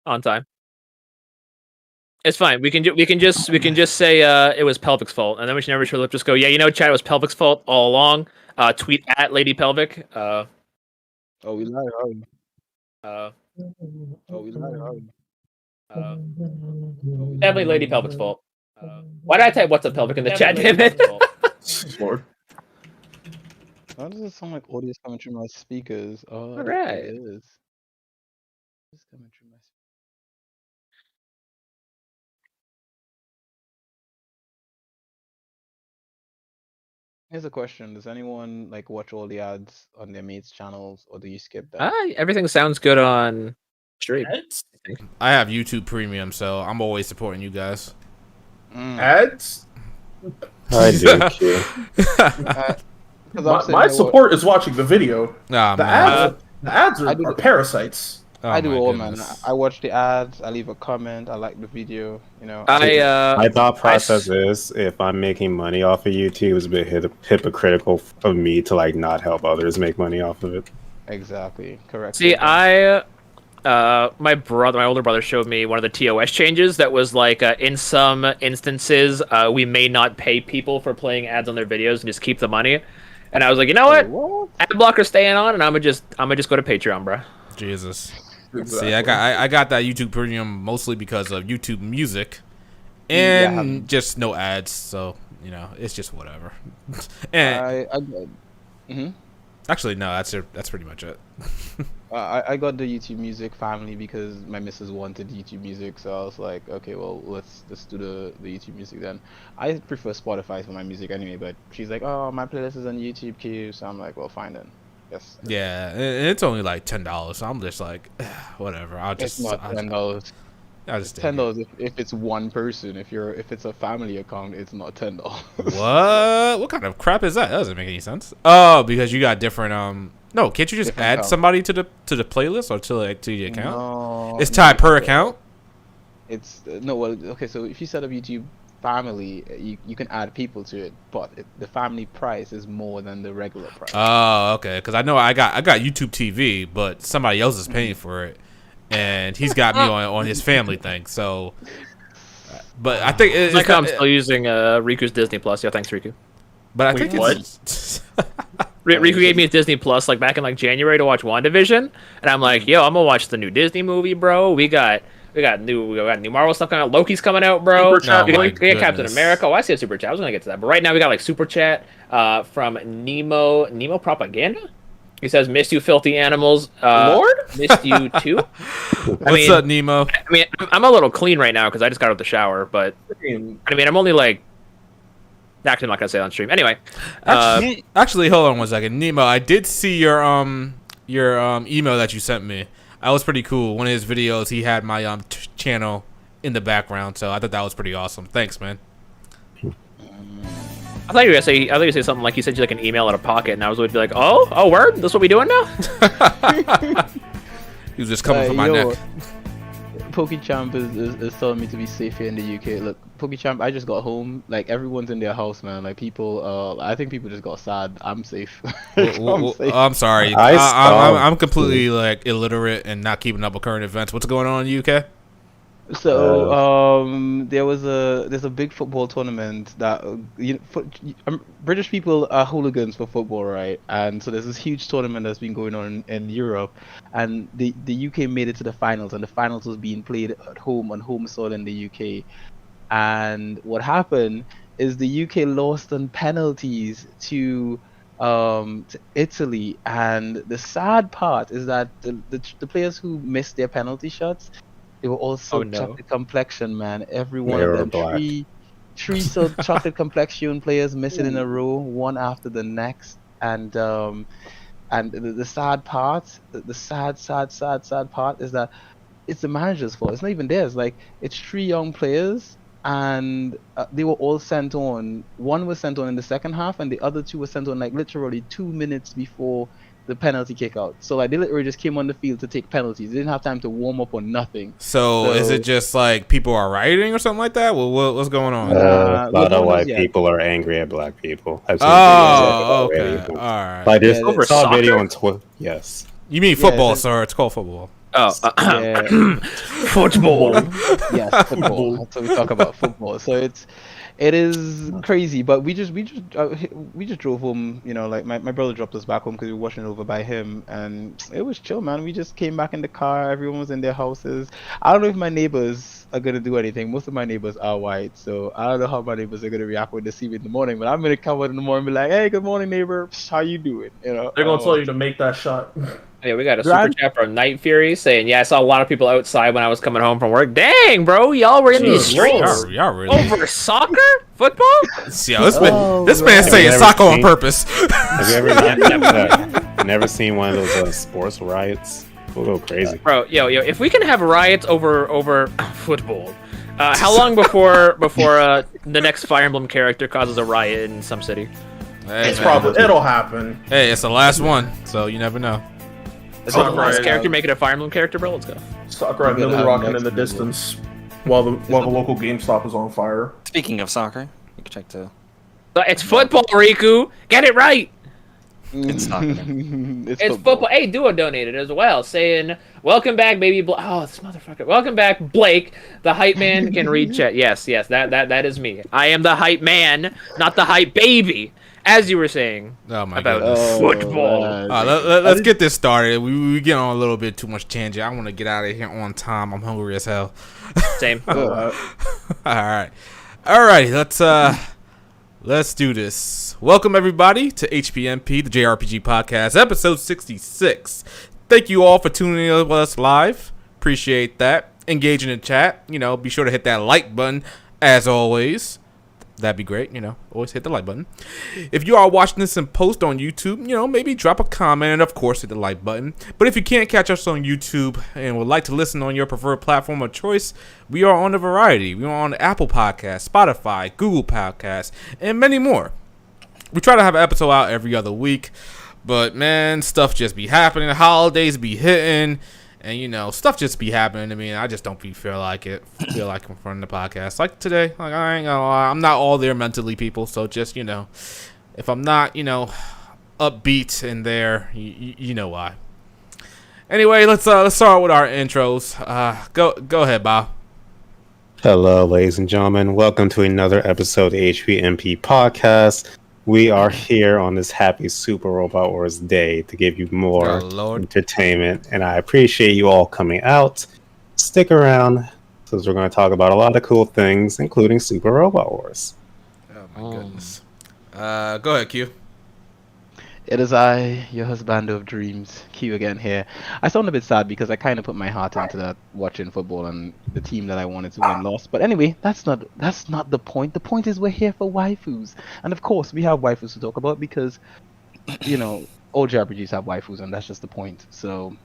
on time. It's fine. We can just say it was Pelvic's fault, and then we should never just go. Yeah, Chad, it was Pelvic's fault all along. Tweet at Lady Pelvic. Oh, we live. Uh, Oh, we live. Definitely Lady Pelvic's fault. Why did I type what's up Pelvic in the chat? Damn it! Lord. Why does it sound like audio is coming through my speakers? Oh, All right. it is. It's coming through my. Here's a question: does anyone like watch all the ads on their mates' channels, or do you skip that? Everything sounds good on stream. I have YouTube Premium, so I'm always supporting you guys. Ads? I do. My support is watching the video. Nah, the ads are parasites. Oh, I do all, goodness. man. I watch the ads. I leave a comment. I like the video. My thought process is, if I'm making money off of YouTube, it's a bit hypocritical of me to like not help others make money off of it. Exactly. Correct. See, my older brother showed me one of the TOS changes that was like, in some instances, we may not pay people for playing ads on their videos and just keep the money. And I was like, you know what? Ad blocker staying on, and I'm gonna just go to Patreon, bro. Jesus. See, I got that YouTube Premium mostly because of YouTube Music, and just no ads. So it's just whatever. And actually, no, that's pretty much it. I got the YouTube Music family because my missus wanted YouTube Music, so I was like, okay, well, let's do the YouTube Music then. I prefer Spotify for my music anyway, but she's like, oh, my playlist is on YouTube Q, so I'm like, well, fine then. Yes. Yeah, it's only like $10, so I'm just like, whatever. It's not $10. I'll just $10 if it's one person. If it's a family account, it's not $10. What kind of crap is that? That doesn't make any sense. Oh, because you got different No, can't you just add somebody to the playlist or to the account? No, it's tied per account. It's no. Well, okay. So if you set up YouTube Family, you can add people to it, but the family price is more than the regular price. Oh, okay. Because I know I got YouTube TV, but somebody else is paying for it, and he's got me on his family thing. So, but I think it's like I'm still using Riku's Disney Plus. Yeah, thanks, Riku. But I think Riku gave me a Disney Plus like back in January to watch WandaVision, and I'm like, yo, I'm gonna watch the new Disney movie, bro. We got new Marvel stuff coming out. Loki's coming out, bro. We got Captain America. Oh, I see a super chat. I was gonna get to that, but right now we got super chat from Nemo Propaganda. He says, "Missed you, filthy animals." Lord, missed you too. What's up, Nemo? I mean, I'm a little clean right now because I just got out of the shower, but I'm only like. Actually, I'm not gonna say it on stream. Anyway, actually, hold on one second, Nemo. I did see your email that you sent me. That was pretty cool. One of his videos, he had my channel in the background, so I thought that was pretty awesome. Thanks, man. I thought you were gonna say something like you sent you like an email out of pocket, and I was going to be like, oh, word, this what we doing now? He was just coming for my neck. PokeChamp is telling me to be safe here in the UK. Look, PokeChamp, I just got home. Like, everyone's in their house, man. Like, people, I think people just got sad. I'm safe. I'm sorry. I'm completely, like, illiterate and not keeping up with current events. What's going on in the UK? So, there's a big football tournament that, British people are hooligans for football, right? And so there's this huge tournament that's been going on in Europe, and the UK made it to the finals, and the finals was being played at home on home soil in the UK. And what happened is the UK lost on penalties to Italy, and the sad part is that the players who missed their penalty shots, they were all so chocolate complexion, man. Every one of them, three so chocolate complexion players missing in a row, one after the next. And the sad part, the sad part is that it's the manager's fault. It's not even theirs. Like, it's 3 young players, and they were all sent on. One was sent on in the second half, and the other 2 were sent on like literally 2 minutes before the penalty kick out. So like, they literally just came on the field to take penalties. They didn't have time to warm up or nothing. So is it just like people are rioting or something like that? Well, what's going on? A lot of white people are angry at black people. Oh, okay. All right. Like, I saw a video on Twitter. Yes. You mean football, sir? It's called football. Oh, football. Yes, football. That's what we talk about, football. So it is crazy, but we just drove home. You know, like my brother dropped us back home because we were watching it over by him, and it was chill, man. We just came back in the car. Everyone was in their houses. I don't know if my neighbors are gonna do anything. Most of my neighbors are white, so I don't know how my neighbors are gonna react when they see me in the morning. But I'm gonna come out in the morning and be like, "Hey, good morning, neighbor. How you doing?" You know, They're gonna tell you to make that shot. Yeah, we got a super chat from Night Fury saying, "Yeah, I saw a lot of people outside when I was coming home from work. Dang, bro, y'all were in these streets Y'all really over soccer, football." Yeah, this man saying soccer on purpose. Have you ever never seen one of those sports riots? We'll go crazy, bro. Yo, if we can have riots over football, how long before the next Fire Emblem character causes a riot in some city? Hey, It'll happen. Hey, it's the last one, so you never know. Is it the last character make it a Fire Emblem character, bro? Let's go. Sakura and Millie rocking in the distance while the local GameStop is on fire. Speaking of soccer, you can check the. It's football, Riku. Get it right. It's soccer. It's football. Hey, Duo donated as well, saying, "Welcome back, baby." Oh, this motherfucker. Welcome back, Blake. The hype man can read chat. Yes, that is me. I am the hype man, not the hype baby. As you were saying about football. Let's get this started. We get on a little bit too much tangent. I want to get out of here on time. I'm hungry as hell. Same. All right. Let's do this. Welcome everybody to HPMP, the JRPG podcast, episode 66. Thank you all for tuning in with us live. Appreciate that. Engage in the chat. You know, be sure to hit that like button as always. That'd be great, you know. Always hit the like button. If you are watching this in post on YouTube, you know, maybe drop a comment and, of course, hit the like button. But if you can't catch us on YouTube and would like to listen on your preferred platform of choice, we are on a variety. We are on Apple Podcasts, Spotify, Google Podcasts, and many more. We try to have an episode out every other week, but, man, stuff just be happening. The holidays be hitting. And, you know, stuff just be happening to me, and I just don't feel like I'm from the podcast. Like today, like I ain't gonna lie, I'm not all there mentally, people. So just, you know, if I'm not, you know, upbeat in there, you know why. Anyway, let's start with our intros. Go ahead, Bob. Hello, ladies and gentlemen. Welcome to another episode of the HPMP podcast. We are here on this happy Super Robot Wars day to give you more entertainment, and I appreciate you all coming out. Stick around, because we're going to talk about a lot of cool things, including Super Robot Wars. Oh my goodness. Go ahead, Q. It is I, your husband of dreams, Q again here. I sound a bit sad because I kind of put my heart into that watching football, and the team that I wanted to win lost. But anyway, that's not the point. The point is we're here for waifus, and of course we have waifus to talk about because, you know, all JRPGs have waifus, and that's just the point. So,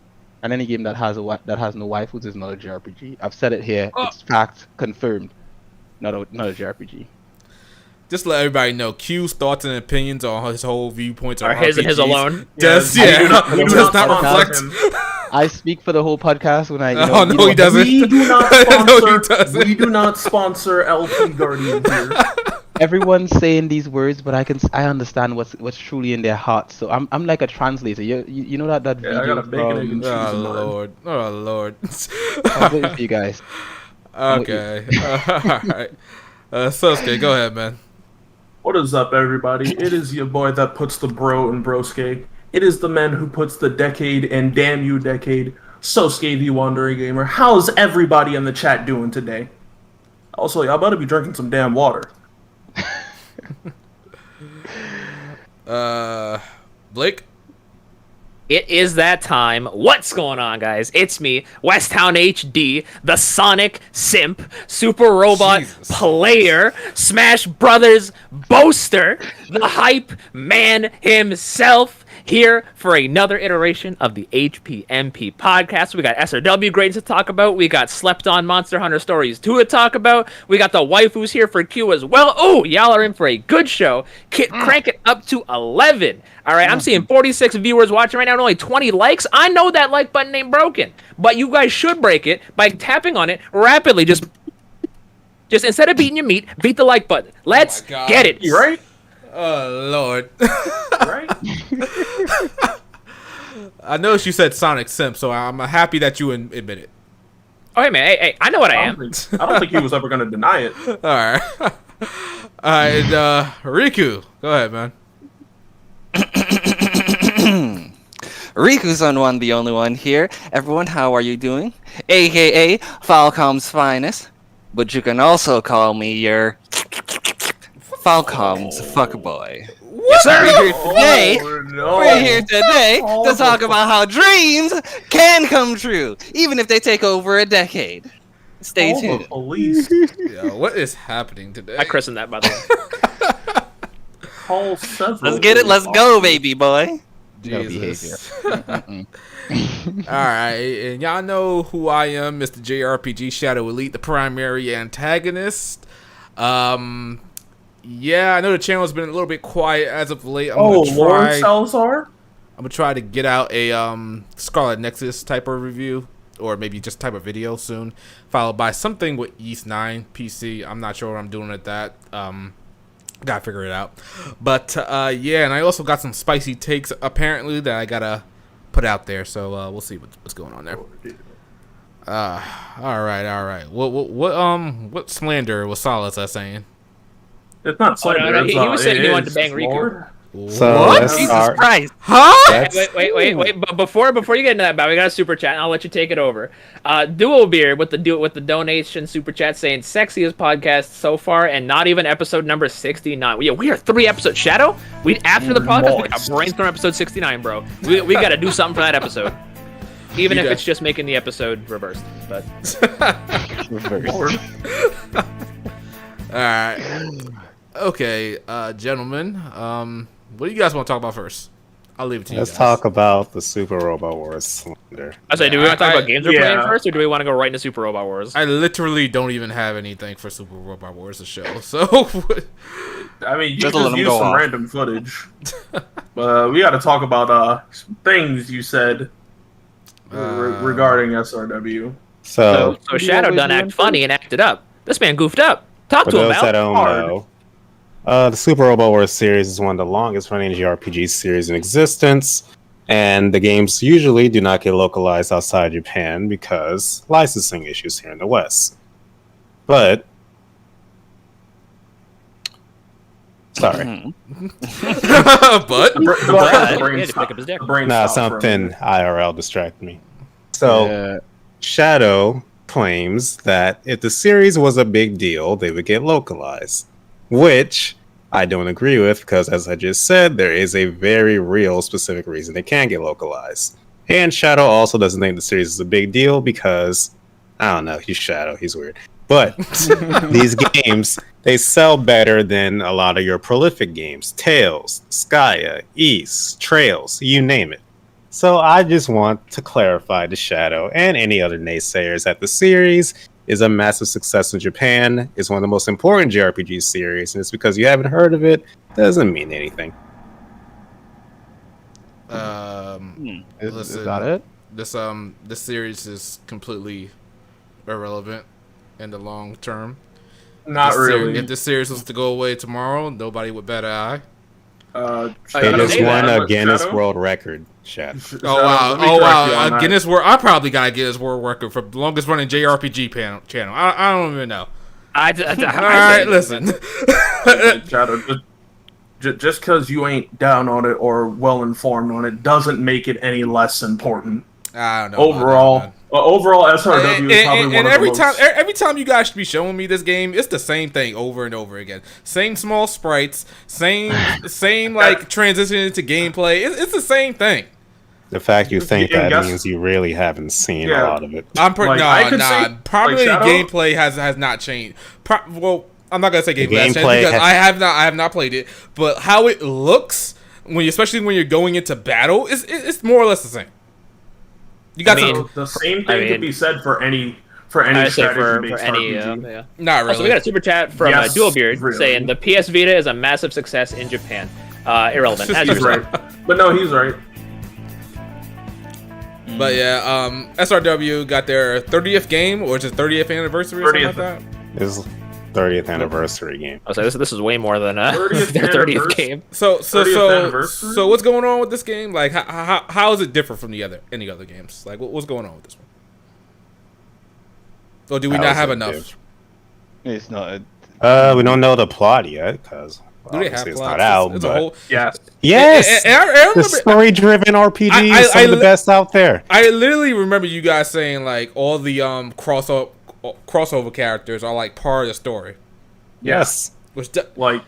and any game that has no waifus is not a JRPG. I've said it here. It's fact confirmed. Not a JRPG. Just let everybody know, Q's thoughts and opinions on his whole viewpoints are his and his alone. Does not reflect. I speak for the whole podcast when I. He doesn't. We do not sponsor. We do not sponsor LP Guardian here. Everyone's saying these words, but I understand what's truly in their hearts. So I'm like a translator. You know that video. I got a bacon, egg, and cheese. Oh Lord. I'll wait for you guys. Okay. All right. Sosuke, go ahead, man. What is up, everybody? It is your boy that puts the bro in broske. It is the man who puts the decade in damn you decade. Sosuke the Wandering Gamer. How's everybody in the chat doing today? Also, y'all better be drinking some damn water. Blake? It is that time. What's going on, guys? It's me, Westtown HD, the Sonic Simp, Super Robot Player, Smash Brothers Boaster, the Hype Man himself, here for another iteration of the HPMP podcast. We got SRW grades to talk about. We got Slept On Monster Hunter Stories 2 to talk about. We got the waifus here for Q as well. Oh, y'all are in for a good show. Crank it up to 11. All right, I'm seeing 46 viewers watching right now and only 20 likes. I know that like button ain't broken, but you guys should break it by tapping on it rapidly. Just instead of beating your meat, beat the like button. Let's get it. You right? Oh, Lord. Right? I noticed you said Sonic Simp, so I'm happy that you admit it. Oh, hey, man. Hey, I know what I am. I don't think he was ever going to deny it. All right. All right, Riku, go ahead, man. Riku's on one, the only one here. Everyone, how are you doing? AKA Falcom's finest. But you can also call me your Falcom's fuckboy. Yes, sir. We're here today to talk about how dreams can come true, even if they take over a decade. Stay tuned. Police. Yo, what is happening today? I christened that, by the way. Call several. Let's get it. Let's go, baby boy. Jesus. Alright, and y'all know who I am, Mr. JRPG Shadow Elite, the primary antagonist. Yeah, I know the channel's been a little bit quiet as of late. Lord Salazar? I'm gonna try to get out a Scarlet Nexus type of review, or maybe just type of video soon, followed by something with East 9 PC. I'm not sure what I'm doing at that. Gotta figure it out. But yeah, and I also got some spicy takes apparently that I gotta put out there. So we'll see what's going on there. All right. What slander was Salazar saying? It's not slander. No, he was saying he wanted to bang Riku. So What? Jesus Christ. Huh? Wait! But before you get into that, Bob, we got a super chat, and I'll let you take it over. Dual Beard with the donation super chat saying sexiest podcast so far, and not even episode number 69. We are 3 episodes. Shadow, after the podcast, we got brainstorm episode 69, bro. We got to do something for that episode, even if it's just making the episode reversed. But Reverse. All right. Okay, gentlemen. What do you guys want to talk about first? I'll leave it to you. Let's talk about the Super Robot Wars slander. I say, do we want to talk about games we're playing first, or do we want to go right into Super Robot Wars? I literally don't even have anything for Super Robot Wars to show. So, I mean, you just use some random footage. We got to talk about things you said regarding SRW. So Shadow done act funny and acted up. This man goofed up. Talk to him, those that don't know, the Super Robot Wars series is one of the longest running JRPG series in existence, and the games usually do not get localized outside Japan because licensing issues here in the West. But sorry. Something IRL distracted me. So Shadow claims that if the series was a big deal, they would get localized, which I don't agree with, because as I just said, there is a very real specific reason they can get localized. And Shadow also doesn't think the series is a big deal because, I don't know, he's Shadow, he's weird. But these games, they sell better than a lot of your prolific games. Tales, Skya, East, Trails, you name it. So I just want to clarify to Shadow and any other naysayers that the series is a massive success in Japan. It's one of the most important JRPG series, and it's because you haven't heard of it doesn't mean anything. Is that it? This series is completely irrelevant in the long term. Not really. If this series was to go away tomorrow, nobody would bat an eye. It just won a Guinness World Record, Shadow. Oh wow! Guinness World. I probably got a Guinness World Record for the longest running JRPG channel. I don't even know. All right, listen. Shadow, just because you ain't down on it or well informed on it doesn't make it any less important. I don't know. Overall, SRW is probably one of the most... Every time you guys should be showing me this game, it's the same thing over and over again. Same small sprites, same like transition into gameplay. It's the same thing. The fact you think that means you really haven't seen a lot of it. Probably gameplay has not changed. Well, I'm not gonna say gameplay has changed because I have not played it, but how it looks especially when you're going into battle, it's more or less the same. You got the same thing could be said for any strategy-based RPG. Not really. Also, we got a super chat from Dual Beard saying the PS Vita is a massive success in Japan. Irrelevant. He's right, but no, he's right. But yeah, SRW got their 30th game, or is it 30th anniversary or something like that? 30th anniversary game. Oh, so this is way more than their 30th 30th game. So 30th anniversary? so what's going on with this game? Like, how is it different from any other games? Like, what's going on with this one? Or do we not have enough? It's not. We don't know the plot yet because Do they have it's plots? not out. It's a But whole. Yes. yes, And I remember, the story-driven RPG is some of the best out there. I literally remember you guys saying like all the crossover characters are like part of the story. Yes. Which Like,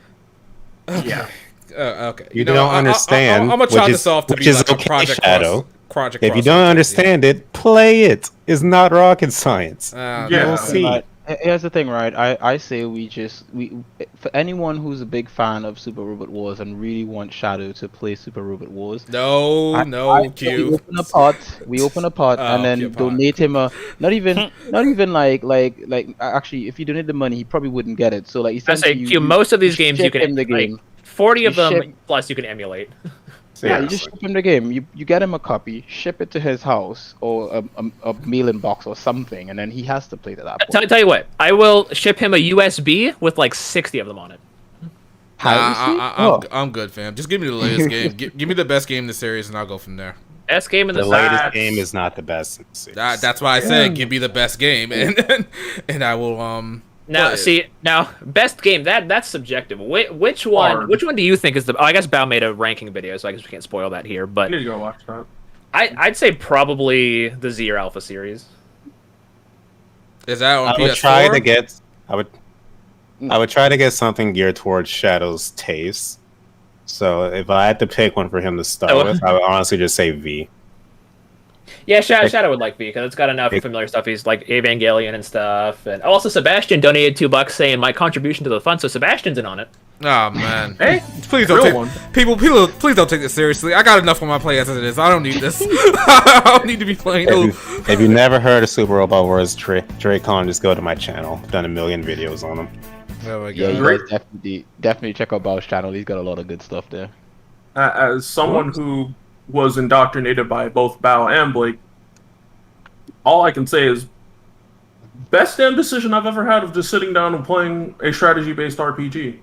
yeah. okay. You don't understand. I'm gonna chalk this off to which be is like a okay, project Shadow. Project. If you don't understand it, play it. It's not rocket science. Yeah. You'll see. But here's the thing, right? I say we for anyone who's a big fan of Super Robot Wars and really wants Shadow to play Super Robot Wars. Q. We open a pot and then donate him a not even like actually if you donate the money he probably wouldn't get it. So like I say Q. Most of these games you can like 40 of them plus you can emulate. Yeah, you just ship him the game. You get him a copy, ship it to his house or a mailing box or something, and then he has to play to that point. Tell you what, I will ship him a USB with like 60 of them on it. I'm good, fam. Just give me the latest game. Give me the best game in the series, and I'll go from there. Best game in the latest game is not the best in the series. That's why I said give me the best game, and I will Now best game that's subjective. Which one do you think is the? Oh, I guess Bao made a ranking video, so I guess we can't spoil that here. But I need to go watch that. I'd say probably the Zero Alpha series. Is that on PS4? I would try to get something geared towards Shadow's taste. So if I had to pick one for him to start with, I would honestly just say V. Yeah, Shadow would like V because it's got enough familiar stuff. He's like Evangelion and stuff. And also Sebastian donated $2 saying my contribution to the fund, so Sebastian's in on it. Oh man! Hey, please don't people please don't take this seriously. I got enough on my plate as it is. I don't need this. I don't need to be playing. If you never heard of Super Robot Wars Dracon, just go to my channel. I've done 1 million videos on them. Oh my god! Yeah, you guys definitely check out Bao's channel. He's got a lot of good stuff there. As someone who was indoctrinated by both Bao and Blake, all I can say is best damn decision I've ever had of just sitting down and playing a strategy-based RPG.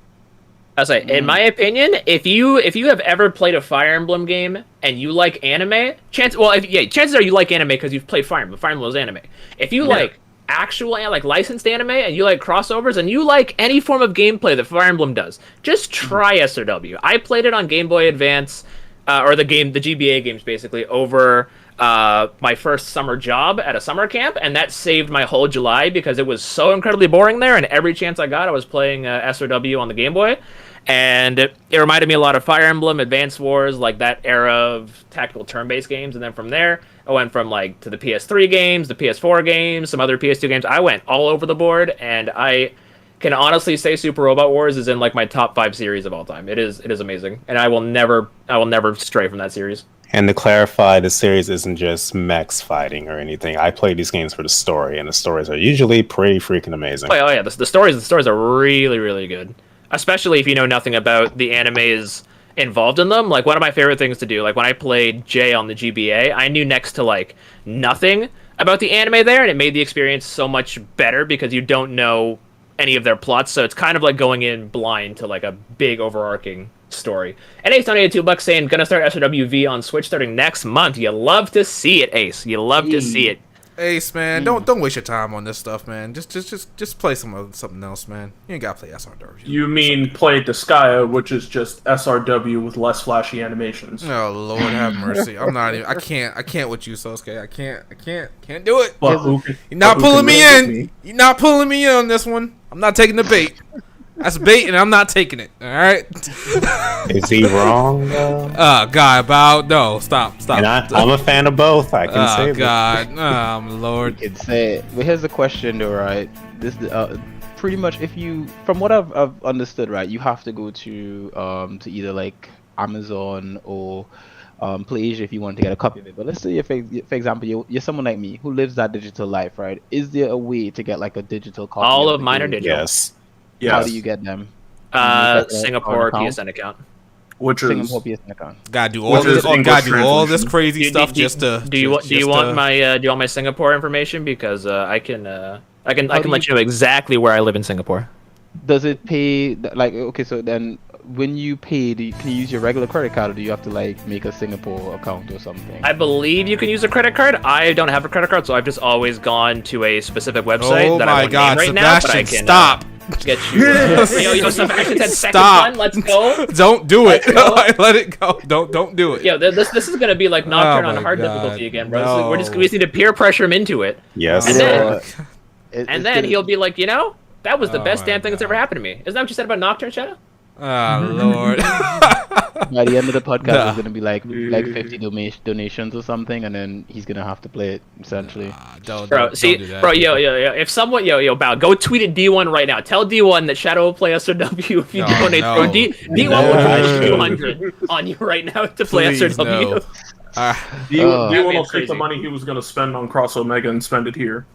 I say, in my opinion, if you have ever played a Fire Emblem game and you like anime, chances are you like anime because you've played Fire Emblem. Fire Emblem is anime. If you like actual licensed anime and you like crossovers and you like any form of gameplay that Fire Emblem does, just try SRW. I played it on Game Boy Advance, or the GBA games basically, over my first summer job at a summer camp, and that saved my whole July because it was so incredibly boring there, and every chance I got I was playing SRW on the Game Boy, and it reminded me a lot of Fire Emblem, Advance Wars, like that era of tactical turn-based games. And then from there I went from to the PS3 games, the PS4 games, some other PS2 games. I went all over the board, and I can honestly say Super Robot Wars is in my top 5 series of all time. It is amazing, and I will never stray from that series. And to clarify, the series isn't just mechs fighting or anything. I play these games for the story, and the stories are usually pretty freaking amazing. Oh yeah, the stories are really, really good, especially if you know nothing about the animes involved in them. Like, one of my favorite things to do, like when I played Jay on the GBA, I knew next to nothing about the anime there, and it made the experience so much better because you don't know any of their plots, so it's kind of like going in blind to a big overarching story. And Ace donated $2 saying gonna start SRWV on Switch starting next month. You love to see it, Ace. You love to see it. Ace, man, don't waste your time on this stuff, man. Just play something else, man. You ain't gotta play SRW. You mean play Disgaea, which is just SRW with less flashy animations. Oh Lord, have mercy. I'm not even. I can't with you, Sosuke. I can't do it. You're not pulling me in. You're not pulling me in on this one. I'm not taking the bait. That's bait, and I'm not taking it. All right. Is he wrong? No, stop. And I'm a fan of both. I can say that. God, Lord. You can say it. But here's the question, though, right? This pretty much, if you, from what I've understood, right, you have to go to either Amazon or PlayAsia if you want to get a copy of it. But let's say, for example, you're someone like me who lives that digital life, right? Is there a way to get a digital copy? All of mine are digital. Yes. How do you get them? Singapore PSN account. Which is Singapore PSN account. Gotta do all this crazy stuff just to. Do you want my Singapore information? Because I can let you know exactly where I live in Singapore. does it pay like okay? So then, when you pay, can you use your regular credit card, or do you have to like make a Singapore account or something? I believe you can use a credit card. I don't have a credit card, so I've just always gone to a specific website Oh that I my won't God, name right now, but I Sebastian, can stop. Get you. Yo, Sebastian said second Stop. one. Let's go. Don't do it. Let's go. Let it go. Don't do it. Yo, this is gonna be like Nocturne on my hard God, difficulty again, bro. no. We just need to peer pressure him into it, Yes. and sir. then he'll be like, that was the Oh best my damn thing that's God. ever happened to me. Isn't that what you said about Nocturne, Shadow? Oh Lord. By the end of the podcast, Nah. it's gonna be like 50 donations or something, and then he's gonna have to play it essentially. Don't Bro, do see, that. bro, yo, if someone, Bow, go tweet at D1 right now. Tell D1 that Shadow will play SRW if you No, donate. no. Bro, D1 will try 200 on you right now to play Please, SRW. no. D1 That'd will be take crazy. the money he was going to spend on Cross Omega and spend it here.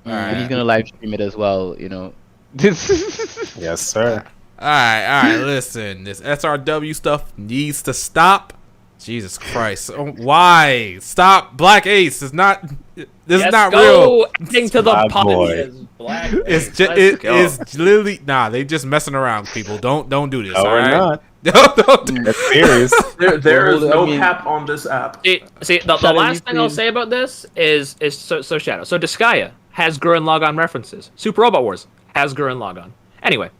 But he's gonna live stream it as well, Yes, sir. All right. Listen, this SRW stuff needs to stop. Jesus Christ! Why stop? Black Ace is not. This is not real. Adding to the My pot. boy. Black It's Ace. just Let's go. it's literally they just messing around. People don't do this. No, all we're right? not. Don't do That's serious. There is Well, no I mean- cap on this app. See, the Shadow, last you thing I'll please- say about this is so Shadow. So Disgaea has Gurren Lagann references. Super Robot Wars has Gurren Lagann. Anyway,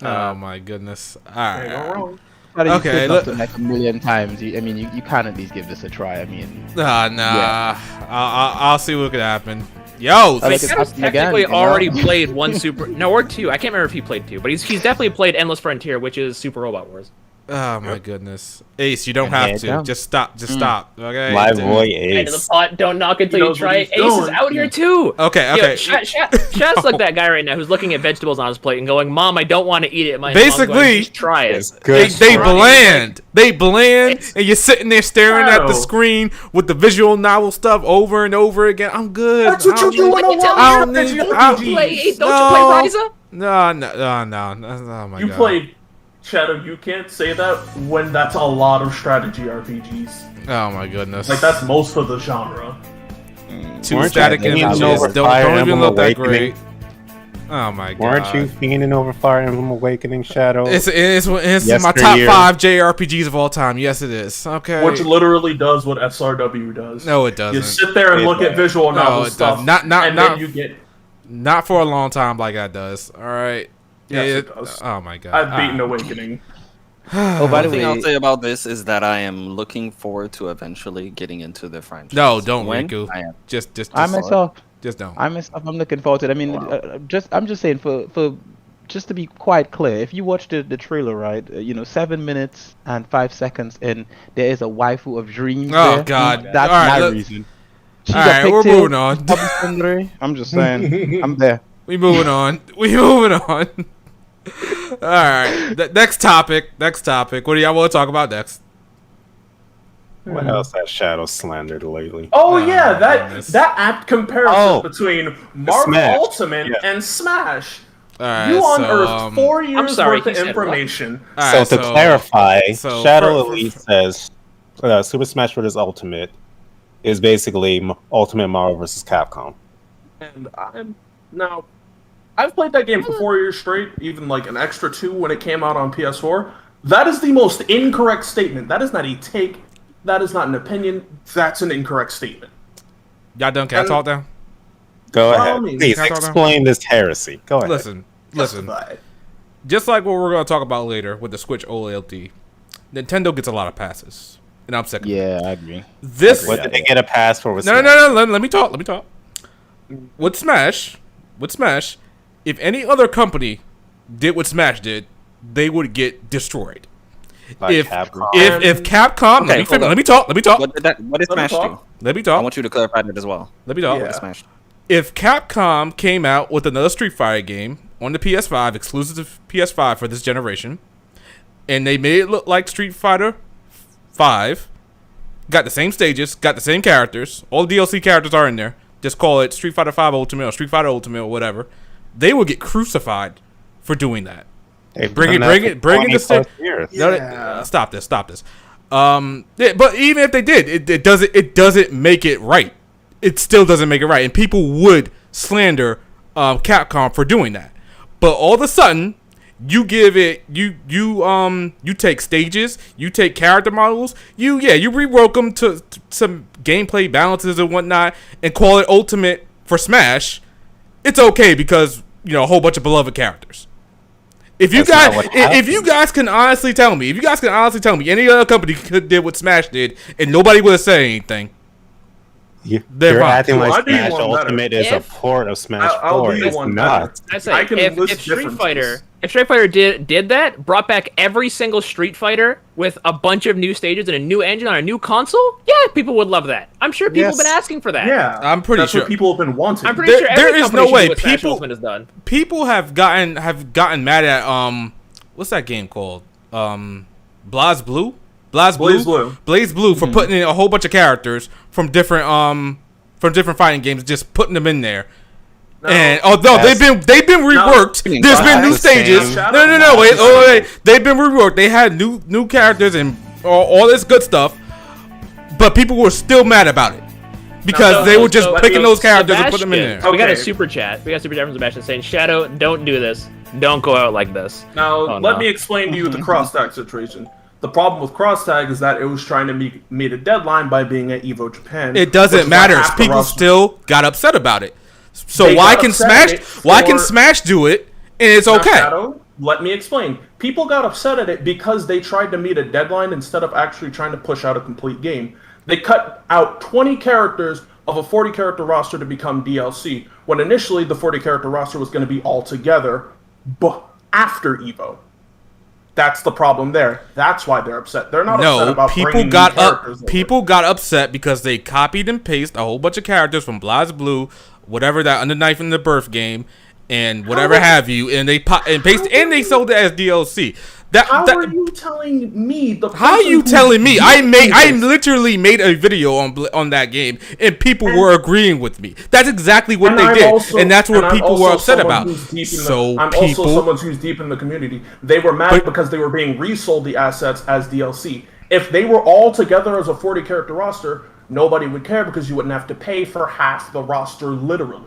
Oh my goodness! All Ain't no right. wrong. Okay, Okay, look. look- Like a million times. You can at least give this a try. I mean, Nah. Yeah. I'll see what could happen. Yo, I like he's it happening technically again, already played one Super, or two. I can't remember if he played two, but he's definitely played Endless Frontier, which is Super Robot Wars. oh my goodness, Ace, you don't Yeah, have to. yeah. Just stop. Okay. My Dude. boy End of the Ace. pot. Don't knock until He you knows try what it. he's Ace is doing. out here too. Okay. Yo, Shad's like that guy right now who's looking at vegetables on his plate and going, "Mom, I don't want to eat it." My mom's Basically, going, "Just try it." It's good. They bland. They bland, It's- and you're sitting there staring at the Shadow. screen with the visual novel stuff over and over again. I'm good. That's what I you don't do need- when What you tell I me? don't need- Don't I- you play? Don't you play Ryza? No. Oh my You god. played Shadow. You can't say that when that's a lot of strategy RPGs. Oh my goodness. Like that's most of the genre. two Weren't static you images. fiending over Don't Fire even Emblem look that Awakening? great. Oh my god. Weren't you fiending over Fire Emblem Awakening Shadow? It's my top Yesteryear. 5 JRPGs of all time. Yes, it is. Okay. Which literally does what SRW does. No, it You doesn't. sit there and It look at does. visual No, novel it stuff, doesn't. Not- and not- then you get. Not for a long time like that does. All right. Yes, it does. Oh my god. I've beaten All right. Awakening. Oh, by the One thing I'll way, say about this is that I am looking forward to eventually getting into the franchise. No, don't, When? Riku. I am. Just I myself, don't. I'm looking forward to it. I mean, I'm just saying for just to be quite clear, if you watch the trailer, right, 7 minutes and 5 seconds, and there is a waifu of dreams. Oh, there, God. that's All right, my look- reason. She's All right, we're moving on. I'm just saying, I'm there. We moving on. All right. Next topic. What do y'all want to talk about next? What else has Shadow slandered lately? Oh yeah, goodness. that apt comparison Oh, between Marvel Smash. Ultimate Yeah. and Smash. All right. You so, unearthed 4 years sorry, worth of he said what? information. all So right, to clarify, so Shadow for- Elite says Super Smash Bros. Ultimate is basically Ultimate Marvel vs. Capcom. And I've played that game for 4 years straight, even like an extra 2 when it came out on PS4. That is the most incorrect statement. That is not a take. That is not an opinion. That's an incorrect statement. Y'all done? Can I And- talk now? Go By all ahead. means. Please Can I talk now? explain this heresy. Go ahead. Listen. Justify. Just like what we're going to talk about later with the Switch OLED, Nintendo gets a lot of passes, and I'm sick of it. Yeah, I agree. This What did they get a pass for? With No. Smash? Let me talk. With Smash, if any other company did what Smash did, they would get destroyed. Like if Capcom. if Capcom, Okay, hold on. let me talk. What did Let me Smash do? talk. Let me I talk. want you to clarify that as well. Let me talk. Yeah. What is Smash? If Capcom came out with another Street Fighter game on the PS5, exclusive to PS5 for this generation, and they made it look like Street Fighter 5, got the same stages, got the same characters, all the DLC characters are in there, just call it Street Fighter 5 Ultimate or Street Fighter Ultimate or whatever, they would get crucified for doing that. They've Bring done it, that bring for it, bring it 20 to sta- plus years. No, Yeah. stop this. Yeah, but even if they did, it doesn't make it right. It still doesn't make it right, and people would slander Capcom for doing that. But all of a sudden, You give it you take stages, you take character models, you rework them to some gameplay balances and whatnot, and call it Ultimate for Smash. It's okay because a whole bunch of beloved characters. If you guys can honestly tell me, any other company did what Smash did, and nobody would have said anything. You're acting like Smash Ultimate is a port of Smash 4. It's not. I say, if Street Fighter did that, brought back every single Street Fighter with a bunch of new stages and a new engine on a new console, yeah, people would love that. I'm sure people have been asking for that. Yeah, I'm pretty sure what people have been wanting. I'm pretty sure there is no way people have gotten mad at what's that game called? Blaze Blue for putting in a whole bunch of characters from different fighting games, just putting them in there. No, and although they've been reworked, there's been new stages. No, wait. They've been reworked. They had new characters and all this good stuff, but people were still mad about it because they were just picking those characters and put them in there. Okay. We got a super chat. From Sebastian saying, "Shadow, don't do this. Don't go out like this." Now, let me explain to you the cross-tag situation. The problem with cross-tag is that it was trying to meet a deadline by being at EVO Japan. It doesn't matter. People still got upset about it. So why can Smash do it and it's okay? Shadow, let me explain. People got upset at it because they tried to meet a deadline instead of actually trying to push out a complete game. They cut out 20 characters of a 40-character roster to become DLC, when initially the 40-character roster was going to be all together after EVO. That's the problem there. That's why they're upset. They're not upset about bringing new characters over. People got upset because they copied and pasted a whole bunch of characters from Blaze Blue, whatever that Under Knife in the Birth game, and whatever have you, and they pasted and they sold it as DLC. How are you telling me? How are you telling me? I literally made a video on that game, and people were agreeing with me. That's exactly what they did, and that's what people were upset about. Also someone who's deep in the community. They were mad because they were being resold the assets as DLC. If they were all together as a 40-character roster, nobody would care because you wouldn't have to pay for half the roster, literally.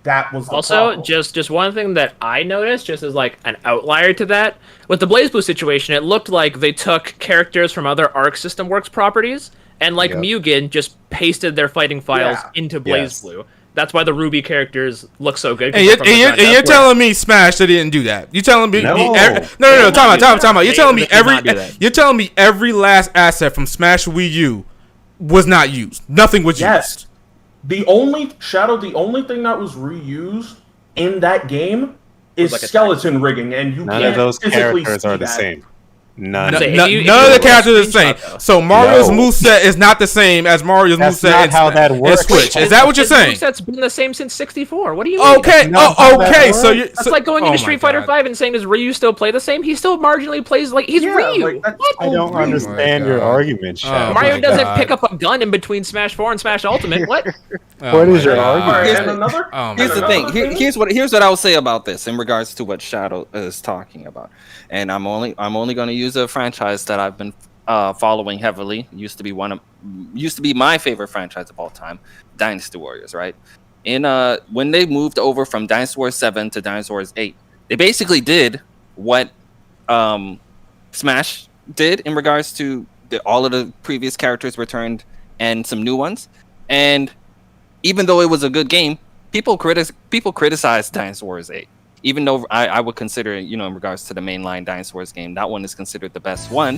That was the problem. just one thing that I noticed, just as like an outlier to that, with the BlazBlue situation, it looked like they took characters from other Arc System Works properties and Mugen just pasted their fighting files into BlazBlue. That's why the Ruby characters look so good. And you're telling me Smash they didn't do that? You telling me? No. Time out. You're telling me every last asset from Smash Wii U was not used. Nothing was used. The only thing that was reused in that game is skeleton rigging, and none of those characters are the same. None of the characters are the same. So Mario's moveset is not the same as Mario's moveset in Switch. Is that what you're saying? Moveset's been the same since 64. What do you mean? Okay. So that's like going into Street Fighter 5 and saying, does Ryu still play the same? He still marginally plays like he's Ryu. I don't understand your argument, Shadow. Mario doesn't pick up a gun in between Smash 4 and Smash Ultimate. What? What is your argument? Here's the thing. Here's what I will say about this in regards to what Shadow is talking about. And I'm only going to use a franchise that I've been following heavily. Used to be my favorite franchise of all time, Dynasty Warriors. Right? When they moved over from Dynasty Warriors 7 to Dynasty Warriors 8, they basically did what Smash did in regards to all of the previous characters returned and some new ones. And even though it was a good game, people criticized Dynasty Warriors 8. Even though I would consider it, in regards to the mainline Dynasty Warriors game, that one is considered the best one.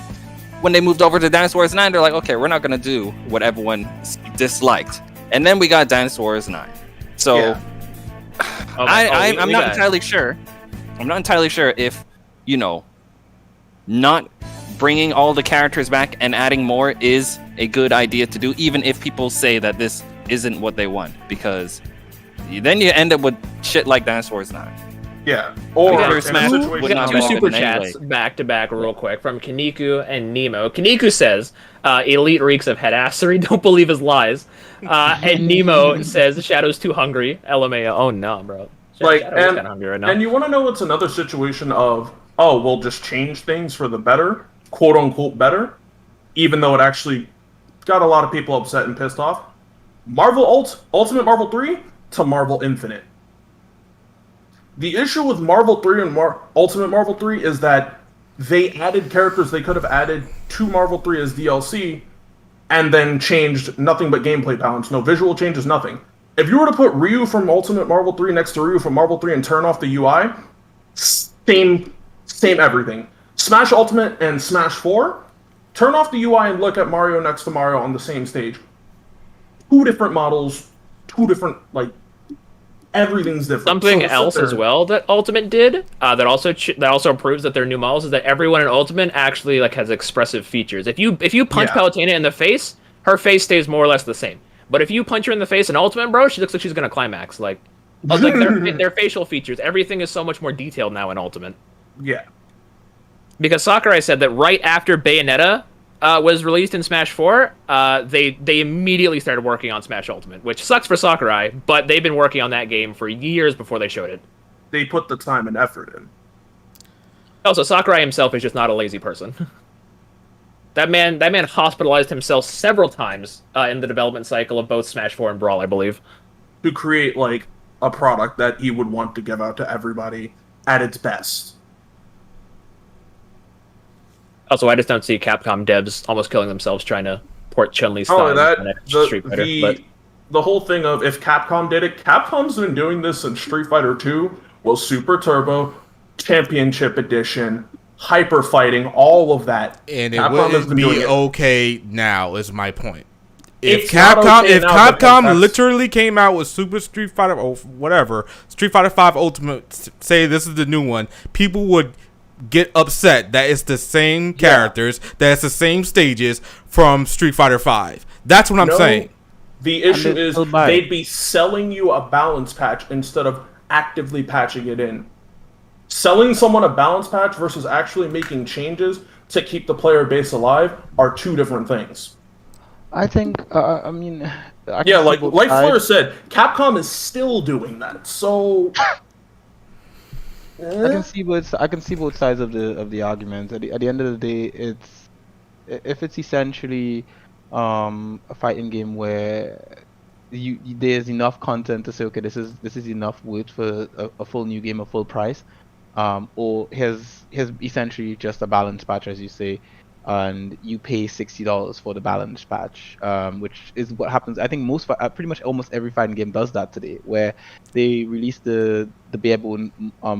When they moved over to Dynasty Warriors 9, they're like, okay, we're not going to do what everyone disliked. And then we got Dynasty Warriors 9. So I'm not entirely sure. I'm not entirely sure if, not bringing all the characters back and adding more is a good idea to do, even if people say that this isn't what they want, because then you end up with shit like Dynasty Warriors 9. Yeah. We got two super chats back to back real quick from Kaniku and Nemo. Kaniku says, Elite reeks of headassery, don't believe his lies. And Nemo says, Shadow's too hungry. LMAO. Oh no, bro. Shadow's kind of hungry right now. And you want to know what's another situation of, we'll just change things for the better, quote unquote better, even though it actually got a lot of people upset and pissed off. Ultimate Marvel 3 to Marvel Infinite. The issue with Marvel 3 and Ultimate Marvel 3 is that they added characters they could have added to Marvel 3 as DLC, and then changed nothing but gameplay balance. No visual changes, nothing. If you were to put Ryu from Ultimate Marvel 3 next to Ryu from Marvel 3 and turn off the UI, same everything. Smash Ultimate and Smash 4, turn off the UI and look at Mario next to Mario on the same stage. 2 different models, 2 different, like, everything's different. Something else as well that Ultimate did that also proves that they're new models is that everyone in Ultimate actually like has expressive features. If you punch Palutena in the face, her face stays more or less the same. But if you punch her in the face in Ultimate, bro, she looks like she's gonna climax. Like their facial features, everything is so much more detailed now in Ultimate. Yeah. Because Sakurai said that right after Bayonetta was released in Smash 4, they immediately started working on Smash Ultimate, which sucks for Sakurai, but they've been working on that game for years before they showed it. They put the time and effort in. Also, Sakurai himself is just not a lazy person. That man hospitalized himself several times in the development cycle of both Smash 4 and Brawl, I believe. To create, like, a product that he would want to give out to everybody at its best. Also, I just don't see Capcom devs almost killing themselves trying to port Chun-Li's style on Street Fighter. The whole thing of if Capcom did it, Capcom's been doing this in Street Fighter 2, well, Super Turbo, Championship Edition, Hyper Fighting, all of that. And it Capcom wouldn't be okay now, is my point. If It's not Capcom, okay if now, because Capcom that's- literally came out with Super Street Fighter or whatever, Street Fighter 5 Ultimate, say this is the new one, people would get upset that it's the same characters, that it's the same stages from Street Fighter 5. That's what I'm saying. The issue is they'd be selling you a balance patch instead of actively patching it in. Selling someone a balance patch versus actually making changes to keep the player base alive are 2 different things. I think, I mean... like Fleur said, Capcom is still doing that, so... I can see both sides of the argument. At the end of the day, if it's essentially a fighting game where there's enough content to say, okay, this is enough worth for a full new game, a full price, or here's essentially just a balance patch, as you say, and you pay $60 for the balance patch, which is what happens. I think pretty much almost every fighting game does that today, where they release the barebone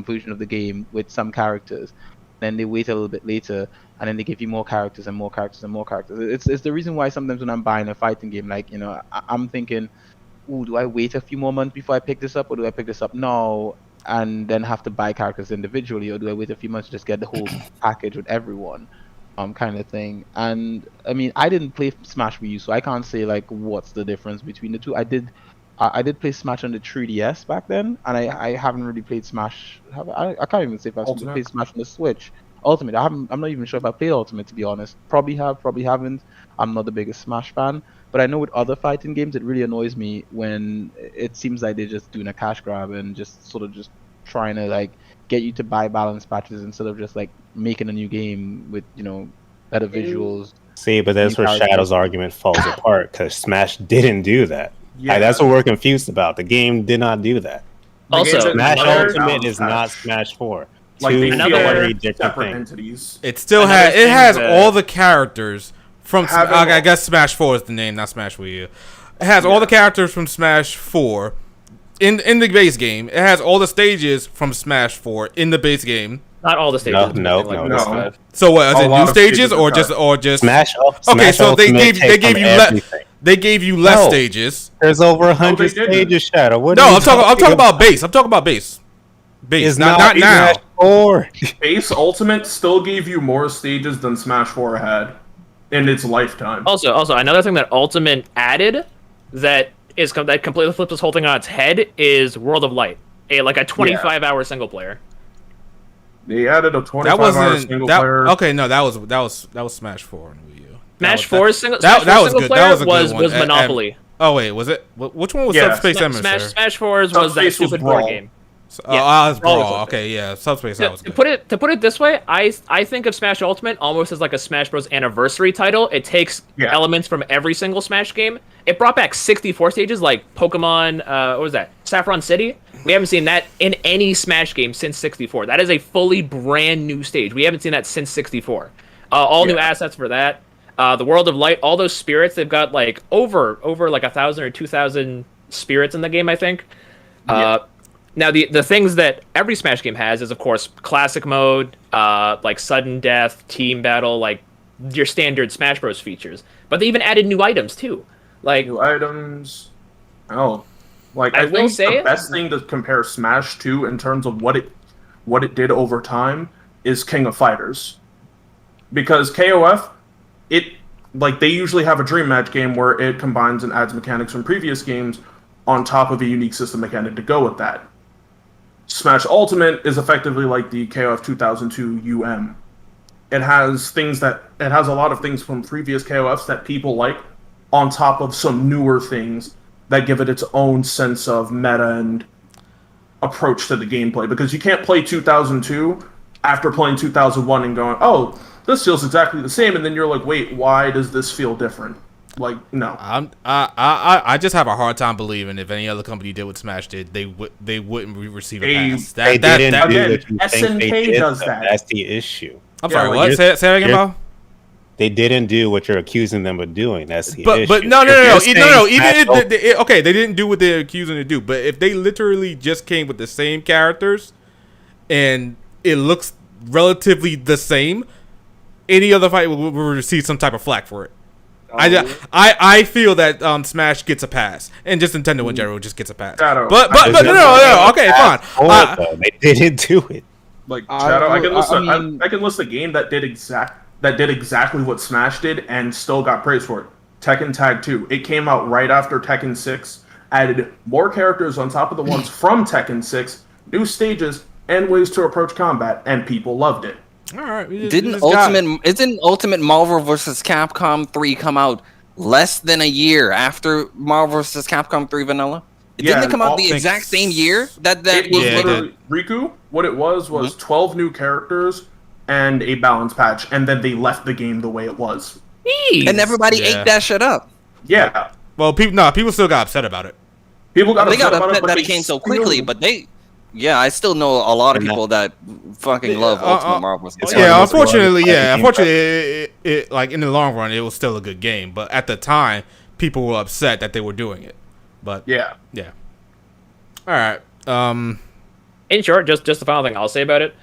version of the game with some characters, then they wait a little bit later, and then they give you more characters and more characters and more characters. It's the reason why sometimes when I'm buying a fighting game, like, I'm thinking, ooh, do I wait a few more months before I pick this up, or do I pick this up now and then have to buy characters individually, or do I wait a few months to just get the whole package with everyone? Kind of thing. And I mean, I didn't play Smash Wii U, so I can't say like what's the difference between the two. I did play Smash on the 3DS back then, and I haven't really played Smash. I can't even say if I've played Smash on the Switch. Ultimate, I'm not even sure if I played Ultimate, to be honest. Probably have, probably haven't. I'm not the biggest Smash fan, but I know with other fighting games, it really annoys me when it seems like they're just doing a cash grab and just sort of just trying to like get you to buy balance patches instead of just like making a new game with better visuals. See, but that's where Shadow's argument falls apart, because Smash didn't do that. Yeah, that's what we're confused about. The game did not do that. Also, Smash Ultimate is not Smash 4. Like Two very different separate things. entities. It still has all the characters from. I guess Smash 4 is the name, not Smash Wii U. It has all the characters from Smash 4 in the base game. It has all the stages from Smash 4 in the base game. Not all the stages. No. So what? Is it new stages or just Smash? Okay, so they gave you less stages. There's over 100 stages, Shadow. I'm talking about base. I'm talking about base. Base, not now. Base Ultimate still gave you more stages than Smash 4 had in its lifetime. Also, another thing that Ultimate added that completely flips this whole thing on its head is World of Light, a 25-hour single player. They added a 25-hour single player. Okay, no, that was Smash 4 on Wii U. Smash 4's single player was Monopoly. Oh wait, was it? Which one was Subspace Emissary? Smash 4's was that stupid board game. It's Brawl. Okay, yeah, Subspace. That was good. To put it this way, I think of Smash Ultimate almost as like a Smash Bros. Anniversary title. It takes elements from every single Smash game. It brought back 64 stages, like Pokemon. What was that? Saffron City. We haven't seen that in any Smash game since 64. That is a fully brand new stage. We haven't seen that since 64. All new assets for that. The World of Light, all those spirits, they've got like over like 1,000 or 2,000 spirits in the game, I think. Now the things that every Smash game has is, of course, classic mode, like sudden death, team battle, like your standard Smash Bros. Features. But they even added new items too, like new items. Oh, like I will think say the best thing to compare Smash to in terms of what it did over time is King of Fighters, because KOF, they usually have a dream match game where it combines and adds mechanics from previous games on top of a unique system mechanic to go with that. Smash Ultimate is effectively like the KOF 2002 UM. It has a lot of things from previous KOFs that people like, on top of some newer things that give it its own sense of meta and approach to the gameplay. Because you can't play 2002 after playing 2001 and going, oh, this feels exactly the same, and then you're like, wait, why does this feel different? Like, no. I just have a hard time believing if any other company did what Smash did, they wouldn't receive a pass. SNK does that. That's the issue. I'm sorry, what? Say that again, Bob? They didn't do what you're accusing them of doing. That's the issue. But no. Even okay, they didn't do what they're accusing them to do. But if they literally just came with the same characters and it looks relatively the same, any other fight will receive some type of flack for it. I feel that Smash gets a pass, and just Nintendo in general just gets a pass. But no. Okay, fine. They didn't do it. Like Shadow, I can list a game that did exactly what Smash did and still got praise for it. Tekken Tag 2. It came out right after Tekken 6, added more characters on top of the ones from Tekken 6, new stages, and ways to approach combat, and people loved it. All right. Isn't Ultimate Marvel vs. Capcom 3 come out less than a year after Marvel vs. Capcom 3 Vanilla? Didn't it come out the exact same year? That was literally Riku. What it was 12 new characters and a balance patch, and then they left the game the way it was. And everybody ate that shit up. Yeah. Well, people still got upset about it. People got upset about it, that it came so quickly, but I still know a lot of people that fucking love Ultimate Marvel. Unfortunately, it like in the long run, it was still a good game. But at the time, people were upset that they were doing it. But yeah. All right. In short, just the final thing I'll say about it.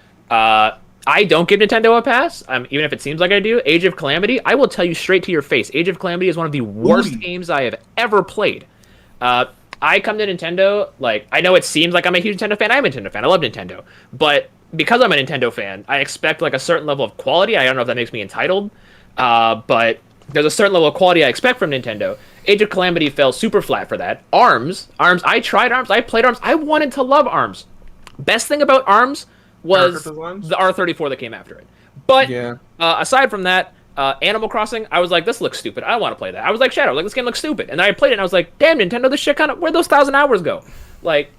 I don't give Nintendo a pass, even if it seems like I do. Age of Calamity, I will tell you straight to your face. Age of Calamity is one of the worst games I have ever played. I come to Nintendo, like, I know it seems like I'm a huge Nintendo fan. I'm a Nintendo fan. I love Nintendo. But because I'm a Nintendo fan, I expect, like, a certain level of quality. I don't know if that makes me entitled, but there's a certain level of quality I expect from Nintendo. Age of Calamity fell super flat for that. ARMS, I tried ARMS. I played ARMS. I wanted to love ARMS. Best thing about ARMS was the R34 that came after it. But aside from that, Animal Crossing, I was like, this looks stupid. I don't want to play that. I was like, Shadow, like, this game looks stupid. And then I played it, and I was like, damn, Nintendo, this shit where'd those 1,000 hours go? Like,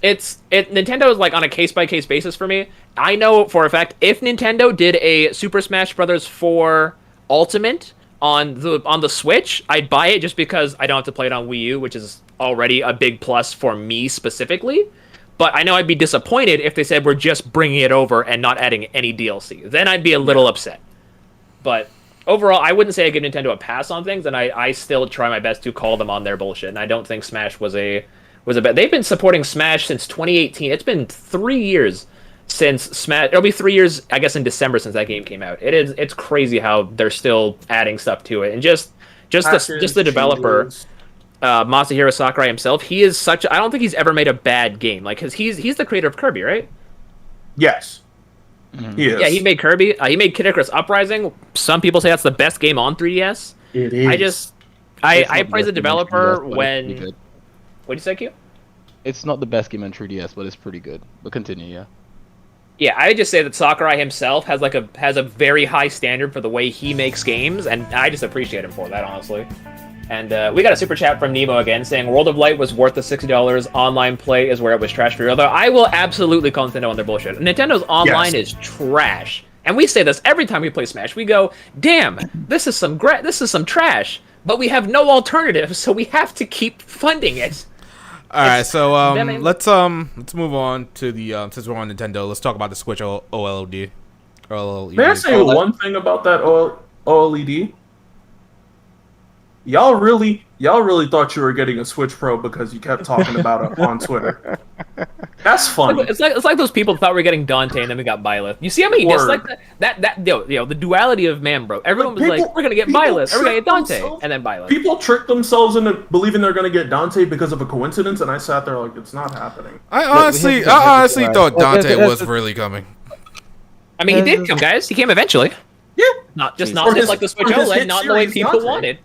Nintendo is, like, on a case-by-case basis for me. I know for a fact, if Nintendo did a Super Smash Bros. 4 Ultimate on the Switch, I'd buy it just because I don't have to play it on Wii U, which is already a big plus for me specifically. But I know I'd be disappointed if they said we're just bringing it over and not adding any DLC. Then I'd be a little upset. But overall, I wouldn't say I give Nintendo a pass on things, and I still try my best to call them on their bullshit. And I don't think Smash was a bad. They've been supporting Smash since 2018. It's been 3 years since Smash. It'll be 3 years, I guess, in December since that game came out. It's crazy how they're still adding stuff to it, and just the developer. Masahiro Sakurai himself, he is I don't think he's ever made a bad game. Like, cause he's the creator of Kirby, right? Yes. Mm-hmm. He is. Yeah, he made Kirby. He made Kid Icarus Uprising. Some people say that's the best game on 3DS. It is. I praise the developer when. What'd you say, Q? It's not the best game on 3DS, but it's pretty good. But continue, yeah. Yeah, I just say that Sakurai himself has a very high standard for the way he makes games, and I just appreciate him for that, honestly. And we got a super chat from Nemo again saying World of Light was worth the $60. Online play is where it was trash for you. Although I will absolutely call Nintendo on their bullshit. Nintendo's online is trash, and we say this every time we play Smash. We go, "Damn, this is some trash," but we have no alternative, so we have to keep funding it. All right, so let's move on to the since we're on Nintendo, let's talk about the Switch OLED. May I say one thing about that OLED? Y'all really thought you were getting a Switch Pro because you kept talking about it on Twitter. That's funny. It's like those people thought we were getting Dante and then we got Byleth. You see how many dislikes that the duality of man, bro. Everyone was like, we're gonna get Byleth, we're gonna get Dante, and then Byleth. People tricked themselves into believing they're gonna get Dante because of a coincidence, and I sat there like, it's not happening. I honestly thought Dante was really coming. I mean, he did come, guys. He came eventually. Yeah, not just like the Switch OLED, not the way people wanted.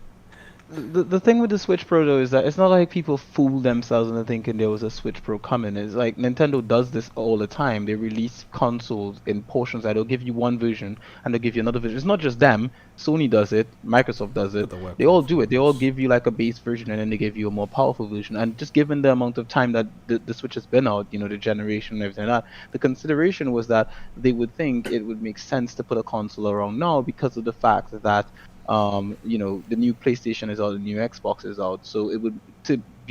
The thing with the Switch Pro though is that it's not like people fool themselves into thinking there was a Switch Pro coming. It's like Nintendo does this all the time. They release consoles in portions that they'll give you one version and they'll give you another version. It's not just them. Sony does it. Microsoft does it. They all do it. They all give you like a base version and then they give you a more powerful version. And just given the amount of time that the Switch has been out, the generation and everything like that, the consideration was that they would think it would make sense to put a console around now because of the fact that the new PlayStation is out, the new Xbox is out, so it would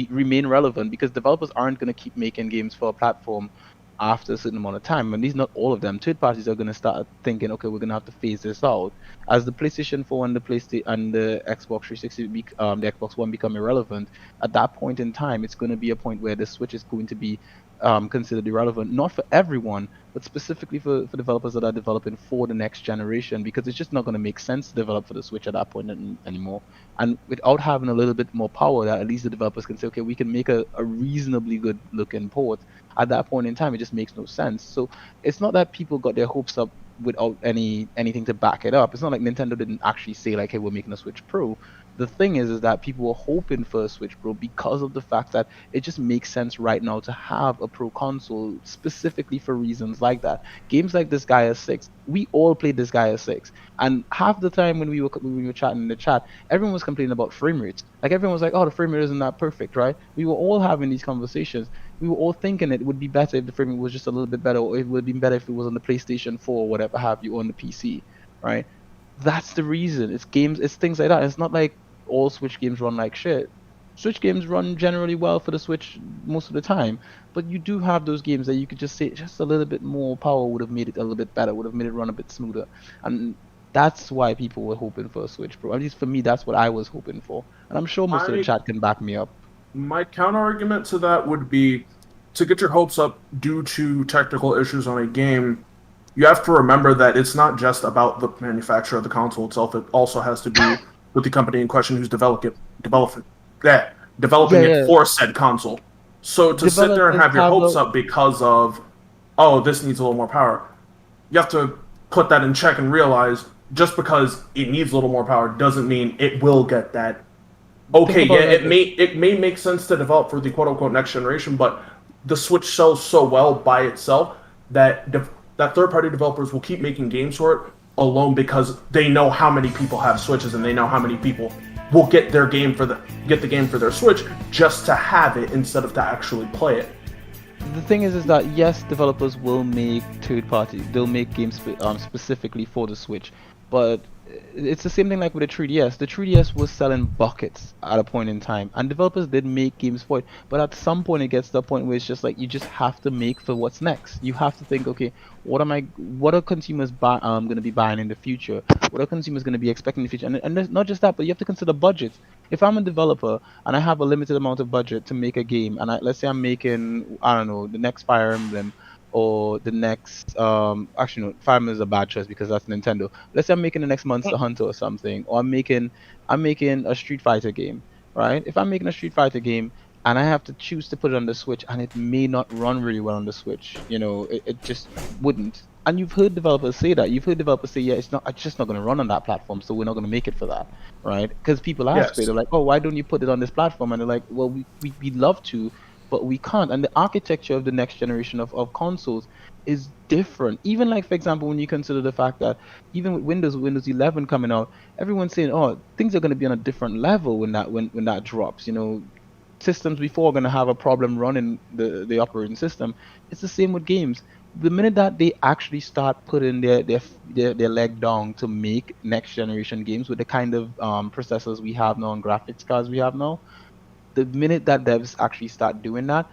remain relevant because developers aren't going to keep making games for a platform after a certain amount of time. And these not all of them. Third parties are going to start thinking, okay, we're going to have to phase this out as the PlayStation 4 and the Xbox 360, the Xbox One become irrelevant. At that point in time, it's going to be a point where the Switch is going to be considered irrelevant, not for everyone, but specifically for developers that are developing for the next generation, because it's just not going to make sense to develop for the Switch at that point anymore. And without having a little bit more power, that at least the developers can say, okay, we can make a reasonably good looking port. At that point in time, it just makes no sense. So it's not that people got their hopes up without anything to back it up. It's not like Nintendo didn't actually say like, hey, we're making a Switch Pro. The thing is that people were hoping for a Switch Pro because of the fact that it just makes sense right now to have a Pro console specifically for reasons like that. Games like Disgaea 6, we all played Disgaea 6, and half the time when we were chatting in the chat, everyone was complaining about frame rates. Like everyone was like, oh, the frame rate isn't that perfect, right? We were all having these conversations. We were all thinking it would be better if the frame rate was just a little bit better, or it would be better if it was on the PlayStation 4 or whatever have you on the PC, right? That's the reason. It's games, it's things like that. It's not like all Switch games run like shit. Switch games run generally well for the Switch most of the time, but you do have those games that you could just say just a little bit more power would have made it a little bit better, would have made it run a bit smoother. And that's why people were hoping for a Switch Pro. At least for me, that's what I was hoping for. And I'm sure most of the chat can back me up. My counter argument to that would be, to get your hopes up due to technical issues on a game, you have to remember that it's not just about the manufacturer of the console itself. It also has to do with the company in question who's developing it for said console. So to sit there and have your hopes up because of, oh, this needs a little more power, you have to put that in check and realize just because it needs a little more power doesn't mean it will get that. Okay, yeah, it may make sense to develop for the quote-unquote next generation, but the Switch sells so well by itself that that third-party developers will keep making games for it alone because they know how many people have Switches and they know how many people will get the game for their Switch just to have it instead of to actually play it. The thing is that yes, developers will make they'll make games specifically for the Switch, but it's the same thing like with the 3DS. The 3DS was selling buckets at a point in time, and developers did make games for it. But at some point, it gets to a point where it's just like you just have to make for what's next. You have to think, okay, what are consumers going to be buying in the future? What are consumers going to be expecting in the future? And not just that, but you have to consider budget. If I'm a developer and I have a limited amount of budget to make a game, and let's say I'm making, I don't know, the next Fire Emblem, or the next actually no, Fire Emblem is a bad choice because that's Nintendo. Let's say I'm making the next Monster Hunter or something, or I'm making a Street Fighter game, right? If I'm making a Street Fighter game and I have to choose to put it on the Switch and it may not run really well on the Switch, it just wouldn't. And you've heard developers say that. You've heard developers say, yeah, it's just not going to run on that platform, so we're not going to make it for that, right? Because people ask me, they're like, oh, why don't you put it on this platform? And they're like, well, we'd love to, but we can't. And the architecture of the next generation of consoles is different. Even like, for example, when you consider the fact that even with Windows 11 coming out, everyone's saying, oh, things are going to be on a different level when that drops. Systems before are going to have a problem running the operating system. It's the same with games. The minute that they actually start putting their leg down to make next generation games with the kind of processors we have now and graphics cards we have now, the minute that devs actually start doing that,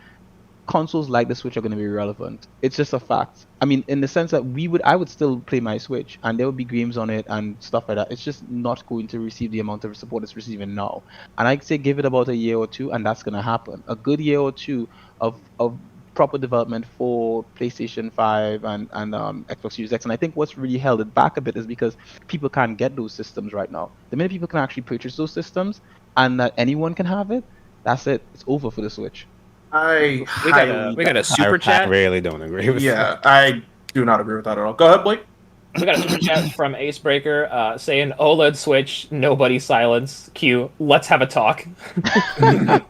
consoles like the Switch are going to be irrelevant. It's just a fact. I mean, in the sense that I would still play my Switch, and there would be games on it and stuff like that. It's just not going to receive the amount of support it's receiving now. And I'd say give it about a year or two, and that's going to happen. A good year or two of proper development for PlayStation 5 and Xbox Series X. And I think what's really held it back a bit is because people can't get those systems right now. The minute people can actually purchase those systems and that anyone can have it, that's it. It's over for the Switch. We got a super chat. I really don't agree with that. I do not agree with that at all. Go ahead, Blake. We got a super chat from Acebreaker saying OLED Switch, nobody silence. Q, let's have a talk. And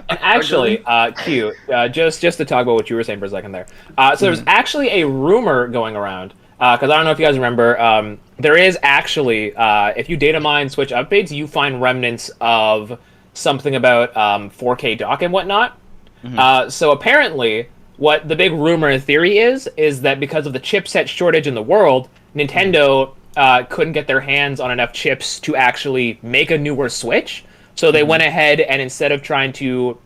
actually, Q, just to talk about what you were saying for a second there. So there's actually a rumor going around, because I don't know if you guys remember, there is actually, if you data mine Switch updates, you find remnants of something about 4K dock and whatnot. So apparently, what the big rumor and theory is that because of the chipset shortage in the world, Nintendo couldn't get their hands on enough chips to actually make a newer Switch. So they went ahead and instead of trying to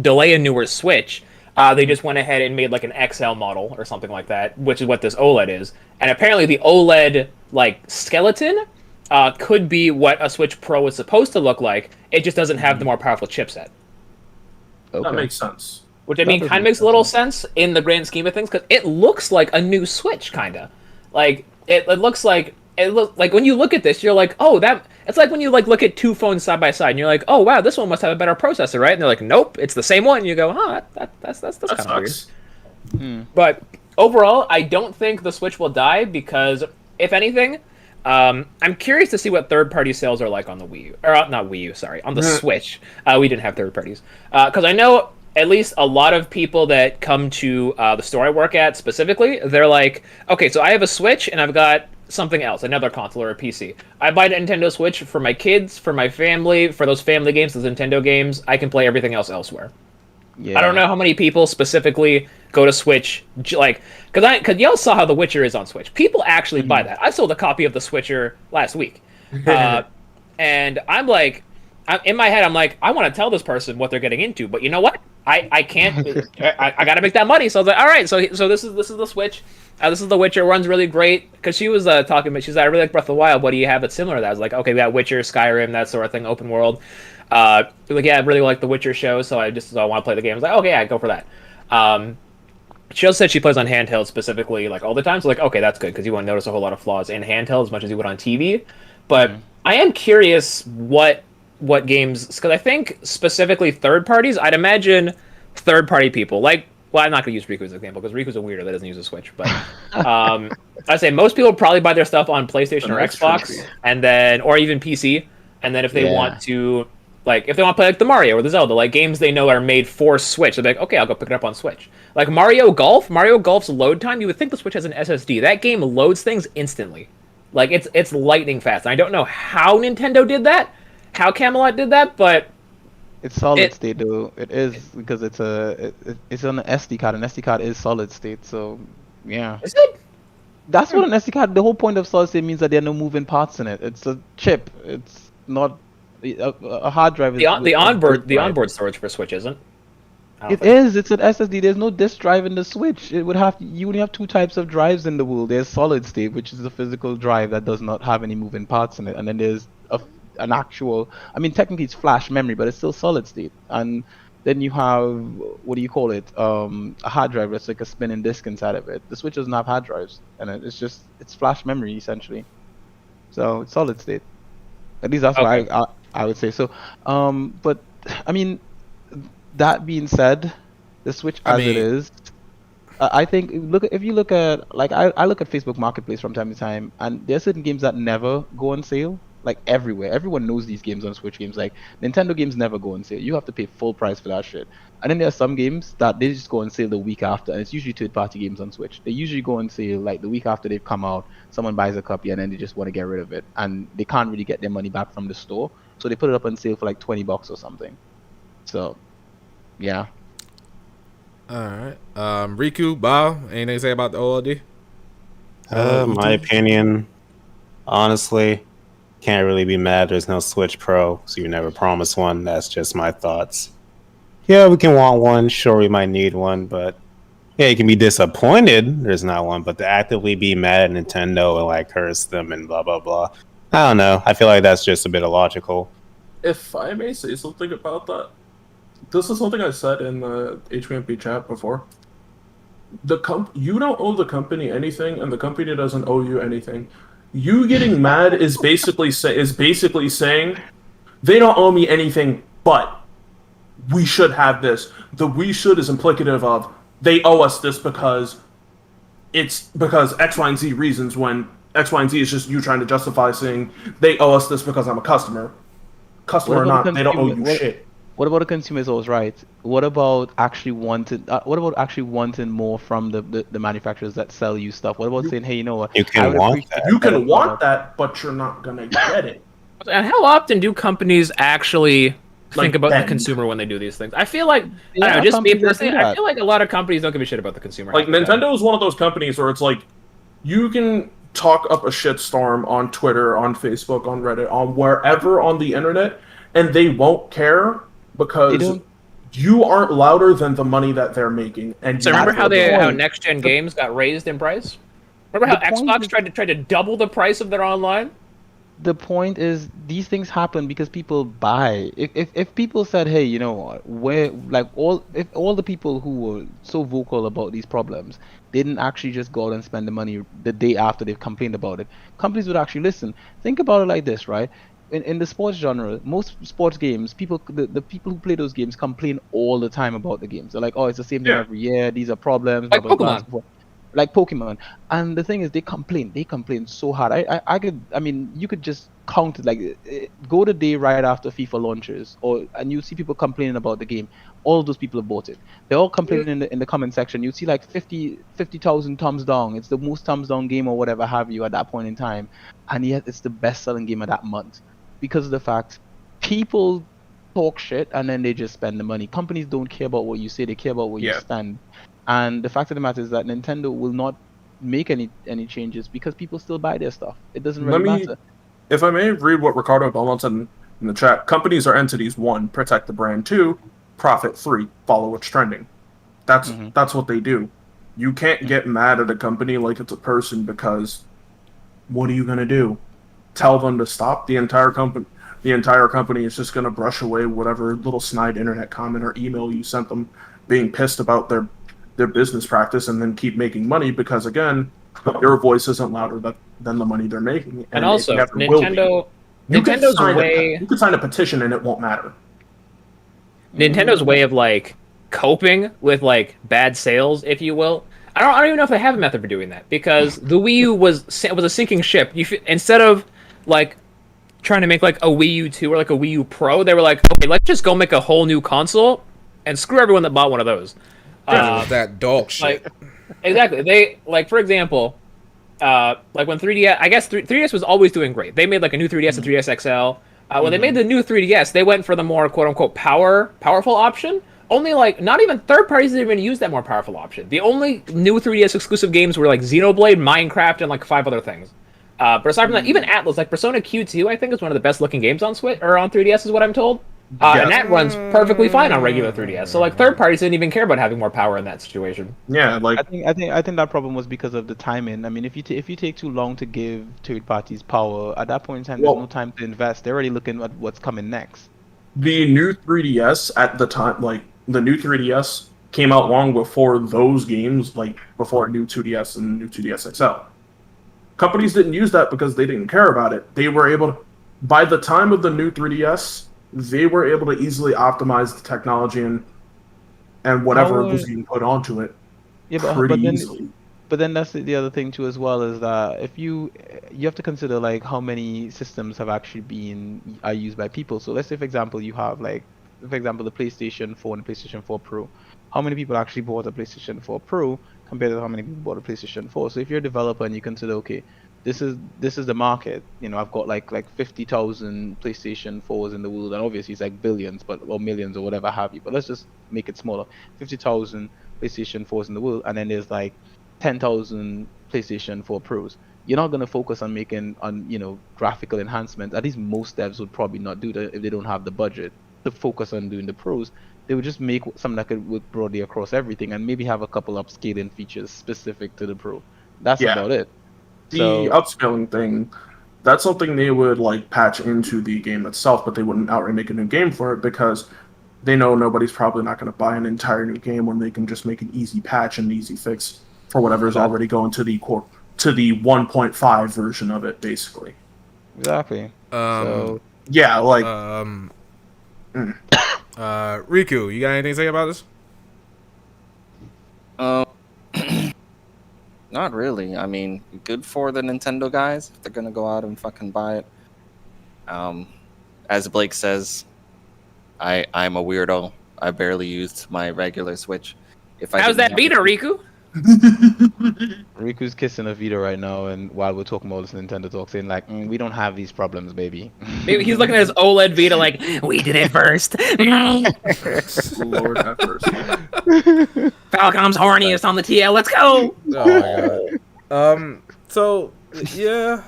delay a newer Switch, they just went ahead and made like an XL model or something like that, which is what this OLED is. And apparently the OLED like skeleton could be what a Switch Pro is supposed to look like. It just doesn't have the more powerful chipset. Okay. That makes sense. Which I mean, kind of makes a little sense in the grand scheme of things, because it looks like a new Switch, kind of. Like it looks like when you look at this, you're like, oh, that. It's like when you like look at two phones side by side, and you're like, oh wow, this one must have a better processor, right? And they're like, nope, it's the same one. And you go, huh, that's kind of weird. But overall, I don't think the Switch will die because, if anything, I'm curious to see what third-party sales are like on the Wii U, or not Wii U, sorry, on the Switch. We didn't have third parties because I know at least a lot of people that come to the store I work at specifically, they're like, okay, so I have a Switch and I've got something else, another console or a PC. I buy a Nintendo Switch for my kids, for my family, for those family games, those Nintendo games. I can play everything else elsewhere. Yeah. I don't know how many people specifically go to Switch, like, because y'all saw how The Witcher is on Switch. People actually buy that. I sold a copy of The Switcher last week. And I'm like, in my head, I'm like, I want to tell this person what they're getting into, but you know what? I can't. I got to make that money. So I was like, all right. So this is the Switch. This is The Witcher. Runs really great. Because she was talking about. She's like, I really like Breath of the Wild. What do you have that's similar to that? I was like, okay, we got Witcher, Skyrim, that sort of thing, open world. Like, yeah, I really like the Witcher show, so I want to play the game. I was like, okay, yeah, go for that. She also said she plays on handheld specifically, like all the time. So like, okay, that's good because you won't notice a whole lot of flaws in handheld as much as you would on TV. But I am curious what games, because I think specifically third parties. I'd imagine third party people like. Well, I'm not going to use Riku as an example because Riku's a weirdo that doesn't use a Switch. But I'd say most people probably buy their stuff on PlayStation or Xbox, and then or even PC. And then if they want to. Like, if they want to play, like, the Mario or the Zelda, like, games they know are made for Switch, they're like, okay, I'll go pick it up on Switch. Like, Mario Golf's load time, you would think the Switch has an SSD. That game loads things instantly. Like, it's lightning fast. And I don't know how Nintendo did that, how Camelot did that, but... It's solid state, though. It is, because it's on an SD card. An SD card is solid state, so, yeah. Is it? That's what an SD card... The whole point of solid state means that there are no moving parts in it. It's a chip. It's not... A hard drive is the onboard storage for Switch isn't. It is. It's an SSD. There's no disk drive in the Switch. You only have two types of drives in the world. There's solid state, which is a physical drive that does not have any moving parts in it, and then there's an actual. I mean, technically it's flash memory, but it's still solid state. And then you have what do you call it? A hard drive that's like a spinning disk inside of it. The Switch doesn't have hard drives, and it's flash memory essentially. So it's solid state. At least that's why I would say so. But I mean, that being said, the Switch it is, I think if you look at like I look at Facebook Marketplace from time to time, and there's certain games that never go on sale. Like everywhere, everyone knows these games on Switch games. Like Nintendo games never go on sale. You have to pay full price for that shit. And then there are some games that they just go on sale the week after, and it's usually third-party games on Switch. They usually go on sale like the week after they've come out. Someone buys a copy, and then they just want to get rid of it, and they can't really get their money back from the store, so they put it up on sale for like $20 or something. So, yeah. All right, Riku, Bao, anything to say about the OLED? My opinion, honestly, Can't really be mad. There's no Switch Pro, so you never promised one. That's just my thoughts. Yeah, we can want one. Sure, we might need one, but yeah, you can be disappointed there's not one. But to actively be mad at Nintendo and like curse them and blah blah blah, I don't know. I feel like that's just a bit illogical. If I may say something about that, this is something I said in the HMP chat before. You don't owe the company anything, and the company doesn't owe you anything. You getting mad is basically saying they don't owe me anything, but we should have this. The "we should" is implicative of they owe us this because it's because X, Y, and Z reasons. When X, Y, and Z is just you trying to justify saying they owe us this because I'm a customer. Customer or not, they don't owe you shit. What about the consumers always right? What about actually wanting? More from the manufacturers that sell you stuff? What about saying, hey, you know what? You can want that. You can want that, but you're not gonna get it. And how often do companies actually think about the consumer when they do these things? I feel like, I don't know, just me personally, I feel like a lot of companies don't give a shit about the consumer. Like Nintendo is one of those companies where it's like, you can talk up a shitstorm on Twitter, on Facebook, on Reddit, on wherever on the internet, and they won't care because you aren't louder than the money that they're making. And so remember how next gen games got raised in price? Remember how Xbox tried to double the price of their online? The point is, these things happen because people buy. If people said, hey, you know what, if all the people who were so vocal about these problems didn't actually just go out and spend the money the day after they've complained about it, companies would actually listen. Think about it like this, right? In the sports genre, most sports games, the people who play those games complain all the time about the games. They're like, oh, it's the same thing every year. These are problems. Like Pokemon. Like Pokemon. And the thing is, they complain so hard. You could just count it, like go the day right after FIFA launches, and you see people complaining about the game. All of those people have bought it. They're all complaining in the comment section. You see like 50,000 thumbs down. It's the most thumbs down game or whatever have you at that point in time, and yet it's the best selling game of that month because of the fact people talk shit and then they just spend the money. Companies don't care about what you say; they care about where you stand. And the fact of the matter is that Nintendo will not make any changes because people still buy their stuff. It doesn't really matter. If I may read what Ricardo Belmont said in the chat, companies are entities. 1, protect the brand. 2, profit. 3, follow what's trending. That's what they do. You can't get mad at a company like it's a person because what are you going to do? Tell them to stop? The entire company is just going to brush away whatever little snide internet comment or email you sent them being pissed about their business practice and then keep making money because, again, your voice isn't louder than the money they're making. And also, Nintendo's way... You could sign a petition and it won't matter. Nintendo way of, like, coping with, like, bad sales, if you will. I don't even know if they have a method for doing that because the Wii U was a sinking ship. Instead of, like, trying to make, like, a Wii U 2 or, like, a Wii U Pro, they were like, okay, let's just go make a whole new console and screw everyone that bought one of those. That dog shit. Like, exactly. They, like, for example, like when 3DS, I guess 3DS was always doing great. They made like a new 3DS and 3DS XL. When they made the new 3DS, they went for the more quote unquote powerful option. Only like not even third parties didn't even use that more powerful option. The only new 3DS exclusive games were like Xenoblade, Minecraft, and like 5 other things. But aside from that, even Atlas, like Persona Q2, I think is one of the best looking games on Switch or on 3DS, is what I'm told. And that runs perfectly fine on regular 3DS. So like third parties didn't even care about having more power in that situation. Yeah, like I think that problem was because of the timing. I mean, if you take too long to give third parties power, at that point in time, there's no time to invest. They're already looking at what's coming next. The new 3DS at the time, like the new 3DS came out long before those games, like before new 2DS and new 2DS XL. Companies didn't use that because they didn't care about it. They were able to, by the time of the new 3DS, they were able to easily optimize the technology and whatever was being put onto it pretty easily. But then that's the other thing too as well, is that if you have to consider like how many systems have actually are used by people. So let's say for example you have like the PlayStation 4 and the PlayStation 4 Pro. How many people actually bought a PlayStation 4 Pro compared to how many people bought a PlayStation 4? So if you're a developer and you consider, okay, this is the market. You know, I've got like 50,000 PlayStation 4s in the world, and obviously it's like billions, or millions or whatever have you. But let's just make it smaller. 50,000 PlayStation 4s in the world, and then there's like 10,000 PlayStation 4 Pros. you're not gonna focus on making graphical enhancements. At least most devs would probably not do that if they don't have the budget to focus on doing the pros. They would just make something that could work broadly across everything, and maybe have a couple upscaling features specific to the pro. That's about it. The upscaling thing, that's something they would like patch into the game itself, but they wouldn't outright make a new game for it because they know nobody's probably not going to buy an entire new game when they can just make an easy patch and an easy fix for whatever's already going to the 1.5 version of it, basically. Exactly. Riku, you got anything to say about this? Not really. I mean, good for the Nintendo guys if they're gonna go out and fucking buy it. As Blake says, I'm a weirdo. I barely used my regular Switch. How's that Vita, Riku? Riku's kissing a Vita right now, and while we're talking about this Nintendo talk, saying like, we don't have these problems, baby. Maybe he's looking at his OLED Vita like, we did it first. Lord have mercy. Falcom's horniest on the TL. Let's go. Oh my god. So yeah,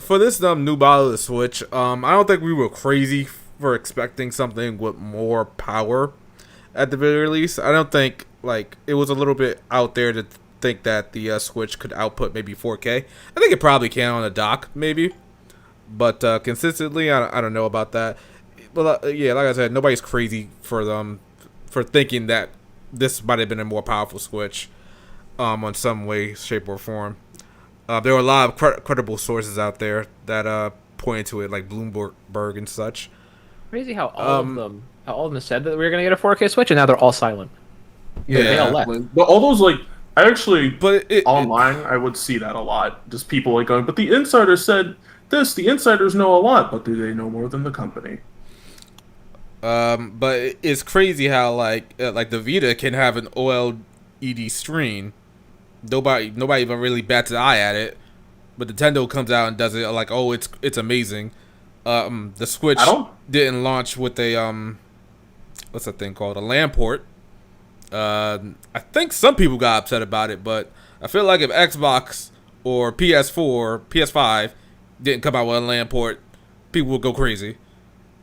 for this new model of the Switch, I don't think we were crazy for expecting something with more power. At the very least, I don't think it was a little bit out there to think that the Switch could output maybe 4K. I think it probably can on a dock, maybe, but consistently, I don't know about that. But yeah, like I said, nobody's crazy for thinking that this might have been a more powerful Switch, on some way, shape, or form. There were a lot of credible sources out there that pointed to it, like Bloomberg and such. Crazy how all of them said that we were gonna get a 4K Switch, and now they're all silent. Yeah, they all left. But all those I actually, online, I would see that a lot. Just people going, but the insider said this. The insiders know a lot, but do they know more than the company? But it's crazy how the Vita can have an OLED screen. Nobody even really bats an eye at it, but Nintendo comes out and does it it's amazing. The Switch didn't launch with a what's that thing called, a LAN port. I think some people got upset about it, but I feel like if Xbox or PS4, PS5 didn't come out with a LAN port, people would go crazy.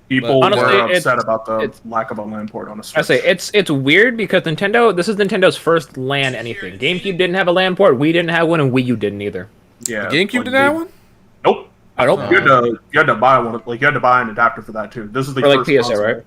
People were upset about the lack of a LAN port on a Switch. I say it's weird because this is Nintendo's first LAN anything. GameCube didn't have a LAN port, Wii didn't have one, and Wii U didn't either. Yeah, GameCube didn't have one? Nope. I don't. You had to buy one. You had to buy an adapter for that too. This is the first PSO, console. right?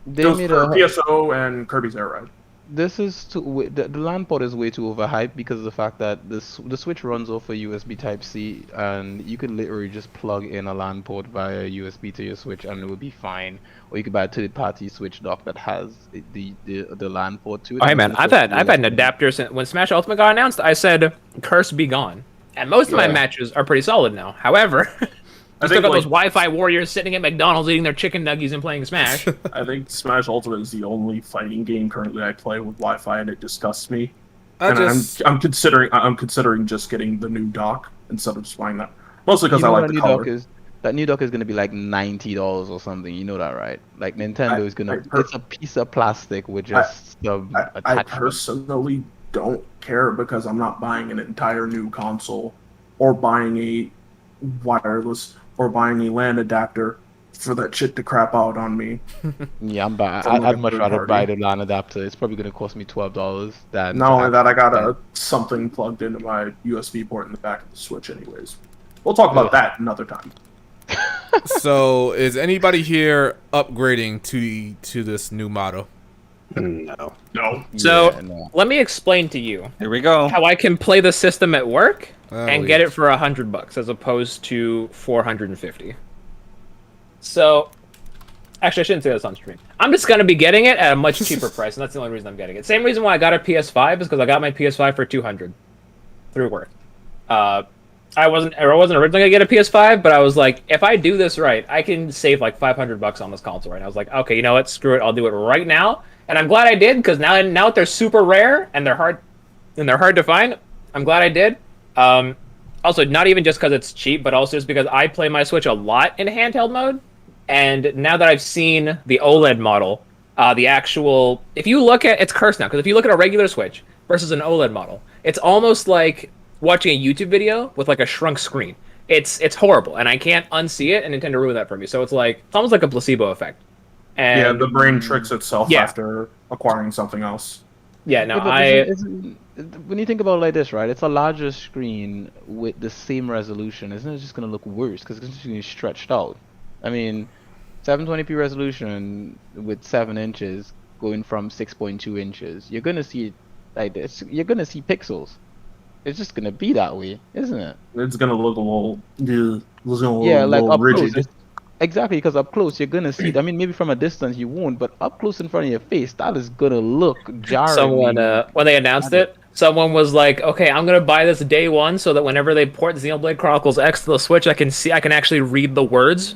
They Just made for PSO and Kirby's Air Ride. This is the LAN port is way too overhyped because of the fact that the Switch runs off a USB Type-C, and you could literally just plug in a LAN port via USB to your Switch and it would be fine. Or you could buy a third-party Switch dock that has the LAN port to it. Oh, hey man, I've had an adapter since when Smash Ultimate got announced. I said, "Curse be gone," and most of my matches are pretty solid now. However. I still got those Wi-Fi warriors sitting at McDonald's eating their chicken nuggies and playing Smash. I think Smash Ultimate is the only fighting game currently I play with Wi-Fi, and it disgusts me. I'm considering just getting the new dock instead of just buying that. Mostly because I like the color. That new dock is going to be like $90 or something. You know that, right? Like Nintendo is going to. It's a piece of plastic with just I personally don't care because I'm not buying an entire new console or buying a wireless or buying a LAN adapter for that shit to crap out on me. Yeah, I'd much rather buy the LAN adapter. It's probably going to cost me $12 than. Not only that, I got something plugged into my USB port in the back of the Switch anyways. We'll talk about that another time. So, is anybody here upgrading to this new model? No. So, let me explain to you. Here we go. How I can play the system at work and get it for $100 as opposed to $450. So, actually, I shouldn't say this on stream. I'm just gonna be getting it at a much cheaper price, and that's the only reason I'm getting it. Same reason why I got a PS5 is because I got my PS5 for $200 through work. I wasn't originally gonna get a PS5, but I was like, if I do this right, I can save like $500 on this console. Right? And I was like, okay, you know what? Screw it. I'll do it right now. And I'm glad I did because now that they're super rare and they're hard to find. I'm glad I did. Also, not even just because it's cheap, but also just because I play my Switch a lot in handheld mode. And now that I've seen the OLED model, if you look at, it's cursed now, because if you look at a regular Switch versus an OLED model, it's almost like watching a YouTube video with like a shrunk screen. It's horrible, and I can't unsee it, and Nintendo ruined that for me. So it's almost like a placebo effect. And yeah, the brain tricks itself Yeah. after acquiring something else. yeah, no, Yeah, but I when you think about it like this, right? It's a larger screen with the same resolution. Isn't it just gonna look worse because it's just gonna be stretched out? I mean, 720p resolution with 7 inches going from 6.2 inches. You're gonna see like this. You're gonna see pixels. It's just gonna be that way, isn't it? It's gonna look a little, Yeah, like little up rigid. close. Exactly, because up close you're gonna see. I mean, maybe from a distance you won't, but up close in front of your face, that is gonna look jarring. someone when they announced it, someone was like, "Okay, I'm gonna buy this day one so that whenever they port Xenoblade Chronicles X to the Switch, I can actually read the words."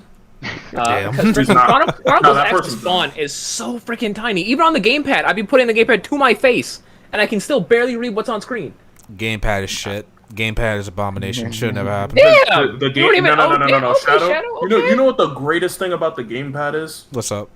Damn. Because No, Chronicles that X's person's font is so freaking tiny. Even on the gamepad, I'd be putting the gamepad to my face, and I can still barely read what's on screen. Gamepad is shit. Gamepad is abomination. Should never happen. Damn! The You game, don't even- no, okay, Shadow. Shadow, You know what the greatest thing about the gamepad is? What's up?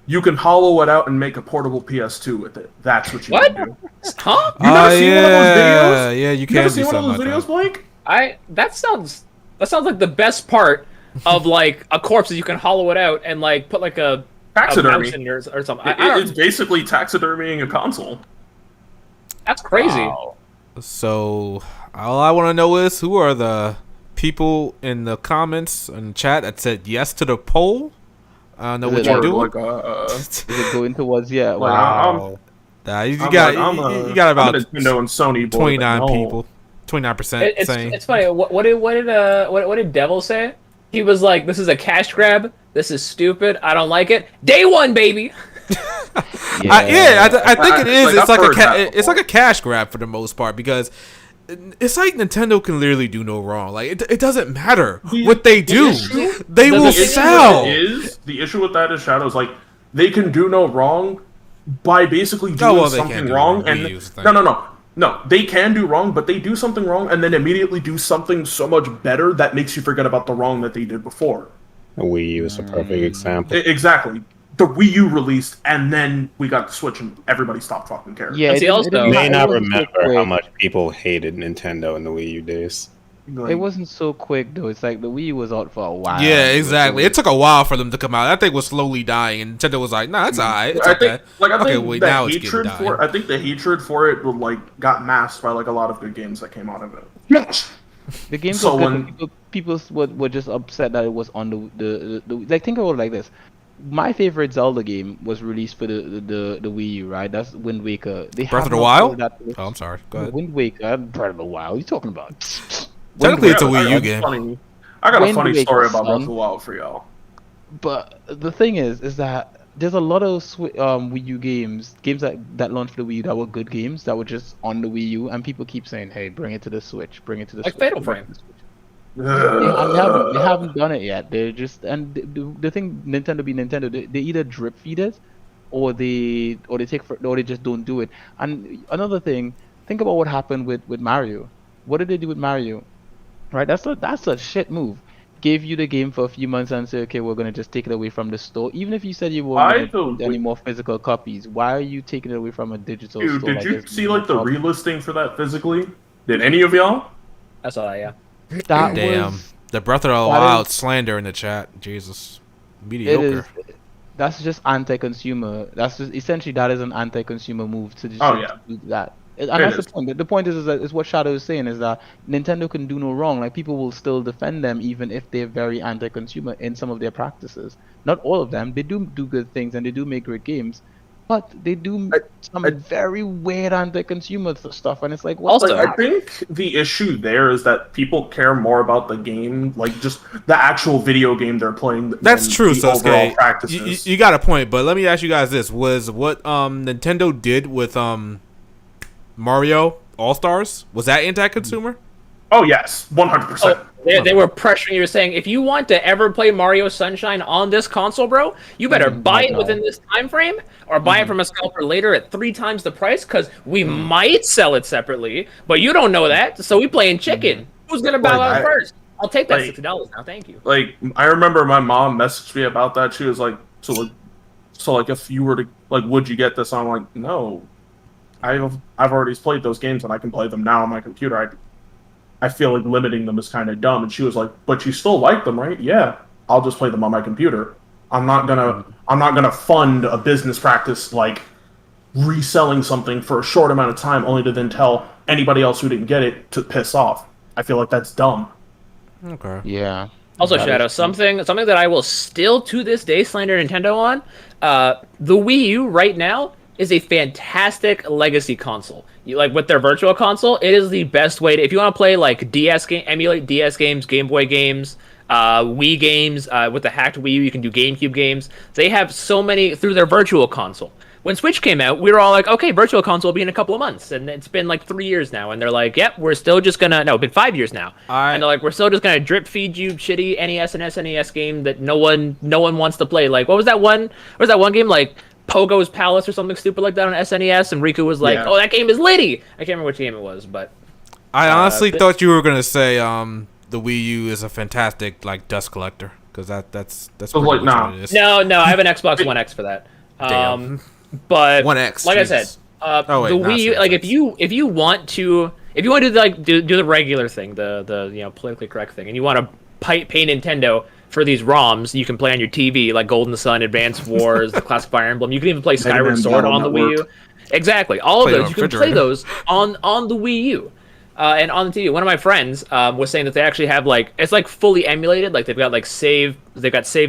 You can hollow it out and make a portable PS2 with it. That's what you What? can do. Huh? You never seen one of those yeah, videos? yeah, you You can never do seen one of something those like videos, that. Blake? That sounds like the best part of like a corpse is you can hollow it out and like put like a Taxidermy. mouse in yours or something. It's basically taxidermying a console. That's crazy. Wow. So all I want to know is who are the people in the comments and chat that said yes to the poll? I don't know Is what it you're Or doing. like, Is it going towards Like, wow? Nah, you I'm got like, you got about I'm a Nintendo and Sony boy, 29 but no. people, 29% saying. It's funny. What did Devil say? He was like, "This is a cash grab. This is stupid. I don't like it. Day one, baby." I think it is. Like, It's I've like heard that it's like before. a cash grab for the most part because it's like Nintendo can literally do no wrong. Like it doesn't matter what they do. issue- They the will issue sell. The issue with that is Shadow's like they can do no wrong by basically doing well, they can't something do wrong wrong. and Wii U's thing. no, they can do wrong, but they do something wrong and then immediately do something so much better that makes you forget about the wrong that they did before. Wii U is a perfect example. Exactly. The Wii U released and then we got the Switch and everybody stopped fucking caring. Yeah, And see, also- You may not wasn't so remember how quick. much people hated Nintendo in the Wii U days. Like, It wasn't so quick though. It's like the Wii was out for a while. Yeah, exactly. It took a while for them to come out. That thing was slowly dying, and Nintendo was like, "Nah, it's alright. It's I okay." think, Okay, wait, the now it's getting hatred dying. for I think the hatred for it like got masked by like a lot of good games that came out of it. Yes. The games So were good, when- and people were just upset that it was on the like think about it like this. My favorite Zelda game was released for the Wii U, right? That's Wind Waker. They Breath have of the not Wild? told that- Oh, I'm sorry. Go ahead. Wind Waker, Breath of the Wild. What are you talking about? Technically, it's a I Wii got U a game. I got a Wind funny Waker, story about Breath son. of the Wild for y'all. But the thing is that there's a lot of Wii U games that launched for the Wii U that were good games that were just on the Wii U, and people keep saying, "Hey, bring it to the Switch, bring it to the Like Switch." Fatal bring it Frame. to the Switch." They haven't done it yet. They're just the thing Nintendo be Nintendo. They either drip feed it, or they just don't do it. And another thing, think about what happened with Mario. What did they do with Mario? Right, that's a shit move. Gave you the game for a few months and say, okay, we're gonna just take it away from the store. Even if you said you I weren't don't gonna print any more physical copies, why are you taking it away from a digital Dude, store? did you there's see no like the problem? relisting for that physically? Did any of y'all? I saw that. Yeah. That Damn. was The Breath of the that Wild is- slander in the chat. Jesus. it Mediocre. is. That's just anti-consumer. That's just essentially that is an anti-consumer move to just Oh, yeah. do that. And It that's is. the point. The point is that is what Shadow is saying is that Nintendo can do no wrong. Like people will still defend them even if they're very anti-consumer in some of their practices. Not all of them. They do good things and they do make great games, but they do some very weird anti-consumer stuff. And it's like, what Also, the I think the issue there is that people care more about the game, like just the actual video game they're playing. That's than true, the overall Sosuke. practices. You got a point, but let me ask you guys this: was what Nintendo did with Mario All Stars, was that anti-consumer? Oh yes, 100%. Oh, they were pressuring you, saying, if you want to ever play Mario Sunshine on this console, bro, you better buy it within this time frame, or buy it from a scalper later at 3 times the price, because we might sell it separately, but you don't know that, so we playing chicken. Who's gonna bow out first? I'll take that $60 now, thank you. Like I remember my mom messaged me about that. She was like, so if you were to like, would you get this? I'm like, no. I've already played those games and I can play them now on my computer. I feel like limiting them is kind of dumb. And she was like, but you still like them, right? Yeah, I'll just play them on my computer. I'm not gonna fund a business practice like reselling something for a short amount of time only to then tell anybody else who didn't get it to piss off. I feel like that's dumb. Okay. Yeah. Also, Shadow, something that I will still to this day slander Nintendo on. The Wii U right now is a fantastic legacy console. Like with their Virtual Console, it is the best way to, if you want to play like emulate DS games, Game Boy games, Wii games. With the hacked Wii U, you can do GameCube games. They have so many through their Virtual Console. When Switch came out, we were all like, okay, Virtual Console will be in a couple of months. And it's been like 3 years now. And they're like, yep, we're still just going to... No, it's been 5 years now. And they're like, we're still just going to drip feed you shitty NES and SNES game that no one wants to play. Like, what was that one game? Like, Pogo's Palace or something stupid like that on SNES. And Riku was like, oh, that game is litty. I can't remember which game it was, but... I honestly thought you were going to say the Wii U is a fantastic, like, dust collector. Because that's so like, what it is. No, I have an Xbox One X for that. Damn. But 1X, like Jesus. I said, the Wii U, like if you want to do the regular thing, the politically correct thing, and you want to pay Nintendo for these ROMs you can play on your TV, like Golden Sun, Advance Wars, the classic Fire Emblem. You can even play Skyward Sword on the Wii U. Exactly, all of those you can play those on the Wii U. And on the TV, one of my friends was saying that they actually have it's like fully emulated. Like they've got save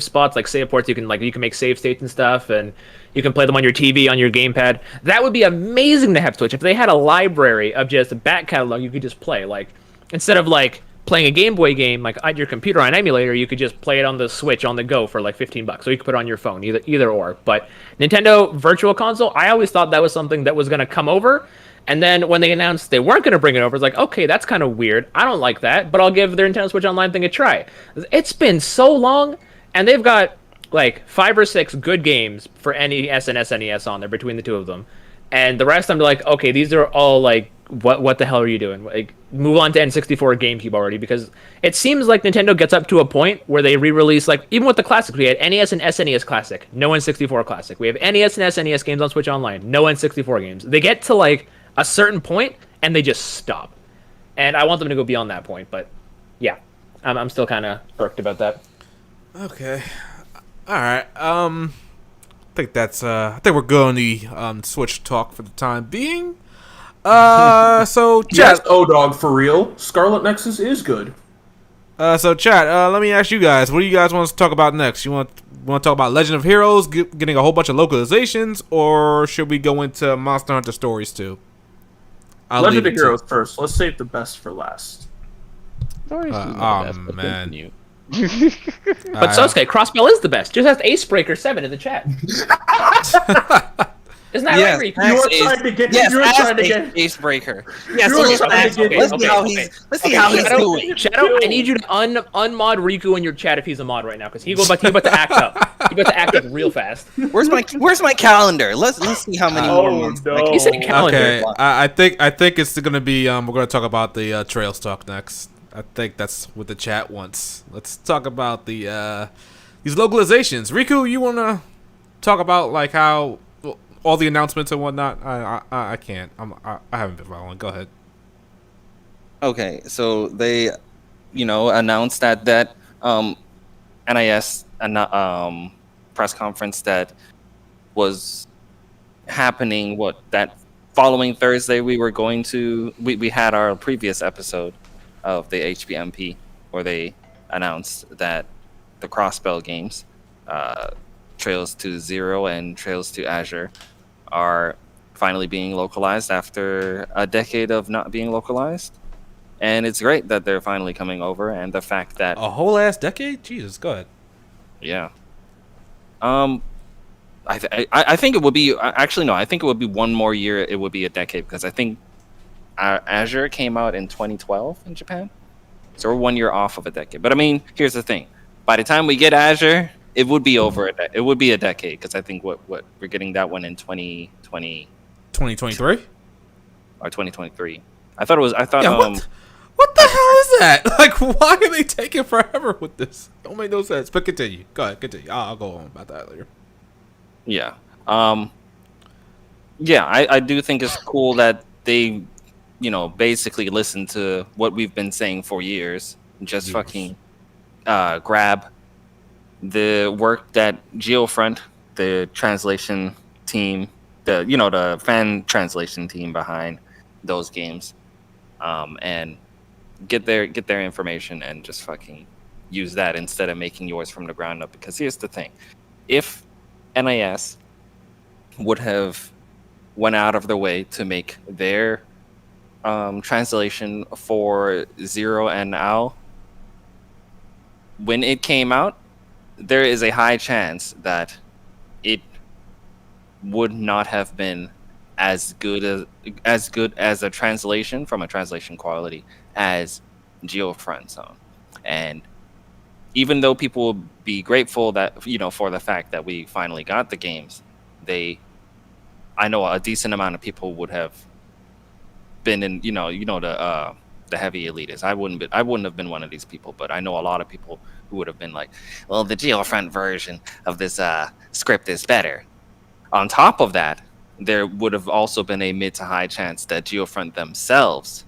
spots, like save ports. You can make save states and stuff, and you can play them on your TV, on your gamepad. That would be amazing to have Switch if they had a library of just a back catalog you could just play. Like instead of like playing a Game Boy game like on your computer on an emulator, you could just play it on the Switch on the go for like $15. So you could put it on your phone, either or. But Nintendo Virtual Console, I always thought that was something that was going to come over. And then when they announced they weren't going to bring it over, it's like, okay, that's kind of weird. I don't like that, but I'll give their Nintendo Switch Online thing a try. It's been so long, and they've got like 5 or 6 good games for NES and SNES on there between the two of them. And the rest, I'm like, okay, these are all like, what the hell are you doing? Like, move on to N64 GameCube already, because it seems like Nintendo gets up to a point where they re-release, like, even with the classics, we had NES and SNES Classic, no N64 Classic. We have NES and SNES games on Switch Online, no N64 games. They get to like a certain point and they just stop. And I want them to go beyond that point, but yeah, I'm still kind of irked about that. Okay. All right. I think that's I think we're good on the Switch talk for the time being. So chat. Yes, dog, for real. Scarlet Nexus is good. So chat. Let me ask you guys. What do you guys want to talk about next? You want to talk about Legend of Heroes getting a whole bunch of localizations, or should we go into Monster Hunter Stories too? Legend of Heroes first. Let's save the best for last. Man. But Sosuke, Crossbell is the best. Just ask Acebreaker 7 in the chat. Isn't that right, Riku? Yes, Acebreaker. Yes, let's see how he's doing. Shadow, I need you to unmod Riku in your chat if he's a mod right now, because he's about to act up. He's about to act up real fast. Where's my calendar? Let's see how many more months. No. He said calendar. Okay, I think it's gonna be we're gonna talk about the Trails talk next. I think that's what the chat wants. Let's talk about the these localizations. Riku, you wanna talk about like how all the announcements and whatnot? I can't. I haven't been following. Go ahead. Okay, so they, announced that NIS press conference that was happening. That following Thursday we were going to. We had our previous episode of the HBMP where they announced that the Crossbell games, Trails to Zero and Trails to Azure, are finally being localized after a decade of not being localized. And it's great that they're finally coming over, and the fact that a whole ass decade. Jesus, go ahead. Yeah. I think it would be actually no. I think it would be one more year. It would be a decade, because I think Azure came out in 2012 in Japan, so we're 1 year off of a decade. But I mean, here's the thing: by the time we get Azure, it would be over. It would be a decade, because I think what we're getting that one in 2020, 2023 or 2023. I thought. Yeah, what the hell is that? Like, why are they taking forever with this? Don't make no sense. But continue. Go ahead, continue. I'll go on about that later. Yeah. Yeah, I do think it's cool that they basically listen to what we've been saying for years. Just fucking grab the work that Geofront, the translation team, the fan translation team behind those games, and get their information and just fucking use that instead of making yours from the ground up. Because here's the thing: if NIS would have went out of their way to make their translation for Zero and Owl when it came out, there is a high chance that it would not have been as good as a translation from a translation quality as Geofront's own. And even though people will be grateful that for the fact that we finally got the games, I know a decent amount of people would have been in the heavy elitists. I wouldn't have been one of these people, but I know a lot of people who would have been like, well, the Geofront version of this script is better. On top of that, there would have also been a mid to high chance that Geofront themselves,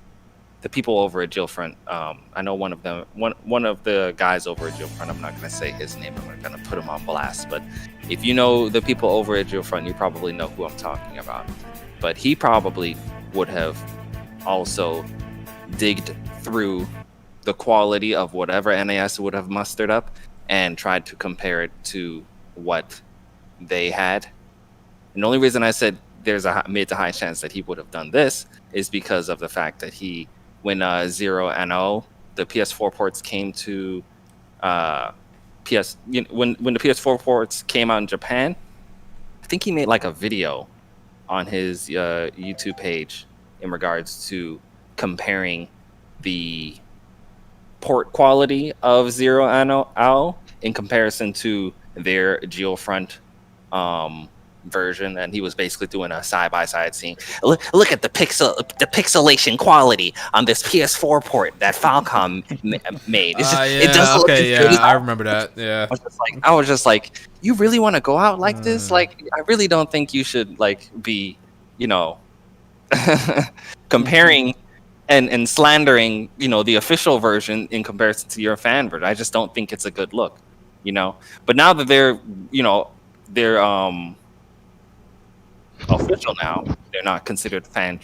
the people over at Geofront, I know one of the guys over at Geofront, I'm not going to say his name, I'm not going to put him on blast, but if you know the people over at Geofront, you probably know who I'm talking about. But he probably would have also digged through the quality of whatever NAS would have mustered up and tried to compare it to what they had. And the only reason I said there's a mid to high chance that he would have done this is because of the fact that when Zero and O, the PS4 ports came to when the PS4 ports came out in Japan, I think he made like a video on his YouTube page in regards to comparing the port quality of Zero and Owl in comparison to their Geofront version, and he was basically doing a side-by-side scene. Look at the pixelation quality on this PS4 port that Falcom made. It doesn't look good. I remember that. Yeah, I was just like, you really want to go out like this? Like, I really don't think you should be, comparing and slandering, the official version in comparison to your fan version. I just don't think it's a good look, But now that they're official now, they're not considered fan.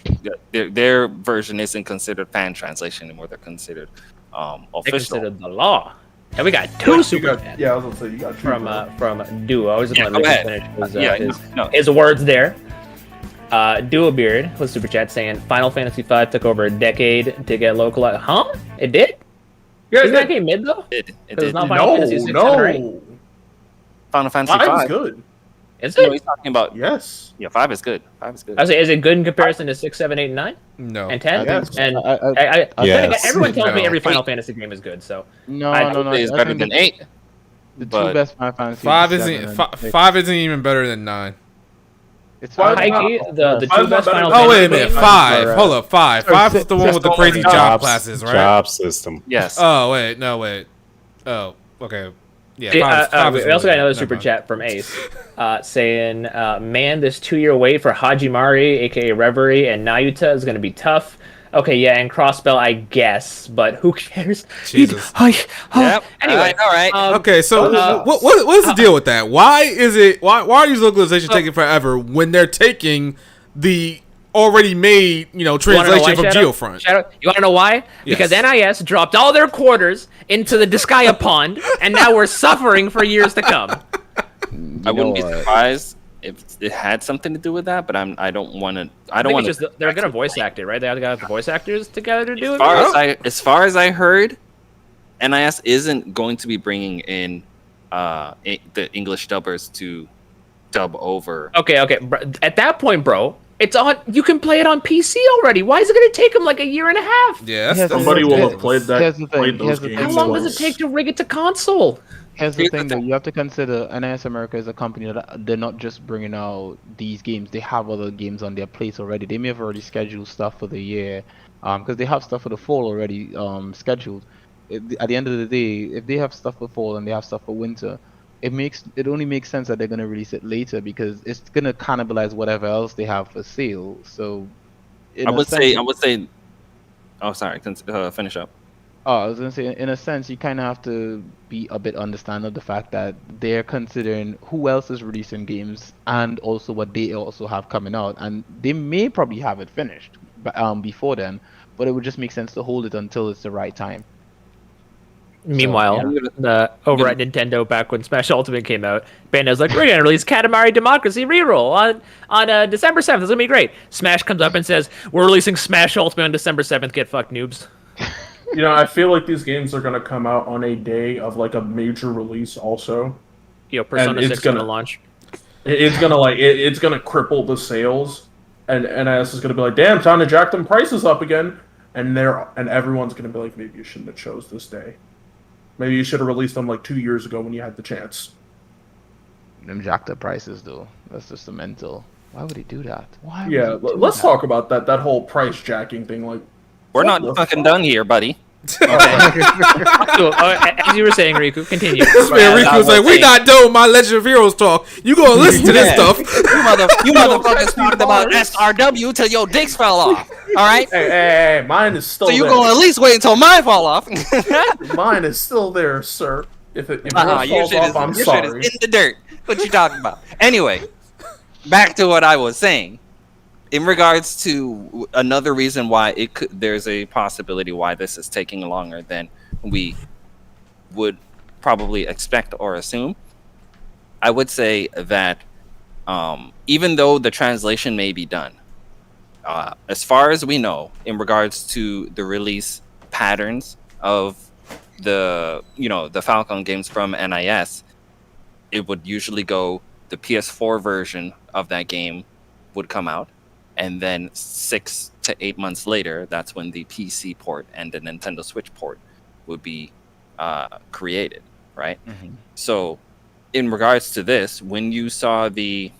Their version isn't considered fan translation anymore. They're considered official. They're considered the law. And we got two super chats. Yeah, I was gonna say you got two from Duo. I was just gonna finish his words there. Duo Beard with super chat saying Final Fantasy V took over a decade to get localized. Huh? It did? Isn't that game mid though? It did. It's not Final Fantasy 6, 7, or 8? Final Fantasy V is good. Is it? No, he's talking about Yes. Yeah, 5 is good. 5 is good. I was saying, is it good in comparison to 6, 7, 8, and 9? No. And 10? Yes. And Yes. everyone tells me No. every Final Fantasy game is good, so No, It's better than 8. The but two best Final Fantasy. Five isn't even better than 9. It's Why- fine. the two best Final Oh Fantasy wait a minute, games- 5. Hold up, 5. 5 is the one with the crazy job Jobs- classes, right? Job system. Yes. Oh wait, no wait. Oh, okay. Yeah. Yeah, 5 is we also got really another good. super Never mind. chat from Ace saying, man, this 2-year wait for Hajimari, aka Reverie, and Nayuta is going to be tough. Okay, yeah, and Crossbell, I guess, but who cares? Jesus. Yep. Anyway, all right. Okay, so what is the deal with that? Why are these localizations taking forever when they're taking the already made translation from Geofront? Shadow, you want to know why? Because NIS dropped all their quarters into the Disgaea pond, and now we're suffering for years to come. I wouldn't be surprised if it had something to do with that, but I don't want to. I don't want to. They're gonna voice act it, right? They got the voice actors together to do it. As far as I heard, NIS isn't going to be bringing in the English dubbers to dub over. Okay. At that point, bro, it's on. You can play it on PC already. Why is it gonna take them like a year and a half? Yeah, Somebody will have played that. Here's the thing, Played those here's the games. thing. How long does it take to rig it to console? Here's the thing, though. You have to consider NIS America is a company that they're not just bringing out these games. They have other games on their plate already. They may have already scheduled stuff for the year, because they have stuff for the fall already scheduled. At the end of the day, if they have stuff for fall and they have stuff for winter, it only makes sense that they're gonna release it later because it's gonna cannibalize whatever else they have for sale. So I would say. Oh, sorry. Finish up. Oh, I was gonna say, in a sense, you kind of have to be a bit understanding of the fact that they're considering who else is releasing games and also what they also have coming out, and they may probably have it finished, before then, but it would just make sense to hold it until it's the right time. Meanwhile, So, over at Nintendo, back when Smash Ultimate came out, Bandai's like, we're gonna release Katamari Democracy Reroll on December 7th. It's gonna be great. Smash comes up and says, we're releasing Smash Ultimate on December 7th. Get fucked, noobs. You know, I feel like these games are gonna come out on a day of like a major release, also. Persona 6 is gonna launch. It's gonna cripple the sales, and NIS is gonna be like, damn, time to jack them prices up again, and everyone's gonna be like, maybe you shouldn't have chose this day. Maybe you should have released them like 2 years ago when you had the chance. them jacked up prices though. That's just a mental. Why would he do that? Why? Yeah, let's talk about that whole price jacking thing. Like, we're not fucking done here, buddy. As you were saying, Riku, continue. This man Riku was like, "We not done with my Legend of Heroes talk. You gonna listen to this stuff? You motherfuckers talked about SRW till your dicks fell off. All right. Hey, mine is still. So you there. gonna at least wait until mine fall off? Mine is still there, sir. If yours your falls off, I'm sorry. Shit is in the dirt. What you talking about? Anyway, back to what I was saying. In regards to another reason why there's a possibility why this is taking longer than we would probably expect or assume. I would say that even though the translation may be done, as far as we know, in regards to the release patterns of the Falcon games from NIS, it would usually go the PS4 version of that game would come out. And then 6 to 8 months later, that's when the PC port and the Nintendo Switch port would be created, right? Mm-hmm. So, in regards to this, when you saw the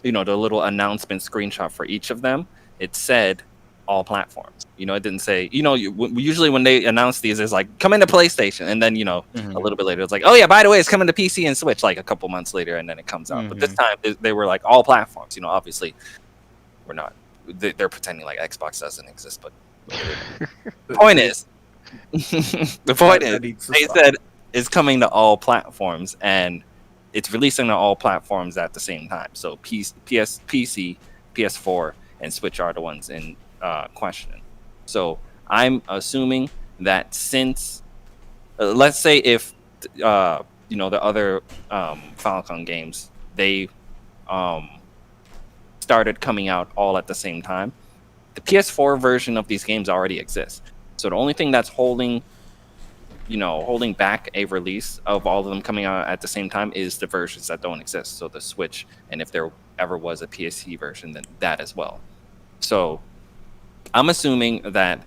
little announcement screenshot for each of them, it said all platforms. It didn't say. Usually when they announce these, it's like coming to PlayStation, and then mm-hmm. a little bit later, it's like, oh yeah, by the way, it's coming to PC and Switch, like a couple months later, and then it comes out. Mm-hmm. But this time they were like all platforms. Obviously. We're not. They're pretending like Xbox doesn't exist, but the point is, they said it's coming to all platforms, and it's releasing to all platforms at the same time. So PC, PS4, and Switch are the ones in question. So I'm assuming that since, let's say if the other Falcon games, they started coming out all at the same time, the PS4 version of these games already exists. So the only thing that's holding back a release of all of them coming out at the same time is the versions that don't exist. So the Switch, and if there ever was a PSP version, then that as well. So I'm assuming that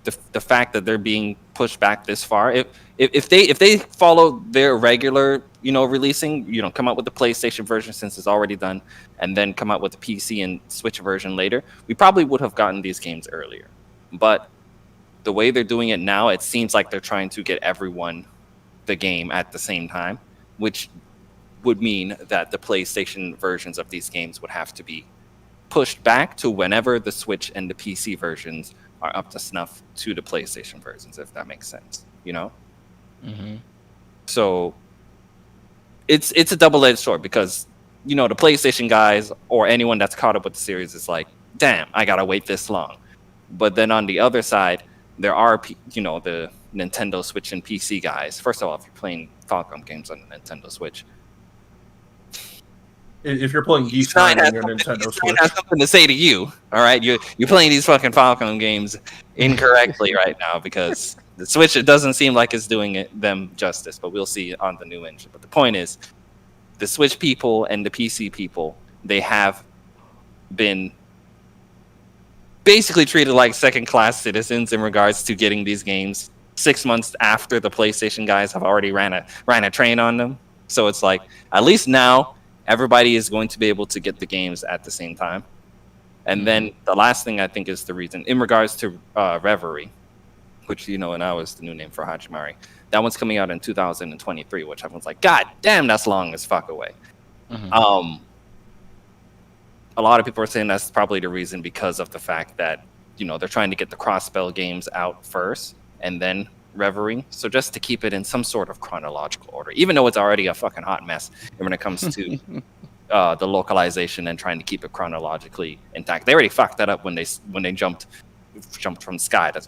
the fact that they're being pushed back this far, if they follow their regular releasing, come out with the PlayStation version since it's already done, and then come out with the PC and Switch version later, we probably would have gotten these games earlier. But the way they're doing it now, it seems like they're trying to get everyone the game at the same time, which would mean that the PlayStation versions of these games would have to be pushed back to whenever the Switch and the PC versions are up to snuff to the PlayStation versions, if that makes sense, Mm-hmm. So it's a double-edged sword because, the PlayStation guys or anyone that's caught up with the series is like, damn, I gotta wait this long. But then on the other side, there are, the Nintendo Switch and PC guys. First of all, if you're playing Falcon games on the Nintendo Switch, if you're playing Geese on your Nintendo Switch, has something to say to you. All right, you're playing these fucking Falcon games incorrectly right now because the Switch, it doesn't seem like it's doing them justice. But we'll see on the new engine. But the point is, the Switch people and the PC people, they have been basically treated like second-class citizens in regards to getting these games 6 months after the PlayStation guys have already ran a train on them. So it's like, at least now, everybody is going to be able to get the games at the same time. And then the last thing I think is the reason, in regards to Reverie, which, now is the new name for Hachimari, that one's coming out in 2023, which everyone's like, God damn, that's long as fuck away. Mm-hmm. A lot of people are saying that's probably the reason because of the fact that they're trying to get the cross-spell games out first and then Reverie. So just to keep it in some sort of chronological order, even though it's already a fucking hot mess when it comes to the localization and trying to keep it chronologically intact. They already fucked that up when they jumped from Sky to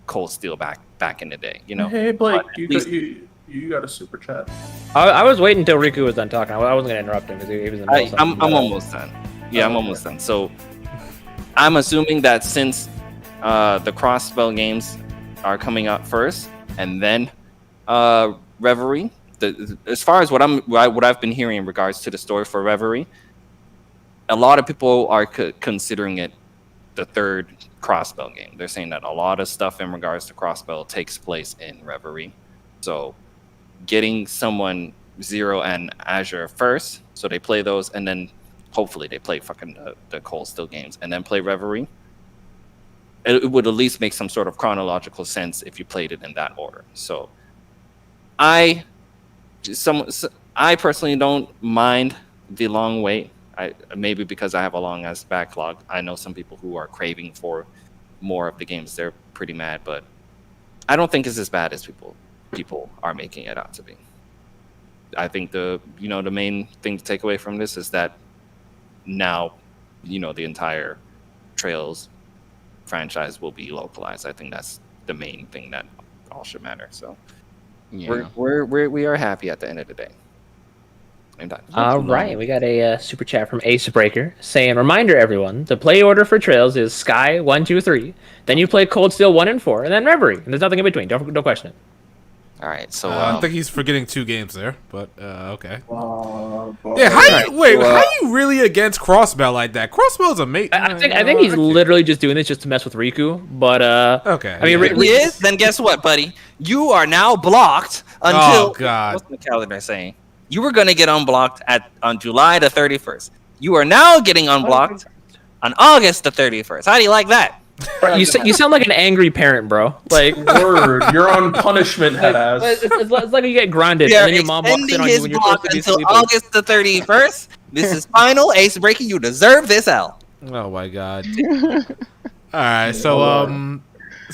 Cold Steel back in the day. Hey Blake, you got a super chat. I was waiting until Riku was done talking. I wasn't gonna interrupt him because he was in the middle of something. I'm almost done. Yeah, I'm almost done. So I'm assuming that since the cross-spell games are coming out first, and then Reverie. As far as what I've been hearing in regards to the story for Reverie, a lot of people are considering it the third cross-spell game. They're saying that a lot of stuff in regards to cross-spell takes place in Reverie. So getting someone Zero and Azure first, so they play those, and then hopefully they play fucking the Cold Steel games, and then play Reverie. It would at least make some sort of chronological sense if you played it in that order. So I personally don't mind the long wait. Maybe because I have a long ass backlog. I know some people who are craving for more of the games. They're pretty mad, but I don't think it's as bad as people are making it out to be. I think the main thing to take away from this is that now, the entire Trails franchise will be localized. I think that's the main thing that all should matter. So yeah. we are happy at the end of the day. All right, we got a super chat from Ace Breaker saying, "Reminder everyone, the play order for Trails is Sky 1, 2, 3. Then you play Cold Steel 1 and 4, and then Reverie. And there's nothing in between. Don't question it." All right, so I think he's forgetting 2 games there, but okay. Yeah, how you really against Crossbell like that? Crossbell's amazing. I think he's literally just doing this just to mess with Riku. But okay. I mean, he is. Then guess what, buddy? You are now blocked until. Oh God. What's the calendar saying? You were gonna get unblocked on July the 31st. You are now getting unblocked on August the 31st. How do you like that? Bro, you sound like an angry parent, bro. Like, word, you're on punishment, head ass. It's like you get grounded We are and then your mom walks in on you when you're supposed to be until sleeping. August the 31st. This is final. Ace Breaking, you deserve this L. Oh my God. All right, so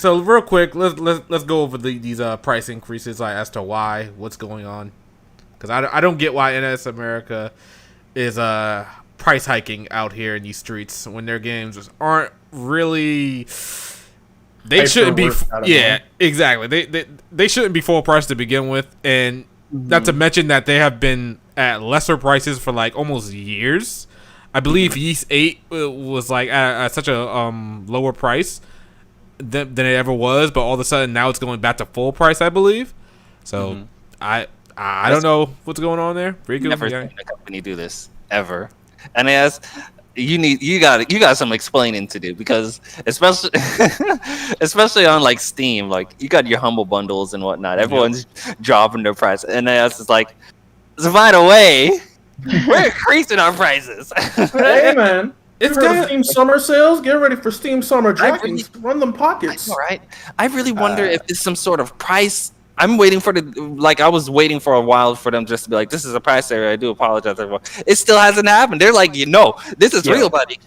real quick, let's go over these price increases, like as to what's going on, because I don't get why NS America is price hiking out here in these streets when their games aren't really. They shouldn't be. Yeah, exactly. They shouldn't be full price to begin with, and not to mention that they have been at lesser prices for like almost years. I believe Yeast 8 was like at such a lower price than it ever was, but all of a sudden now it's going back to full price, I believe. So I don't know what's going on there. Riku, never seen a company do this ever. And as you got some explaining to do, because especially on like Steam, like you got your humble bundles and whatnot. Everyone's dropping their price, and it's like, so by the way, we're increasing our prices. Hey man, it's got Steam summer sales. Get ready for Steam summer jackings. Run them pockets. All right. I really wonder if it's some sort of price. I'm waiting for I was waiting for a while for them just to be like, this is a price area. I do apologize, everyone. It still hasn't happened. They're like, this is real, buddy.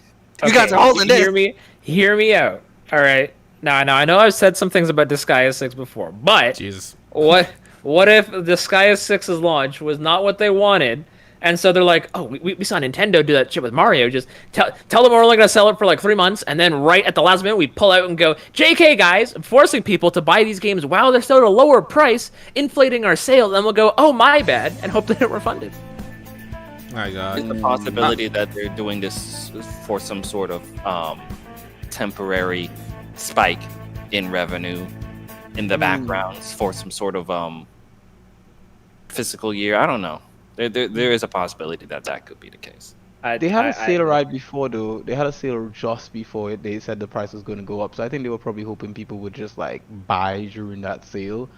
You guys are holding this. Hear me out. All right. Now I know I've said some things about Disgaea 6 before, but Jesus. What if Disgaea 6's launch was not what they wanted? And so they're like, oh, we saw Nintendo do that shit with Mario. Just tell them we're only going to sell it for like 3 months. And then right at the last minute, we pull out and go, JK, guys, forcing people to buy these games while they're still at a lower price, inflating our sales. And we'll go, oh, my bad, and hope they get refunded. My God. There's the possibility that they're doing this for some sort of temporary spike in revenue in the backgrounds for some sort of fiscal year. I don't know. There is a possibility that could be the case. They had a sale right before, though. They had a sale just before it. They said the price was going to go up. So I think they were probably hoping people would just like buy during that sale.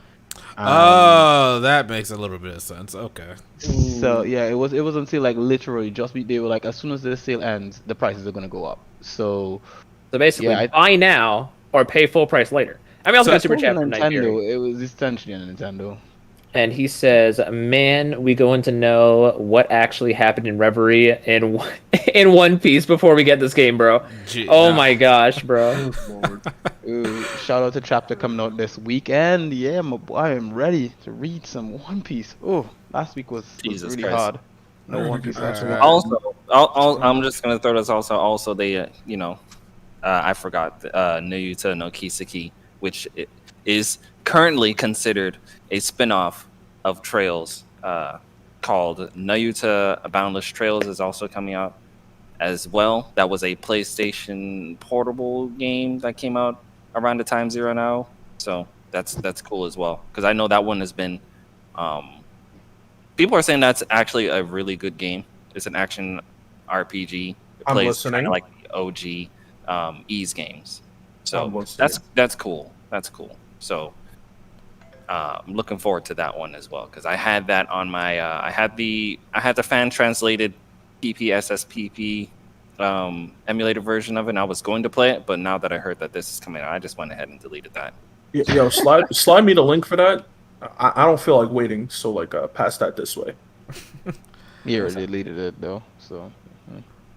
Oh, that makes a little bit of sense. Okay. So yeah, it was until like literally they were like, as soon as the sale ends, the prices are going to go up. So basically, buy now or pay full price later. I mean, I was going to super chat from Nintendo. It was essentially a Nintendo. and he says, "Man, we going to know what actually happened in Reverie in One Piece before we get this game, bro." My gosh, bro. Ooh, shout out to Chapter coming out this weekend. Yeah, my boy, I am ready to read some One Piece. Oh, last week was really Christ. Hard. No One Piece. Also, I'm just gonna throw this. Also, they, I forgot Nayuta no Kiseki, which is currently considered a spin-off of Trails, called Nayuta Boundless Trails, is also coming out as well. That was a PlayStation portable game that came out around the time Zero Now, so that's cool as well, because I know that one has been people are saying that's actually a really good game. It's an action RPG. It plays kind of like the OG Ys games, so that's cool. So I'm looking forward to that one as well, because I had that on my I had the fan translated PPSSPP emulator version of it, and I was going to play it, but now that I heard that this is coming out, I just went ahead and deleted that. Yo, slide me the link for that. I don't feel like waiting, so pass that this way. You already deleted it though, so.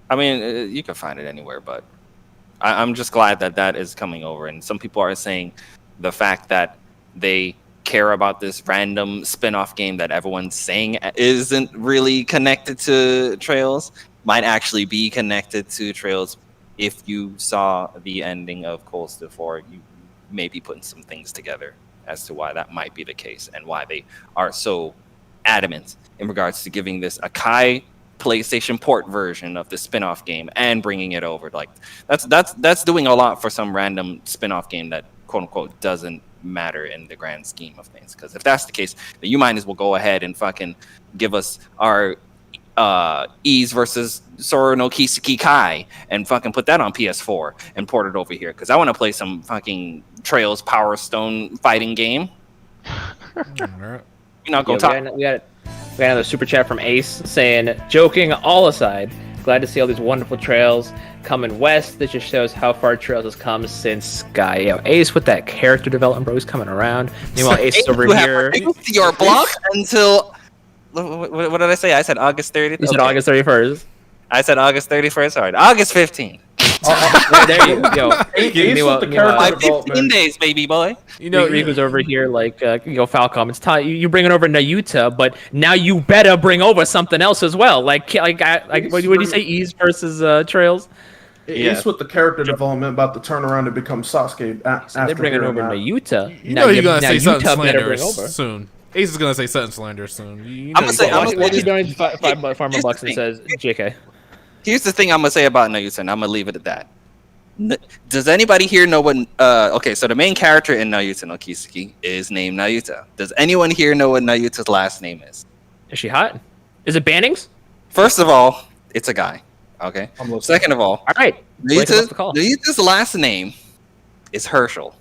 I mean, you can find it anywhere, but I'm just glad that is coming over. And some people are saying the fact that they care about this random spin-off game that everyone's saying isn't really connected to Trails might actually be connected to Trails. If you saw the ending of Cold Steel 4, you may be putting some things together as to why that might be the case and why they are so adamant in regards to giving this a Kai PlayStation port version of the spin-off game and bringing it over. Like that's doing a lot for some random spin-off game that quote unquote doesn't matter in the grand scheme of things. Because if that's the case, then you might as well go ahead and fucking give us our Ys versus Sora no Kiseki Kai and fucking put that on PS4 and port it over here, because I want to play some fucking Trails Power Stone fighting game. We got another super chat from Ace saying, "Joking all aside, glad to see all these wonderful Trails coming west. This just shows how far Trails has come since Sky." Yo, Ace with that character development, bro. He's coming around. Meanwhile, Ace is over here. Your block until what did I say? I said August 30th. You said August 31st. I said August 31st. Sorry, August 15th. There you go. Meanwhile, 15 days, baby boy. You know, Riku's over here like, Falcom. It's time you bringing over Nayuta, but now you better bring over something else as well. Like what do you say? Ys versus Trails. Ace with the character development about to turn around and become Sasuke. They're bringing over Nayuta. You know you're gonna say something slanderous soon. Ace is gonna say something slanderous soon. I'm gonna say he donates $5 more bucks and says, "JK." Here's the thing I'm gonna say about Nayuta, and I'm gonna leave it at that. Does anybody here know what? Okay, so the main character in Nayuta no Kiseki is named Nayuta. Does anyone here know what Nayuta's last name is? Is she hot? Is it Bannings? First of all, it's a guy. Okay. Second of all right. Nayuta's last name is Herschel.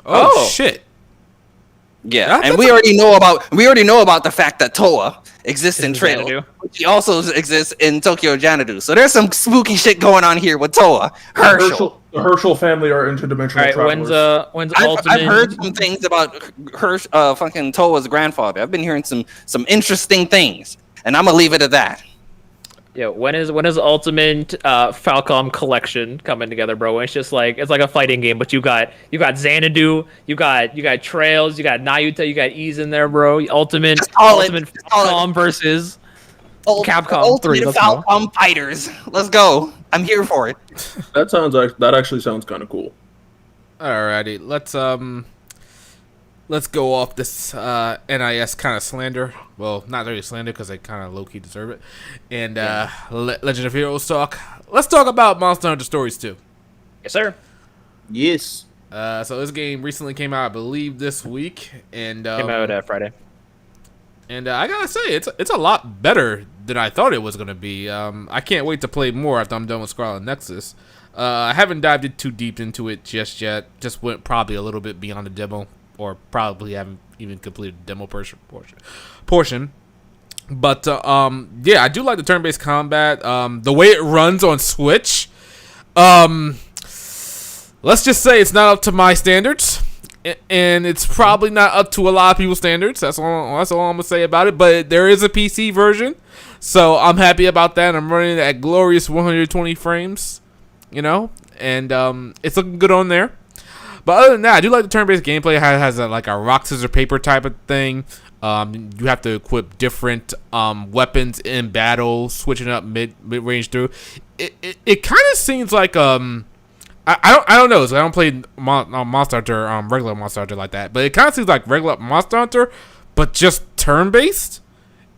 Oh shit. Yeah, and we already know about the fact that Toa exists in Trail. He also exists in Tokyo Xanadu. So there's some spooky shit going on here with Toa. Herschel. The Herschel family are interdimensional travelers. When's I've heard some things about fucking Toa's grandfather. I've been hearing some interesting things, and I'm gonna leave it at that. Yeah, when is Ultimate Falcom collection coming together, bro? It's just like it's like a fighting game, but you got Xanadu, you got Trails, you got Nayuta, you got Ys in there, bro. Ultimate Falcom versus Capcom Ultimate 3. Falcom fighters. Let's go. I'm here for it. That actually sounds kind of cool. Alrighty, let's go off this NIS kind of slander. Well, not really slander because they kind of low-key deserve it. And Legend of Heroes talk. Let's talk about Monster Hunter Stories 2. Yes, sir. Yes. So this game recently came out, I believe, this week. And came out Friday. And I gotta say, it's a lot better than I thought it was gonna be. I can't wait to play more after I'm done with Scarlet Nexus. I haven't dived too deep into it just yet. Just went probably a little bit beyond the demo. Or probably haven't even completed the demo portion. But, yeah, I do like the turn-based combat. The way it runs on Switch, let's just say it's not up to my standards. and it's probably not up to a lot of people's standards. That's all I'm gonna say about it. But there is a PC version, so I'm happy about that. I'm running at glorious 120 frames, and it's looking good on there. But other than that, I do like the turn-based gameplay. It has a rock, scissors, paper type of thing. You have to equip different weapons in battle, switching up mid-range through. It kind of seems like I don't know. So I don't play Monster Hunter, regular Monster Hunter like that. But it kind of seems like regular Monster Hunter, but just turn-based.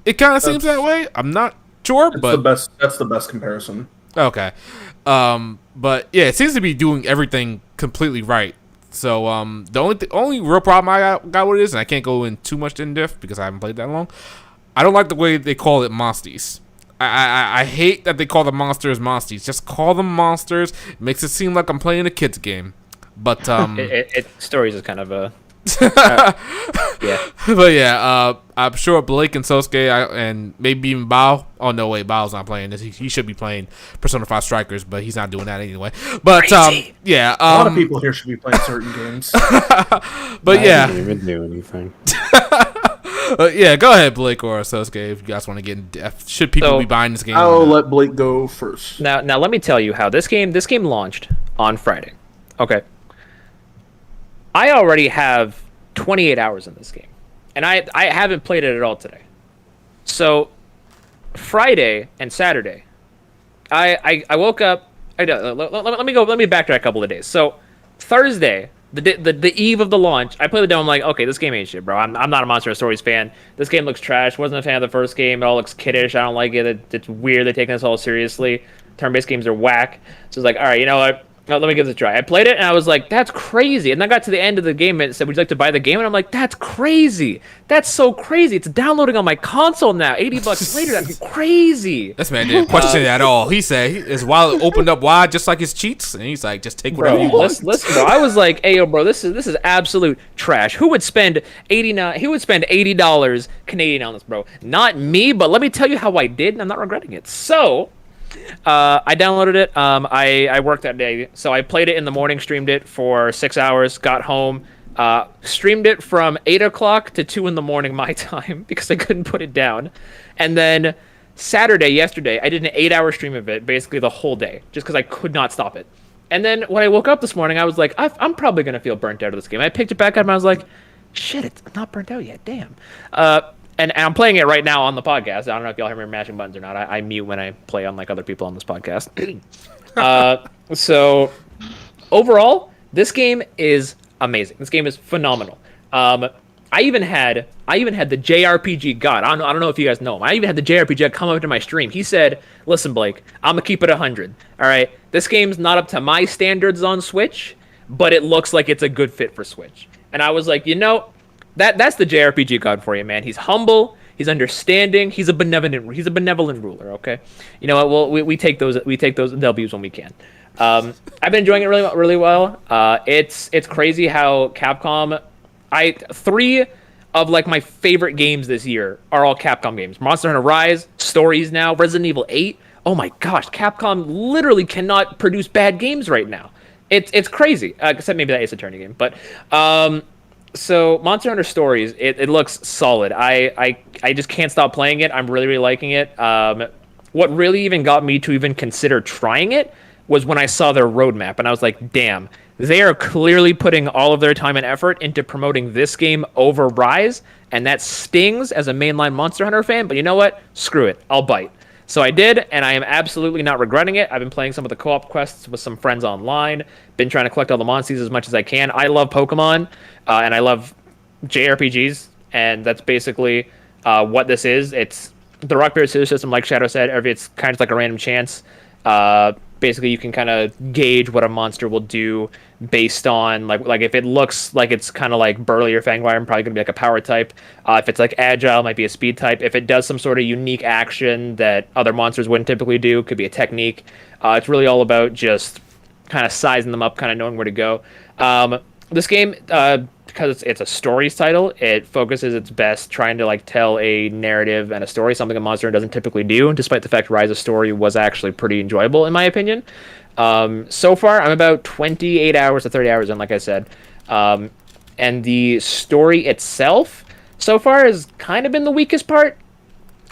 It kind of seems that way. I'm not sure, but that's the best comparison. Okay, but yeah, it seems to be doing everything completely right. So the only real problem I got with it is, and I can't go in too much in depth because I haven't played that long. I don't like the way they call it Monsties. I hate that they call the monsters Monsties. Just call them monsters. It makes it seem like I'm playing a kid's game. But stories is kind of a yeah. But yeah, I'm sure Blake and Sosuke and maybe even Bao. Oh no, wait, Bao's not playing this. He should be playing Persona 5 Strikers, but he's not doing that anyway. But yeah, a lot of people here should be playing certain games. But yeah, I didn't even do anything. Yeah, go ahead, Blake or Sosuke, if you guys want to get in depth. Should people be buying this game? I'll let Blake go first. Now let me tell you how this game launched on Friday. Okay. I already have 28 hours in this game, and I haven't played it at all today. So Friday and Saturday, I woke up. Let me backtrack a couple of days. So Thursday, the eve of the launch, I played the demo. I'm like, okay, this game ain't shit, bro. I'm not a Monster Hunter Stories fan. This game looks trash. Wasn't a fan of the first game. It all looks kiddish. I don't like it. It's weird. They're taking this all seriously. Turn-based games are whack. So it's like, all right, you know what? Let me give this a try. I played it, and I was like, that's crazy. And then I got to the end of the game, and it said, would you like to buy the game? And I'm like, that's crazy. That's so crazy. It's downloading on my console now. $80 later, that's crazy. This man didn't question it at all. He said his wallet opened up wide just like his cheeks, and he's like, just take whatever you want. Listen, bro. I was like, hey, yo, bro, this is absolute trash. Who would spend $80 Canadian on this, bro? Not me, but let me tell you how I did, and I'm not regretting it. So I downloaded it. I worked that day, so I played it in the morning, streamed it for 6 hours, got home, streamed it from 8 o'clock to 2 in the morning my time because I couldn't put it down. And then yesterday, I did an 8-hour stream of it, basically the whole day, just because I could not stop it. And then when I woke up this morning, I was like, I'm probably going to feel burnt out of this game. I picked it back up and I was like, shit, it's not burnt out yet, damn. And I'm playing it right now on the podcast. I don't know if y'all hear me mashing buttons or not. I mute when I play, unlike other people on this podcast. So overall, this game is amazing. This game is phenomenal. I even had the JRPG god. I don't know if you guys know him. I even had the JRPG god come up to my stream. He said, "Listen, Blake, I'm gonna keep it 100. All right, this game's not up to my standards on Switch, but it looks like it's a good fit for Switch." And I was like, that's the JRPG god for you, man. He's humble, he's understanding, he's a benevolent ruler. Okay, you know what? Well, we take those W's when we can. I've been enjoying it really well. It's crazy how Capcom. 3 of like my favorite games this year are all Capcom games. Monster Hunter Rise, Stories now, Resident Evil 8. Oh my gosh, Capcom literally cannot produce bad games right now. It's crazy. Except maybe that Ace Attorney game, but. So Monster Hunter Stories, it looks solid. I just can't stop playing it. I'm really liking it. What really even got me to even consider trying it was when I saw their roadmap, and I was like, damn, they are clearly putting all of their time and effort into promoting this game over Rise, and that stings as a mainline Monster Hunter fan, but you know what? Screw it. I'll bite. So I did, and I am absolutely not regretting it. I've been playing some of the co-op quests with some friends online, been trying to collect all the monsters as much as I can. I love Pokemon, and I love JRPGs, and that's basically what this is. It's the rock, paper, scissors system, like Shadow said. It's kind of like a random chance. Basically, you can kind of gauge what a monster will do based on like if it looks like it's kind of like Burly or Fangfire, I'm probably gonna be like a power type. If it's like Agile, it might be a speed type. If it does some sort of unique action that other monsters wouldn't typically do, could be a technique. It's really all about just kind of sizing them up, kind of knowing where to go. This game, because it's a stories title, it focuses its best trying to like tell a narrative and a story, something a Monster doesn't typically do, despite the fact Rise's story was actually pretty enjoyable in my opinion. So far, I'm about 28 hours to 30 hours in, like I said. and the story itself so far has kind of been the weakest part.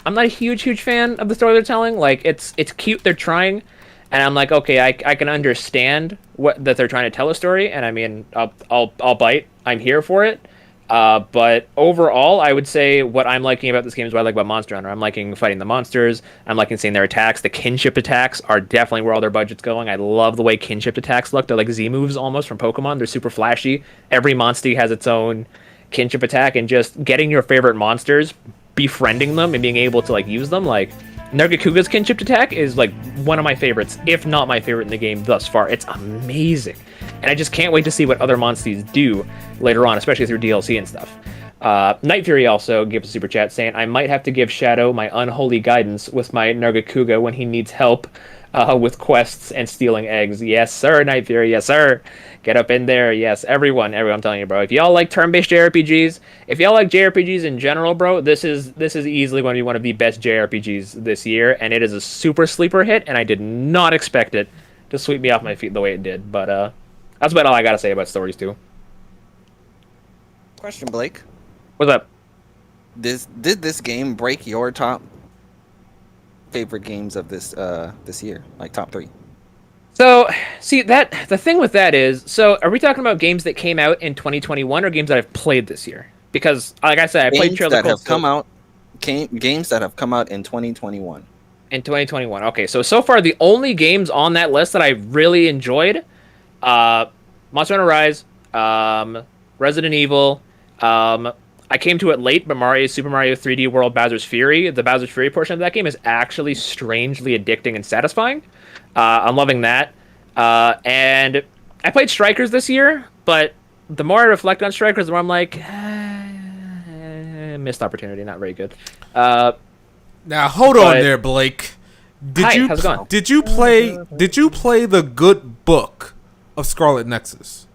I'm not a huge fan of the story they're telling. Like, it's cute, they're trying, and I'm like, okay, I can understand that they're trying to tell a story, and I mean, I'll bite. I'm here for it. But overall, I would say what I'm liking about this game is what I like about Monster Hunter. I'm liking fighting the monsters. I'm liking seeing their attacks. The kinship attacks are definitely where all their budget's going. I love the way kinship attacks look. They're like Z moves almost from Pokemon. They're super flashy. Every monster has its own kinship attack, and just getting your favorite monsters, befriending them, and being able to like use them. Like Nergakuga's kinship attack is like one of my favorites, if not my favorite in the game thus far. It's amazing. And I just can't wait to see what other monsters do later on, especially through DLC and stuff. Night Fury also gave us a super chat saying, I might have to give Shadow my unholy guidance with my Nergakuga when he needs help with quests and stealing eggs. Yes, sir, Night Fury. Yes, sir. Get up in there. Yes, everyone, I'm telling you, bro. If y'all like turn-based JRPGs, if y'all like JRPGs in general, bro, this is easily going to be one of the best JRPGs this year, and it is a super sleeper hit, and I did not expect it to sweep me off my feet the way it did. But that's about all I gotta say about stories too. Question, Blake. What's up? Did this game break your top favorite games of this year, like top 3? So, see, the thing with that is, so are we talking about games that came out in 2021 or games that I've played this year? Because, like I said, I played Trail of Cold Steel. Games that have come out in 2021. In 2021. Okay, so far the only games on that list that I really enjoyed, Monster Hunter Rise, Resident Evil, I came to it late, but Super Mario 3D World Bowser's Fury, the Bowser's Fury portion of that game is actually strangely addicting and satisfying. I'm loving that. And I played Strikers this year, but the more I reflect on Strikers, the more I'm like, missed opportunity, not very good. Now hold on there, Blake. How's it going? Did you play the good book of Scarlet Nexus?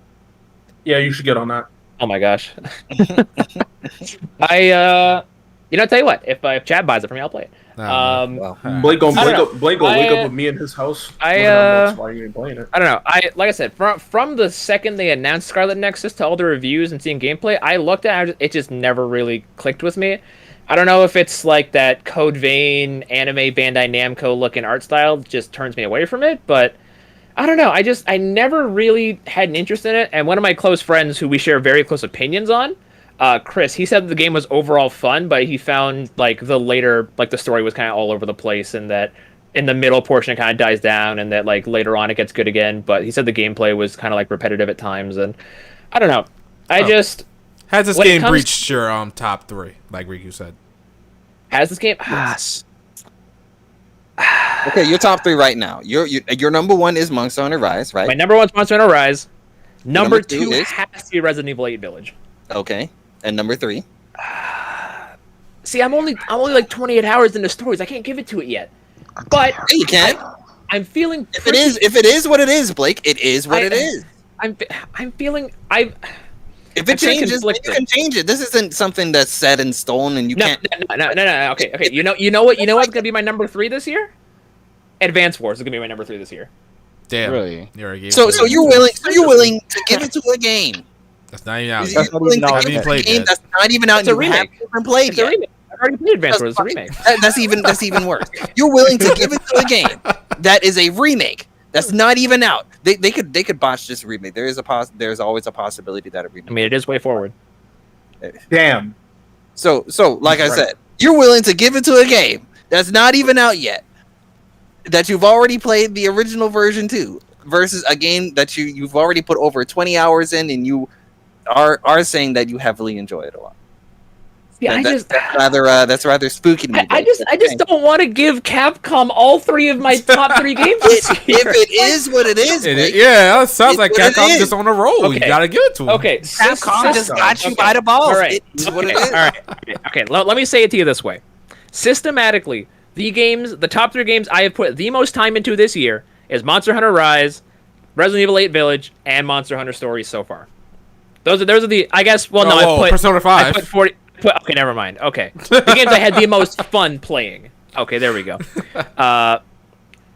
Yeah, you should get on that. Oh my gosh. I'll tell you what, if Chad buys it for me, I'll play it. Blake gonna wake up with me in his house. Why you ain't playing it? I don't know. Like I said, from the second they announced Scarlet Nexus to all the reviews and seeing gameplay, I looked at it, it just never really clicked with me. I don't know if it's like that Code Vein anime Bandai Namco looking art style just turns me away from it, but I don't know. I never really had an interest in it. And one of my close friends who we share very close opinions on, Chris, he said the game was overall fun, but he found like the story was kind of all over the place, and that in the middle portion it kind of dies down, and that like later on it gets good again. But he said the gameplay was kind of like repetitive at times, and I don't know. Has this game breached your top 3, like Riku said? Has this game? Yes. Okay, your top 3 right now. Your number 1 is Monster Hunter Rise, right? My number 1 is Monster Hunter Rise. Number 2 has to be Resident Evil 8 Village. Okay, and number 3. See, I'm only like 28 hours into stories. I can't give it to it yet. But yeah, you can. I'm feeling. If it is what it is, Blake, it is what it is. I'm feeling. If it changes, you can change it. This isn't something that's set in stone, and you can't. No. Okay. You know what? What's gonna be my number 3 this year? Advance Wars is gonna be my number 3 this year. Damn. Really? So you're willing to give it to a game. That's not even out. You're willing to give it to a game that's not even out. It's a remake. Haven't played yet. I've already played Advance Wars. It's a remake. That's even worse. You're willing to give it to a game that is a remake. That's not even out. They could botch this remake. There's always a possibility that a remake. I mean, it is way forward. Damn. So like I said, you're willing to give it to a game that's not even out yet, that you've already played the original version to, versus a game that you've already put over 20 hours in, and you are saying that you heavily enjoy it a lot. Yeah, that's rather spooky to me. I just don't want to give Capcom all 3 of my top 3 games. If it is what it is, it sounds like Capcom's just on a roll. Okay. You gotta give it to them. Okay, Capcom just got you by the balls. All right, it's what it is. All right. Okay. Let me say it to you this way: systematically, the top 3 games I have put the most time into this year is Monster Hunter Rise, Resident Evil 8 Village, and Monster Hunter Stories so far. Those are the, I guess. Well, no, I put Persona 5. I put 40. Okay, never mind. Okay, the games I had the most fun playing. Okay, there we go.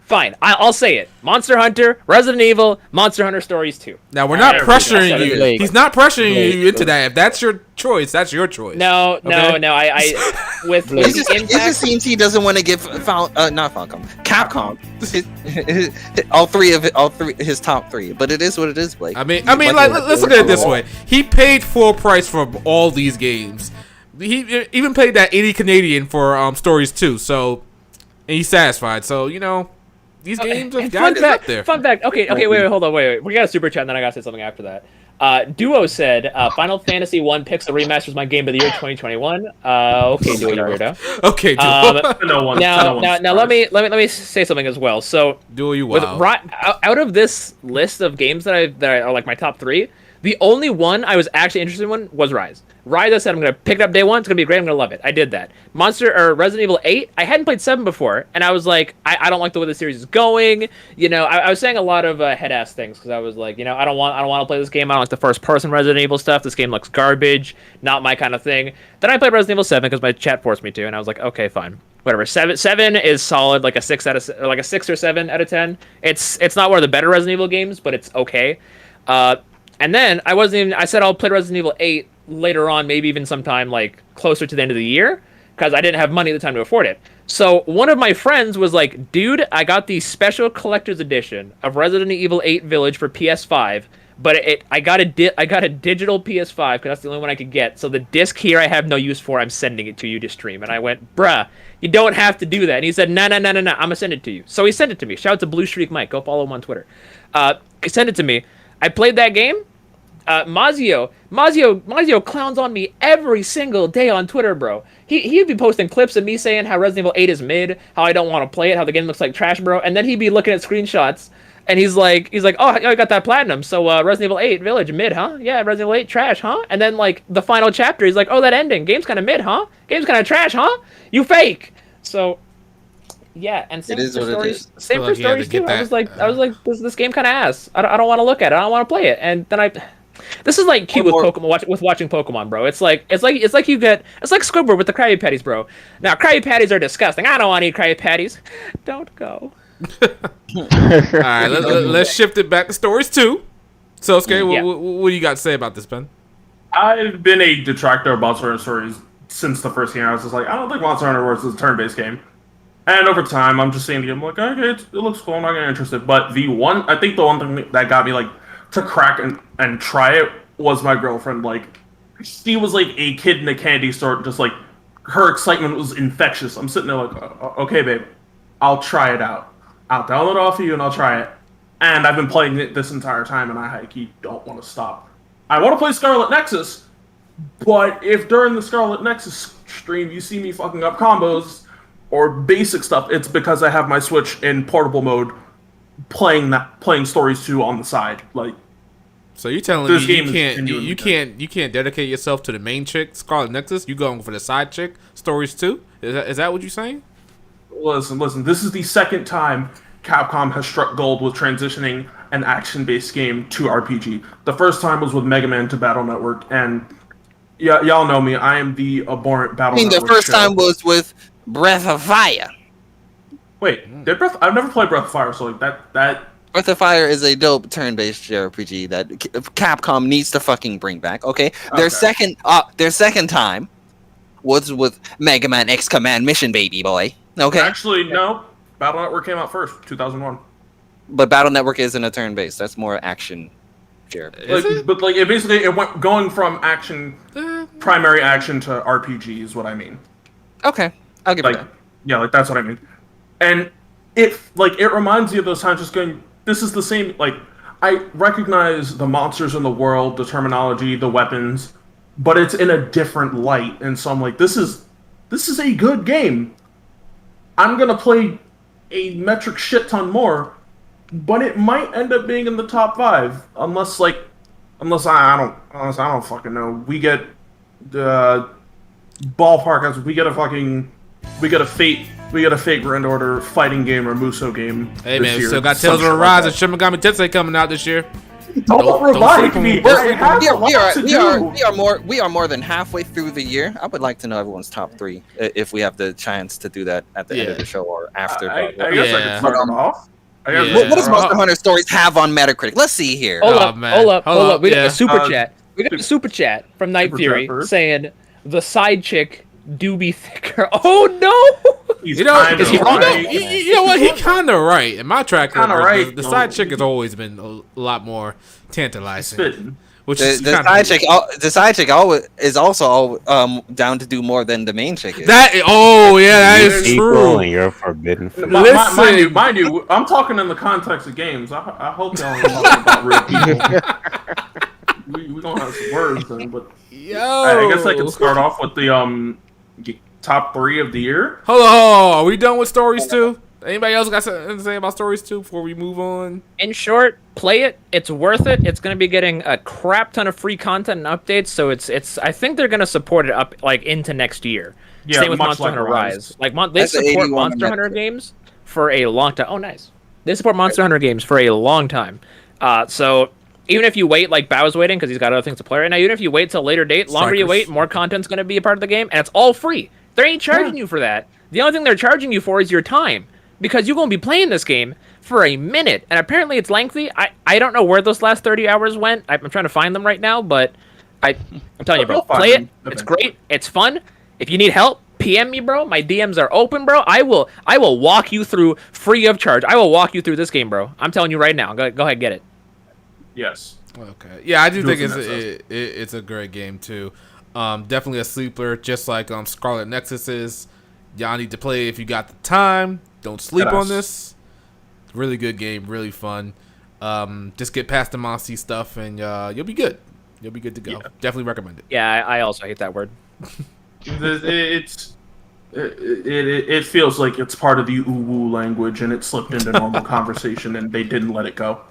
Fine, I'll say it. Monster Hunter, Resident Evil, Monster Hunter Stories 2. Now, we're not pressuring you. He's not pressuring you into that. If that's your choice, that's your choice. No. I with It just seems he doesn't want to give Capcom all three his top 3. But it is what it is, Blake. I mean, let's look at it this way. He paid full price for all these games. He even paid that 80 Canadian for Stories 2. So, and he's satisfied. So, these games have got it up there. Fun fact. Okay, wait, hold on, wait. We got a super chat, and then I gotta say something after that. Duo said, Final Fantasy 1 Pixel Remaster is my game of the year 2021. Okay, Duo, you weirdo. Okay, Duo. Now let me say something as well. So, Duo, you wow. Out of this list of games that are like my top 3, the only one I was actually interested in was Rise. Rise, I said I'm gonna pick it up day one. It's gonna be great. I'm gonna love it. I did that. Resident Evil 8. I hadn't played 7 before, and I was like, I don't like the way the series is going. I was saying a lot of head-ass things because I was like, I don't want to play this game. I don't like the first-person Resident Evil stuff. This game looks garbage. Not my kind of thing. Then I played Resident Evil 7 because my chat forced me to, and I was like, okay, fine, whatever. 7 is solid, like a 6 or 7 out of 10. It's not one of the better Resident Evil games, but it's okay. And then I said I'll play Resident Evil 8 later on, maybe even sometime like closer to the end of the year, because I didn't have money at the time to afford it. So one of my friends was like, dude, I got the special collector's edition of Resident Evil 8 Village for PS5, but I got a digital PS5 because that's the only one I could get. So the disc here I have no use for. I'm sending it to you to stream. And I went, bruh, you don't have to do that. And he said, no, I'm gonna send it to you. So he sent it to me. Shout out to Blue Streak Mike. Go follow him on Twitter. He sent it to me. I played that game. Mazio clowns on me every single day on Twitter, bro. He'd be posting clips of me saying how Resident Evil 8 is mid, how I don't want to play it, how the game looks like trash, bro. And then he'd be looking at screenshots, and he's like, oh, I got that platinum. So Resident Evil 8 Village mid, huh? Yeah, Resident Evil 8 trash, huh? And then like the final chapter, he's like, oh, that ending, game's kind of mid, huh? Game's kind of trash, huh? You fake. So yeah, and same for Stories. Same for Stories too. I was like, this game kind of ass. I don't want to look at it. I don't want to play it. And then this is like cute with Pokemon, with watching Pokemon, bro. It's like Squidward with the Krabby Patties, bro. Now Krabby Patties are disgusting. I don't want to eat Krabby Patties. Don't go. All right, let's shift it back to Stories 2. So, okay, what do you got to say about this, Ben? I've been a detractor of Monster Hunter Stories since the first game. I was just like, I don't think Monster Hunter World is a turn-based game. And over time, I'm just seeing the game like, okay, it looks cool. I'm not getting interested. But I think the one thing that got me like to crack and try it was my girlfriend. Like, she was like a kid in a candy store, just like her excitement was infectious. I'm sitting there like, okay, babe, I'll try it out. I'll download it off of you and I'll try it. And I've been playing it this entire time, and I high-key don't want to stop. I want to play Scarlet Nexus, but if during the Scarlet Nexus stream you see me fucking up combos or basic stuff, it's because I have my Switch in portable mode, playing Stories 2 on the side. Like, so you're telling me you can't dedicate yourself to the main chick, Scarlet Nexus? You going for the side chick, Stories 2? Is that what you're saying? Listen. This is the second time Capcom has struck gold with transitioning an action-based game to RPG. The first time was with Mega Man to Battle Network, and y'all know me. I am the abhorrent Battle Network. The first time was with Breath of Fire. Wait, I've never played Breath of Fire, so like that. Breath of Fire is a dope turn-based JRPG that Capcom needs to fucking bring back. Okay, their second time was with Mega Man X Command Mission, baby boy. Okay. Actually, no. Battle Network came out first, 2001. But Battle Network isn't a turn-based. That's more action. But like it went going from primary action to RPG is what I mean. Okay, I'll give you that. Yeah, like that's what I mean. And it reminds you of those times just going, this is the same, like, I recognize the monsters in the world, the terminology, the weapons, but it's in a different light. And so I'm like, this is a good game. I'm gonna play a metric shit ton more, but it might end up being in the top 5 unless I don't fucking know. We get the ballpark as we get a Fate Grand Order fighting game or Musou game. Hey man, we still got Tales of Arise and Shin Megami Tensei coming out this year. Don't revive me. We are more than halfway through the year. I would like to know everyone's top 3 if we have the chance to do that at the end of the show or after. I guess I could start them off. What does Monster Hunter Stories have on Metacritic? Let's see here. Hold up. We got a super chat. We got a super chat from Night Fury saying the side chick do be thicker. Oh no! Is he wrong? You know what? He kind of right. In my track record, right. The side chick has always been a lot more tantalizing. Which the side chick is also down to do more than the main chick is. That is true. And you're forbidden from mind you, I'm talking in the context of games. I hope y'all are talking about real people. we don't have some words then, but I guess I can start off with the top 3 of the year. Hold on. Are we done with Stories 2? Anybody else got something to say about Stories 2 before we move on? In short, play it. It's worth it. It's going to be getting a crap ton of free content and updates, so it's. I think they're going to support it up like into next year. Yeah, same with Monster Hunter Rise. Like they support Monster Hunter games for a long time. Oh, nice. They support Monster Hunter games for a long time. So even if you wait, like Bow's waiting because he's got other things to play right now. Even if you wait till a later date, longer you wait, more content's going to be a part of the game, and it's all free. They ain't charging you for that. The only thing they're charging you for is your time. Because you're going to be playing this game for a minute. And apparently it's lengthy. I don't know where those last 30 hours went. I'm trying to find them right now. But I'm telling you, bro. Play it. It's great. It's fun. If you need help, PM me, bro. My DMs are open, bro. I will walk you through free of charge. I will walk you through this game, bro. I'm telling you right now. Go ahead and get it. Yes. Okay. Yeah, I do think it's a great game, too. Definitely a sleeper, just like Scarlet Nexus is. Y'all need to play if you got the time. Don't sleep on this. Really good game, really fun. Just get past the Monty stuff, and you'll be good. You'll be good to go. Yeah. Definitely recommend it. Yeah, I also hate that word. It feels like it's part of the uwu language, and it slipped into normal conversation, and they didn't let it go.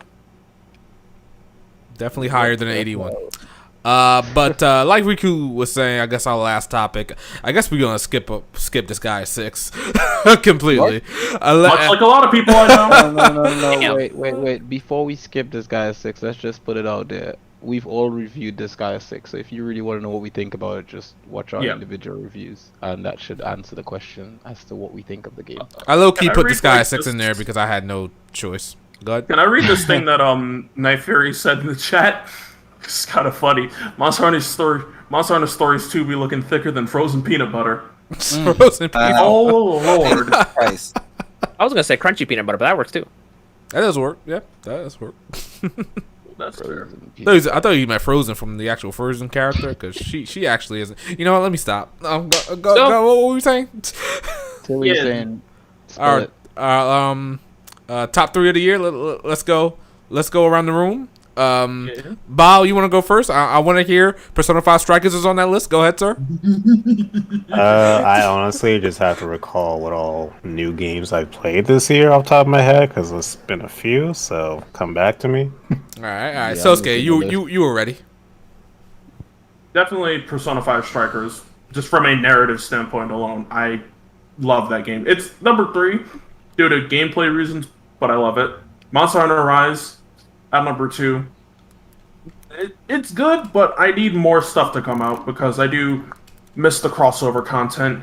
Definitely higher than an 81. But like Riku was saying, I guess our last topic. I guess we're gonna skip Disgaea 6 completely. Much like a lot of people I know. No. Wait. Before we skip Disgaea 6, let's just put it out there. We've all reviewed Disgaea 6, so if you really want to know what we think about it, just watch our individual reviews, and that should answer the question as to what we think of the game. I low-key put Disgaea 6 in there because I had no choice. Go ahead. Can I read this thing that Night Fury said in the chat? It's kind of funny. Monster Hunter Stories 2 be looking thicker than frozen peanut butter. Frozen peanut. Oh Lord! Christ. I was gonna say crunchy peanut butter, but that works too. That does work. Yeah, that does work. That's fair. I thought you meant Frozen from the actual Frozen character because she actually isn't. You know what? Let me stop. Go. What were you saying? What were you saying? Top 3 of the year. Let's go. Let's go around the room. Bao, you want to go first? I want to hear Persona 5 Strikers is on that list. Go ahead, sir. I honestly just have to recall what all new games I played this year off the top of my head because it's been a few. So come back to me. All right. Yeah, Sosuke, you were ready. Definitely Persona 5 Strikers. Just from a narrative standpoint alone, I love that game. It's number 3 due to gameplay reasons, but I love it. Monster Hunter Rise at number 2. It's good, but I need more stuff to come out because I do miss the crossover content.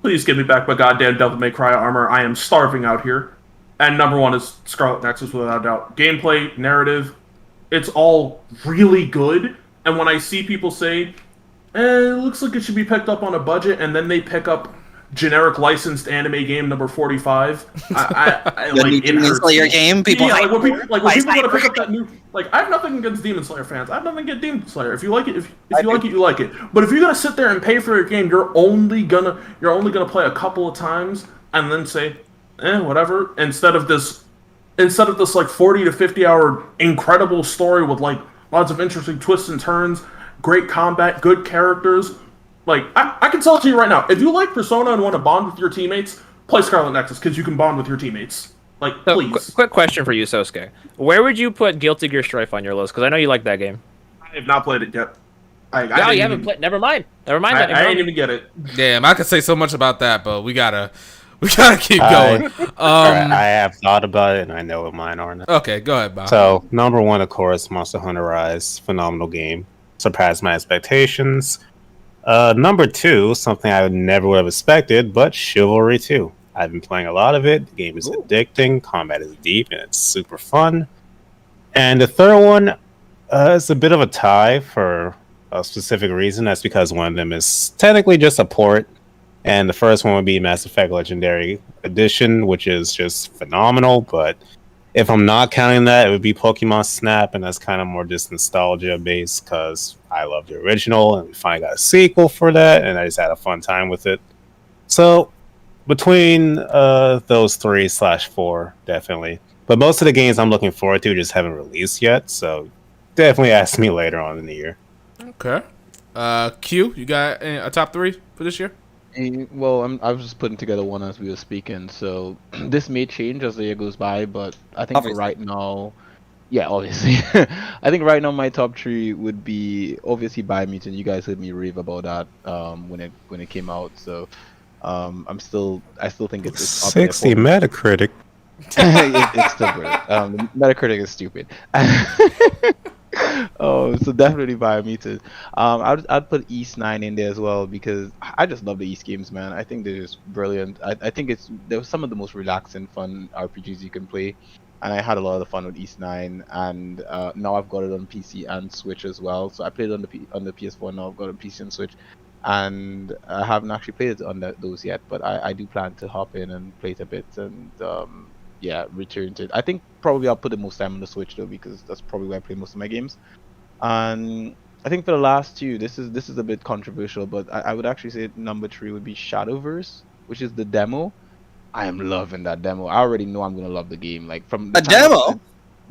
Please give me back my goddamn Devil May Cry armor. I am starving out here. And number 1 is Scarlet Nexus, without a doubt. Gameplay, narrative, it's all really good. And when I see people say, it looks like it should be picked up on a budget, and then they pick up generic licensed anime game number 45. I like Demon Slayer game. People when people go to pick up that new. Like, I have nothing against Demon Slayer fans. I have nothing against Demon Slayer. If you like it, if you like it, you like it. But if you're gonna sit there and pay for your game, you're only gonna play a couple of times and then say, whatever. Instead of this like 40 to 50 hour incredible story with like lots of interesting twists and turns, great combat, good characters. Like, I can tell it to you right now, if you like Persona and want to bond with your teammates, play Scarlet Nexus, because you can bond with your teammates. Like, so, please. Quick question for you, Sosuke. Where would you put Guilty Gear Strife on your list? Because I know you like that game. I have not played it yet. You haven't played. Never mind. I didn't even get it. Damn, I could say so much about that, but we gotta We gotta keep going. I have thought about it, and I know what mine are now. Okay, go ahead, Bob. So, number one, of course, Monster Hunter Rise. Phenomenal game. Surpassed my expectations. Number two, something I never would have expected, but Chivalry 2. I've been playing a lot of it. The game is addicting. Combat is deep, and it's super fun. And the third one is a bit of a tie for a specific reason. That's because one of them is technically just a port. And the first one would be Mass Effect Legendary Edition, which is just phenomenal. But if I'm not counting that, it would be Pokemon Snap, and that's kind of more just nostalgia based because I love the original, and we finally got a sequel for that, and I just had a fun time with it. So between those 3/4, definitely. But most of the games I'm looking forward to just haven't released yet, so definitely ask me later on in the year. Okay. Q, you got a top 3 for this year? Well, I was just putting together one as we were speaking, so this may change as the year goes by, but I think for right now, yeah, obviously, I think right now my top 3 would be obviously Biomutant. You guys heard me rave about that when it came out, so I still think it's 60 Metacritic. It's still great. Metacritic is stupid. Oh, so definitely Biomutant. I'd put East 9 in there as well because I just love the East games, man. I think they're just brilliant. I think they're some of the most relaxing, fun RPGs you can play, and I had a lot of fun with East 9. And now I've got it on PC and Switch as well. So I played it on the PS4. Now I've got it on PC and Switch, and I haven't actually played it on those yet. But I do plan to hop in and play it a bit and return to it. I think probably I'll put the most time on the Switch though because that's probably where I play most of my games. And I think for the last two, this is a bit controversial, but I would actually say number 3 would be Shadowverse, which is the demo. I am loving that demo. I already know I'm gonna love the game. Like from the demo.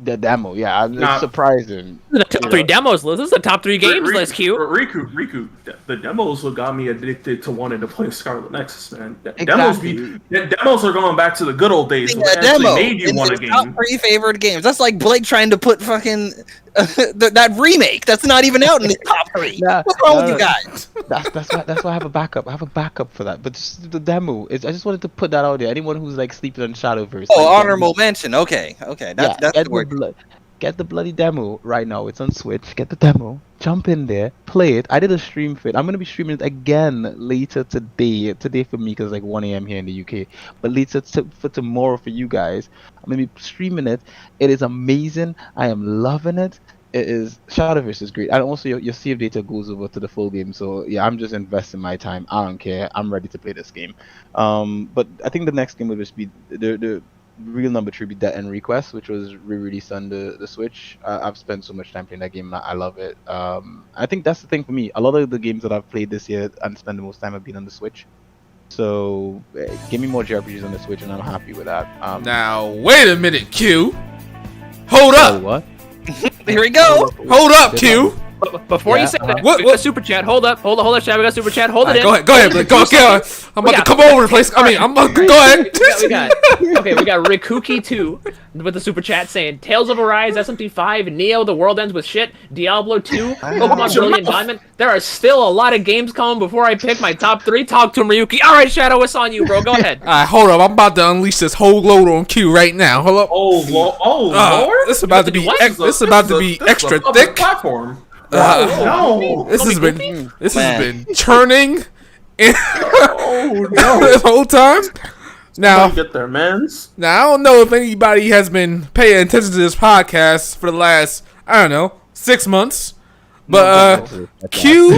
The demo, yeah, it's surprising. This is the top 3 demos list. This is the top 3 games list, Q. Riku, the demos what got me addicted to wanting to play Scarlet Nexus, man. Exactly. Demos are going back to the good old days when they demo actually made you want a game. Top 3 favorite games. That's like Blake trying to put fucking that remake that's not even out in the top 3. What's wrong with you guys? That's why I have a backup. I have a backup for that. But just the demo, I just wanted to put that out there. Anyone who's like sleeping on Shadowverse. Oh, honorable mention. Okay. That's the word. Get the bloody demo right now. It's on Switch. Get the demo. Jump in there. Play it. I did a stream for it. I'm gonna be streaming it again later today. Today for me because like 1 a.m. here in the UK. But later for tomorrow for you guys. I'm gonna be streaming it. It is amazing. I am loving it. It is Shadowverse is great. And also your save data goes over to the full game. So yeah, I'm just investing my time. I don't care. I'm ready to play this game. But I think the next game will just be the real number 3 be Dead End Request, which was re-released on the Switch. I've spent so much time playing that game. I love it. I think that's the thing for me. A lot of the games that I've played this year and spent the most time have been on the Switch. So give me more JRPGs on the Switch, and I'm happy with that. Now wait a minute, Q. Hold up. What? Here we go. Hold up, Q. Before you say that, we got super chat. Hold up, chat. We got super chat. Hold it in. Go ahead, Blake. Go on. I'm about to come over the place. I mean, go ahead. We got Rikuki 2 with the super chat saying Tales of Arise, SMT5, Neo, The World Ends with Shit, Diablo 2, Pokemon Brilliant Diamond. There are still a lot of games coming before I pick my top 3. Talk to him, Ryuki. All right, Shadow, it's on you, bro. Go ahead. All right, hold up. I'm about to unleash this whole load on Q right now. Hold up. Oh Lord! This is about to be extra thick. Platform. No. This has been churning this whole time. Now get their mans. Now I don't know if anybody has been paying attention to this podcast for the last 6 months, but Q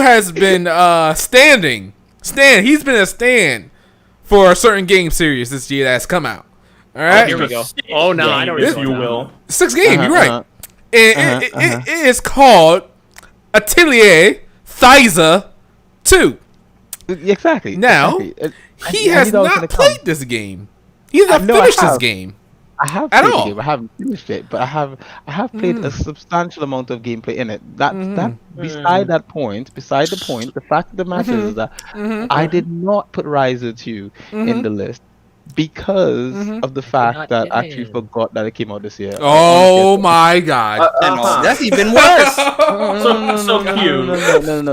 has been standing. He's been a stand for a certain game series this year that's come out. All right, here we go. Oh no, I know if you will. 6 game. You're right. It is called Atelier Thyza 2. Exactly. Now, he has not played this game. He has not finished this game. I have played the game. I haven't finished it, but I have played a substantial amount of gameplay in it. Beside the point, the fact of the matter is that I did not put Riser 2 in the list because Mhm. of the fact Not that I actually in. forgot that it came out this year. Oh my god. That's even worse. No.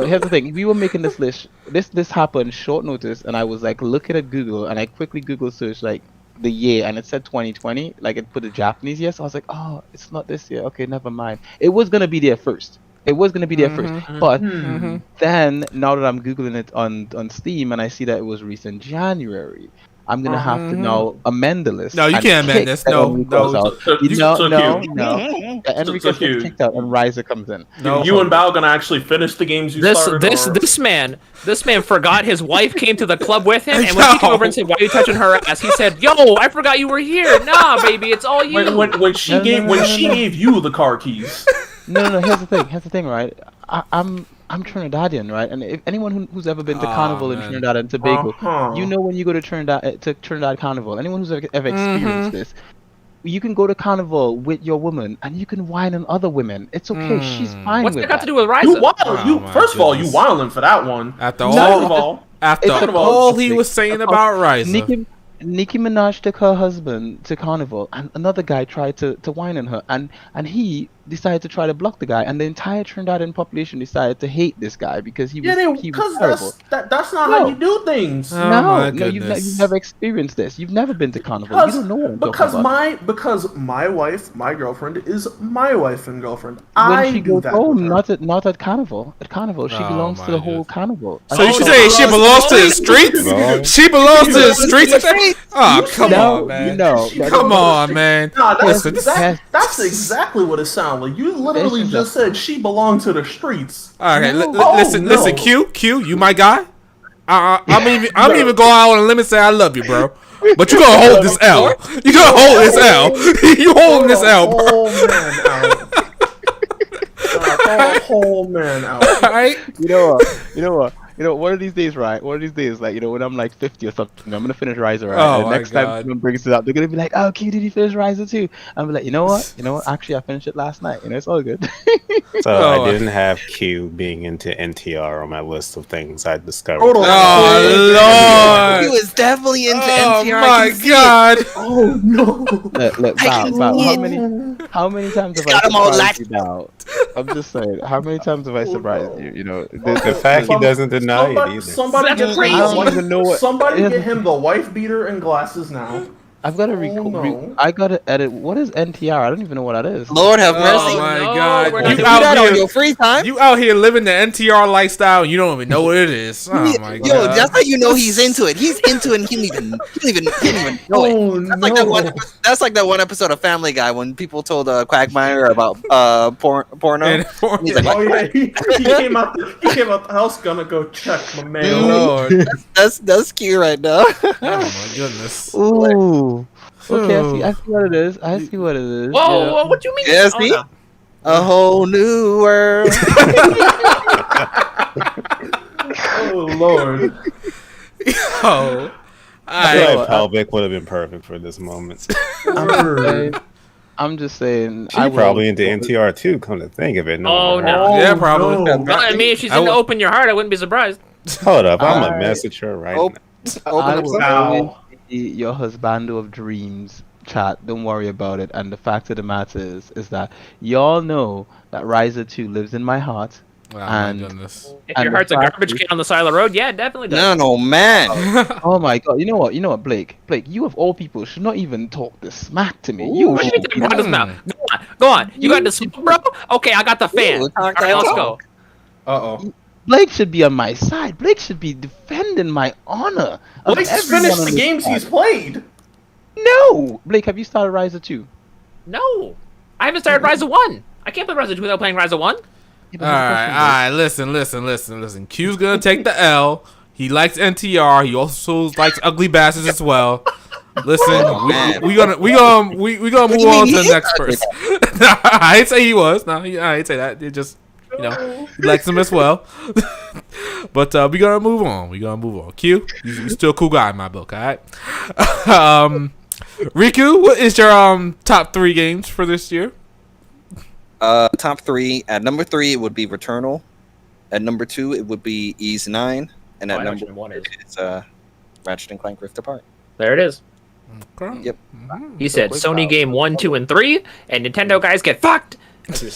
Here's the thing: we were making this list. This happened short notice, and I was like looking at Google, and I quickly Google searched like the year, and it said 2020. Like it put a Japanese year, so I was like, oh, it's not this year. Okay, never mind. It was gonna be there first. It was gonna be there first, but then now that I'm googling it on Steam and I see that it was released in January, I'm gonna have to now amend the list. No, you and can't amend kick this. that No, Enrico no. out. No. The Enrico gets huge. kicked out and Ryza comes in. No. You and Bao gonna actually finish the games you started? This man forgot his wife came to the club with him, and when she came over and said, "Why are you touching her ass?" He said, "Yo, I forgot you were here. Nah, baby, it's all you." When she gave you the car keys. No. Here's the thing, right? I'm Trinidadian, right? And if anyone who's ever been to Carnival in Trinidad and Tobago, you know when you go to Trinidad Carnival, anyone who's ever experienced this, you can go to Carnival with your woman and you can whine on other women. It's okay. She's fine What's with that got that. to do with Ryza? First of all, you wildin' for that one. After It's all he was saying about Ryza. Nicki Minaj took her husband to Carnival, and another guy tried to whine on her, and he decided to try to block the guy, and the entire Trinidadian population decided to hate this guy because he was terrible. That's not how you do things. No, you've never experienced this. You've never been to Carnival. You don't know what I'm talking about. Because my wife, my girlfriend, is my wife and girlfriend. When she goes home, not at Carnival. At Carnival, she belongs to the whole Carnival. So you should say she belongs to the streets? She belongs to the streets? Oh, come on, man. Come on, man. That's exactly what it sounds like. You literally just said she belonged to the streets. Okay, listen, Q, you my guy. I'm even going out on a limb and say I love you, bro. But you gonna hold this L. You gonna hold this L. You holding this L, bro. Whole man out. All right. You know what? One of these days, right? One of these days, like, when I'm like 50 or something, I'm gonna finish Ryza, right? Oh, and next time someone brings it up, they're gonna be like, "Oh, Q, did you finish Ryza too?" I'm like, you know what? Actually, I finished it last night. It's all good. So I didn't have Q being into NTR on my list of things I discovered. Oh Lord! He was definitely into NTR. Oh my God! Oh no! Look, Bob, how many times have I surprised you now? I'm just saying, how many times have I surprised you? The fact he doesn't deny it either. Somebody get him the wife beater and glasses now. I've got to I gotta edit. What is NTR? I don't even know what that is. Lord have mercy. Oh my God! You out here on your free time? You out here living the NTR lifestyle, and you don't even know what it is. Oh my God! Yo, that's how you know he's into it. He's into it, and he don't even know it. That's like that one episode of Family Guy when people told Quagmire about porno. He's like, oh yeah, he came out the house gonna go check my mail. Lord. That's cute right now. Oh my goodness. Ooh. Okay, I see what it is. Whoa, what do you mean? Yeah, see? A whole new world. Oh Lord. Yo. Pelvic would have been perfect for this moment. I'm just saying. She's probably into NTR too. Come to think of it. No. Yeah, probably. No. Well, I mean, if she's into Open Your Heart, I wouldn't be surprised. Hold up, I'm gonna message her right now. I will always be your husbando of dreams, chat. Don't worry about it. And the fact of the matter is that y'all know that Ryza 2 lives in my heart. Oh my goodness. If your heart's a garbage can on the side of the road, yeah, it definitely does. No, man. Oh my God. You know what, Blake, you of all people should not even talk this smack to me. Go on. You got the smoke, bro? Okay, I got the fan. All right, let's go. Uh-oh. Blake should be on my side. Blake should be defending my honor. Blake's finished the games he's played. No! Blake, have you started Ryza 2? No. I haven't started Ryza 1. I can't play Ryza 2 without playing Ryza 1. Alright, listen. Q's gonna take the L. He likes NTR. He also likes ugly bastards as well. Listen, we gonna move on to the next person. I didn't say he was. No, I didn't say that. It just, he likes him as well. But we gonna move on. Q, you still a cool guy in my book, alright? Riku, what is your top 3 games for this year? Top 3. At number 3, it would be Returnal. At number 2, it would be Ys 9, and at number 1 is Ratchet and Clank Rift Apart. There it is. Okay. Yep. He said Sony game 1, 2, and 3, and Nintendo guys get fucked.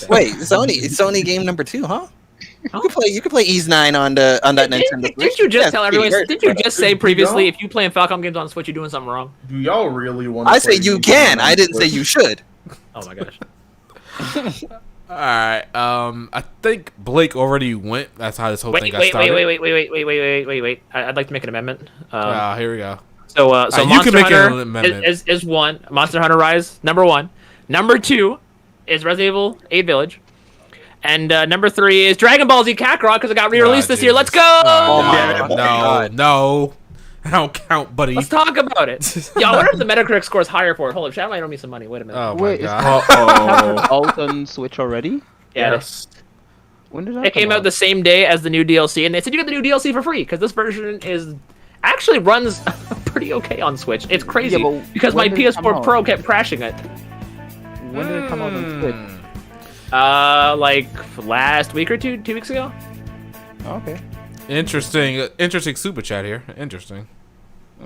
Wait, Sony game number 2, huh? You could play Ease 9 on that Nintendo Switch. Didn't you just tell everyone? Didn't you just say previously y'all- if you playing Falcom games on Switch, you're doing something wrong? Do y'all really want? I say you can. I didn't say you should. Oh my gosh. All right. I think Blake already went. That's how this whole thing got started. Wait. I'd like to make an amendment. Here we go. So you Monster can make an Hunter amendment. is one. Monster Hunter Rise, number 1. Number 2 is Resident Evil 8 Village. And number 3 is Dragon Ball Z Kakarot because it got re-released this year. Let's go! No. I don't count, buddy. Let's talk about it. Yo, I wonder if the Metacritic score is higher for it. Hold up, Shadow might owe me some money. Wait a minute. Oh my Wait, god. out on Switch already? Yeah, Yes. When did that it came out the same day as the new DLC, and they said you get the new DLC for free because this version actually runs pretty okay on Switch. It's crazy Yeah, but because my when did it come PS4 out? Pro kept crashing it. When did it come out on Switch? Like last week or 2 weeks ago. Okay. Interesting super chat here. Interesting.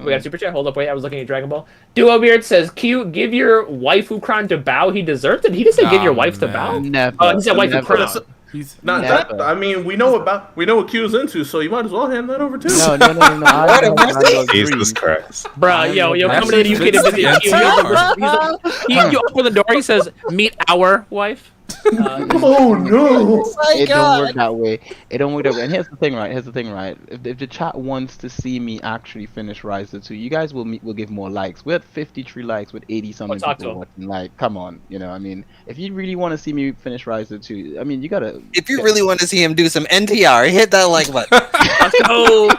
We got a super chat. Hold up, wait. I was looking at Dragon Ball. Duo Beard says, "Q, give your waifu crown to Bow. He deserves it." He didn't say give your wife to Bow. Never. Oh, he said waifu Never. crown. He's Not Never. that. I mean, we know what Q's into, so you might as well hand that over too. No. I don't Jesus agree. Christ. Bruh, yo, That's coming to the UK to visit that's Q. You open the door. He says, "Meet our wife." Oh no! It don't work that way. It don't work that way. And here's the thing, right? If the chat wants to see me actually finish Rise of 2, you guys will give more likes. We're at 53 likes with 80 something talk to people him. watching. Like, come on, I mean, if you really want to see me finish Rise of 2, I mean, you gotta. If you really want to see him do some NTR, hit that like button. Let's go.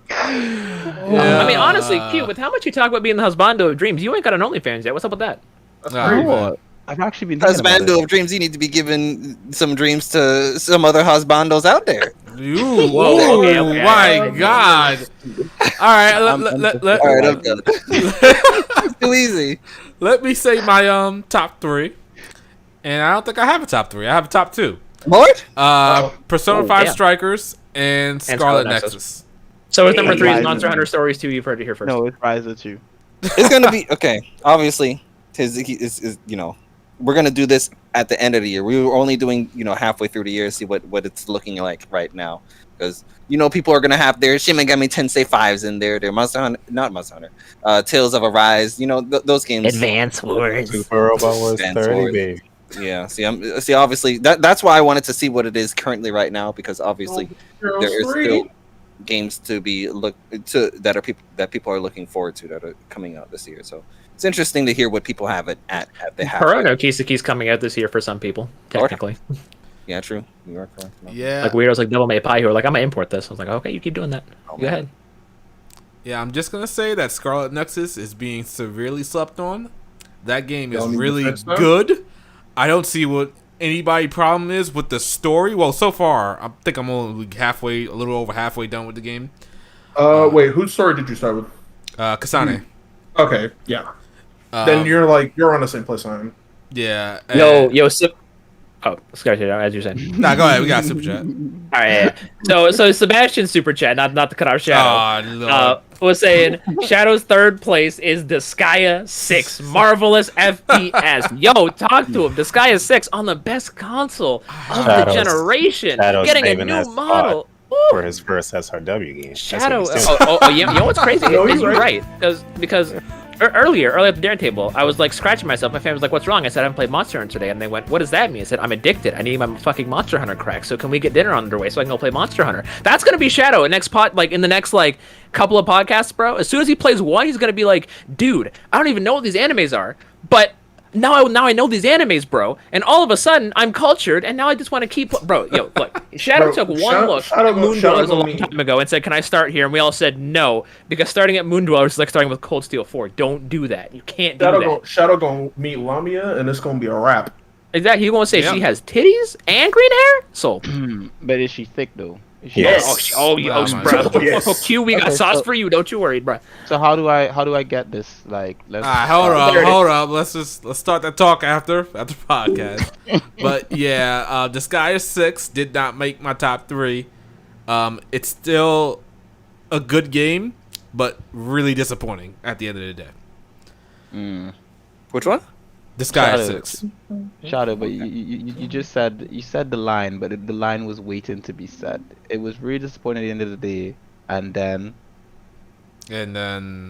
Yeah. I mean, honestly, Q, with how much you talk about being the husbando of dreams, you ain't got an OnlyFans yet. What's up with that? Oh, I've actually been thinking about Husbando it. of dreams, you need to be giving some dreams to some other husbandos out there. Ooh, Whoa, okay. my god. All right, All right, I'm done. It's too easy. let me say my top 3. And I don't think I have a top 3. I have a top 2. Lord? Persona 5 damn. Strikers and Scarlet Nexus. So it's number 3 is Rise Monster of- Hunter Stories 2. You've heard it here first. No, it's Rise of 2. It's gonna be okay. Obviously, we're gonna do this at the end of the year. We were only doing halfway through the year to see what it's looking like right now, because people are gonna have their Shin Megami Tensei 5s in there, their Monster Hunter, not Monster Hunter, Tales of Arise. Those games. Advance Wars. Super Robot Wars Advance 30, Wars. baby. Yeah. See, obviously that's why I wanted to see what it is currently right now, because obviously there is still games to be that people are looking forward to that are coming out this year. So it's interesting to hear what people have it at the half. Chrono Kisaki's coming out this year for some people, technically. Yeah, true. You are correct. No. Yeah. Like weirdos like Devil May Pie who are like, I'm gonna import this. I was like, okay, you keep doing that. Oh, Go man. ahead. Yeah, I'm just gonna say that Scarlet Nexus is being severely slept on. That game is Y'all need to really fix that? good. I don't see what anybody problem is with the story. Well, so far, I think I'm only a little over halfway done with the game. Wait, whose story did you start with? Kasane. Okay, yeah. Then you're on the same place I am. Yeah. Yo, oh, Scott, as you're saying. Nah, go ahead. We got a super chat. All right. Yeah. So Sebastian's super chat, not to cut off Shadow. Oh, Lord. Was saying Shadow's third place is Disgaea 6, marvelous FPS. Yo, talk to him. Disgaea 6 on the best console of the generation, Shadow's getting a saving new that model. For his first SRW game. That's what Shadow. he's doing. Yeah. You know what's crazy? No, is he's you're right. right because earlier at the dinner table, I was like scratching myself. My family was like, "What's wrong?" I said, "I haven't played Monster Hunter today," and they went, "What does that mean?" I said, "I'm addicted. I need my fucking Monster Hunter crack. So can we get dinner underway so I can go play Monster Hunter?" That's gonna be Shadow in the next couple of podcasts, bro. As soon as he plays one, he's gonna be like, "Dude, I don't even know what these animes are, but." Now I know these animes, bro, and all of a sudden I'm cultured, and now I just want to keep, bro. Yo, look, Shadow took one look at Moon Dwellers a long time ago and said, "Can I start here?" And we all said no, because starting at Moon Dwellers is like starting with Cold Steel 4. Don't do that. You can't do that. Shadow gonna meet Lamia, and it's gonna be a wrap. Exactly. He's gonna say she has titties and green hair. So But is she thick though? Yes. bro. Yes. Q, we got Okay, sauce so- for you. Don't you worry, bro. So how do I get this? Like, let's. Hold there it up. Let's start that talk after podcast. But yeah, Disgaea 6 did not make my top 3. It's still a good game, but really disappointing at the end of the day. Which one? Disgaea 6. Shadow, but you just said the line, but the line was waiting to be said. It was really disappointing at the end of the day, and then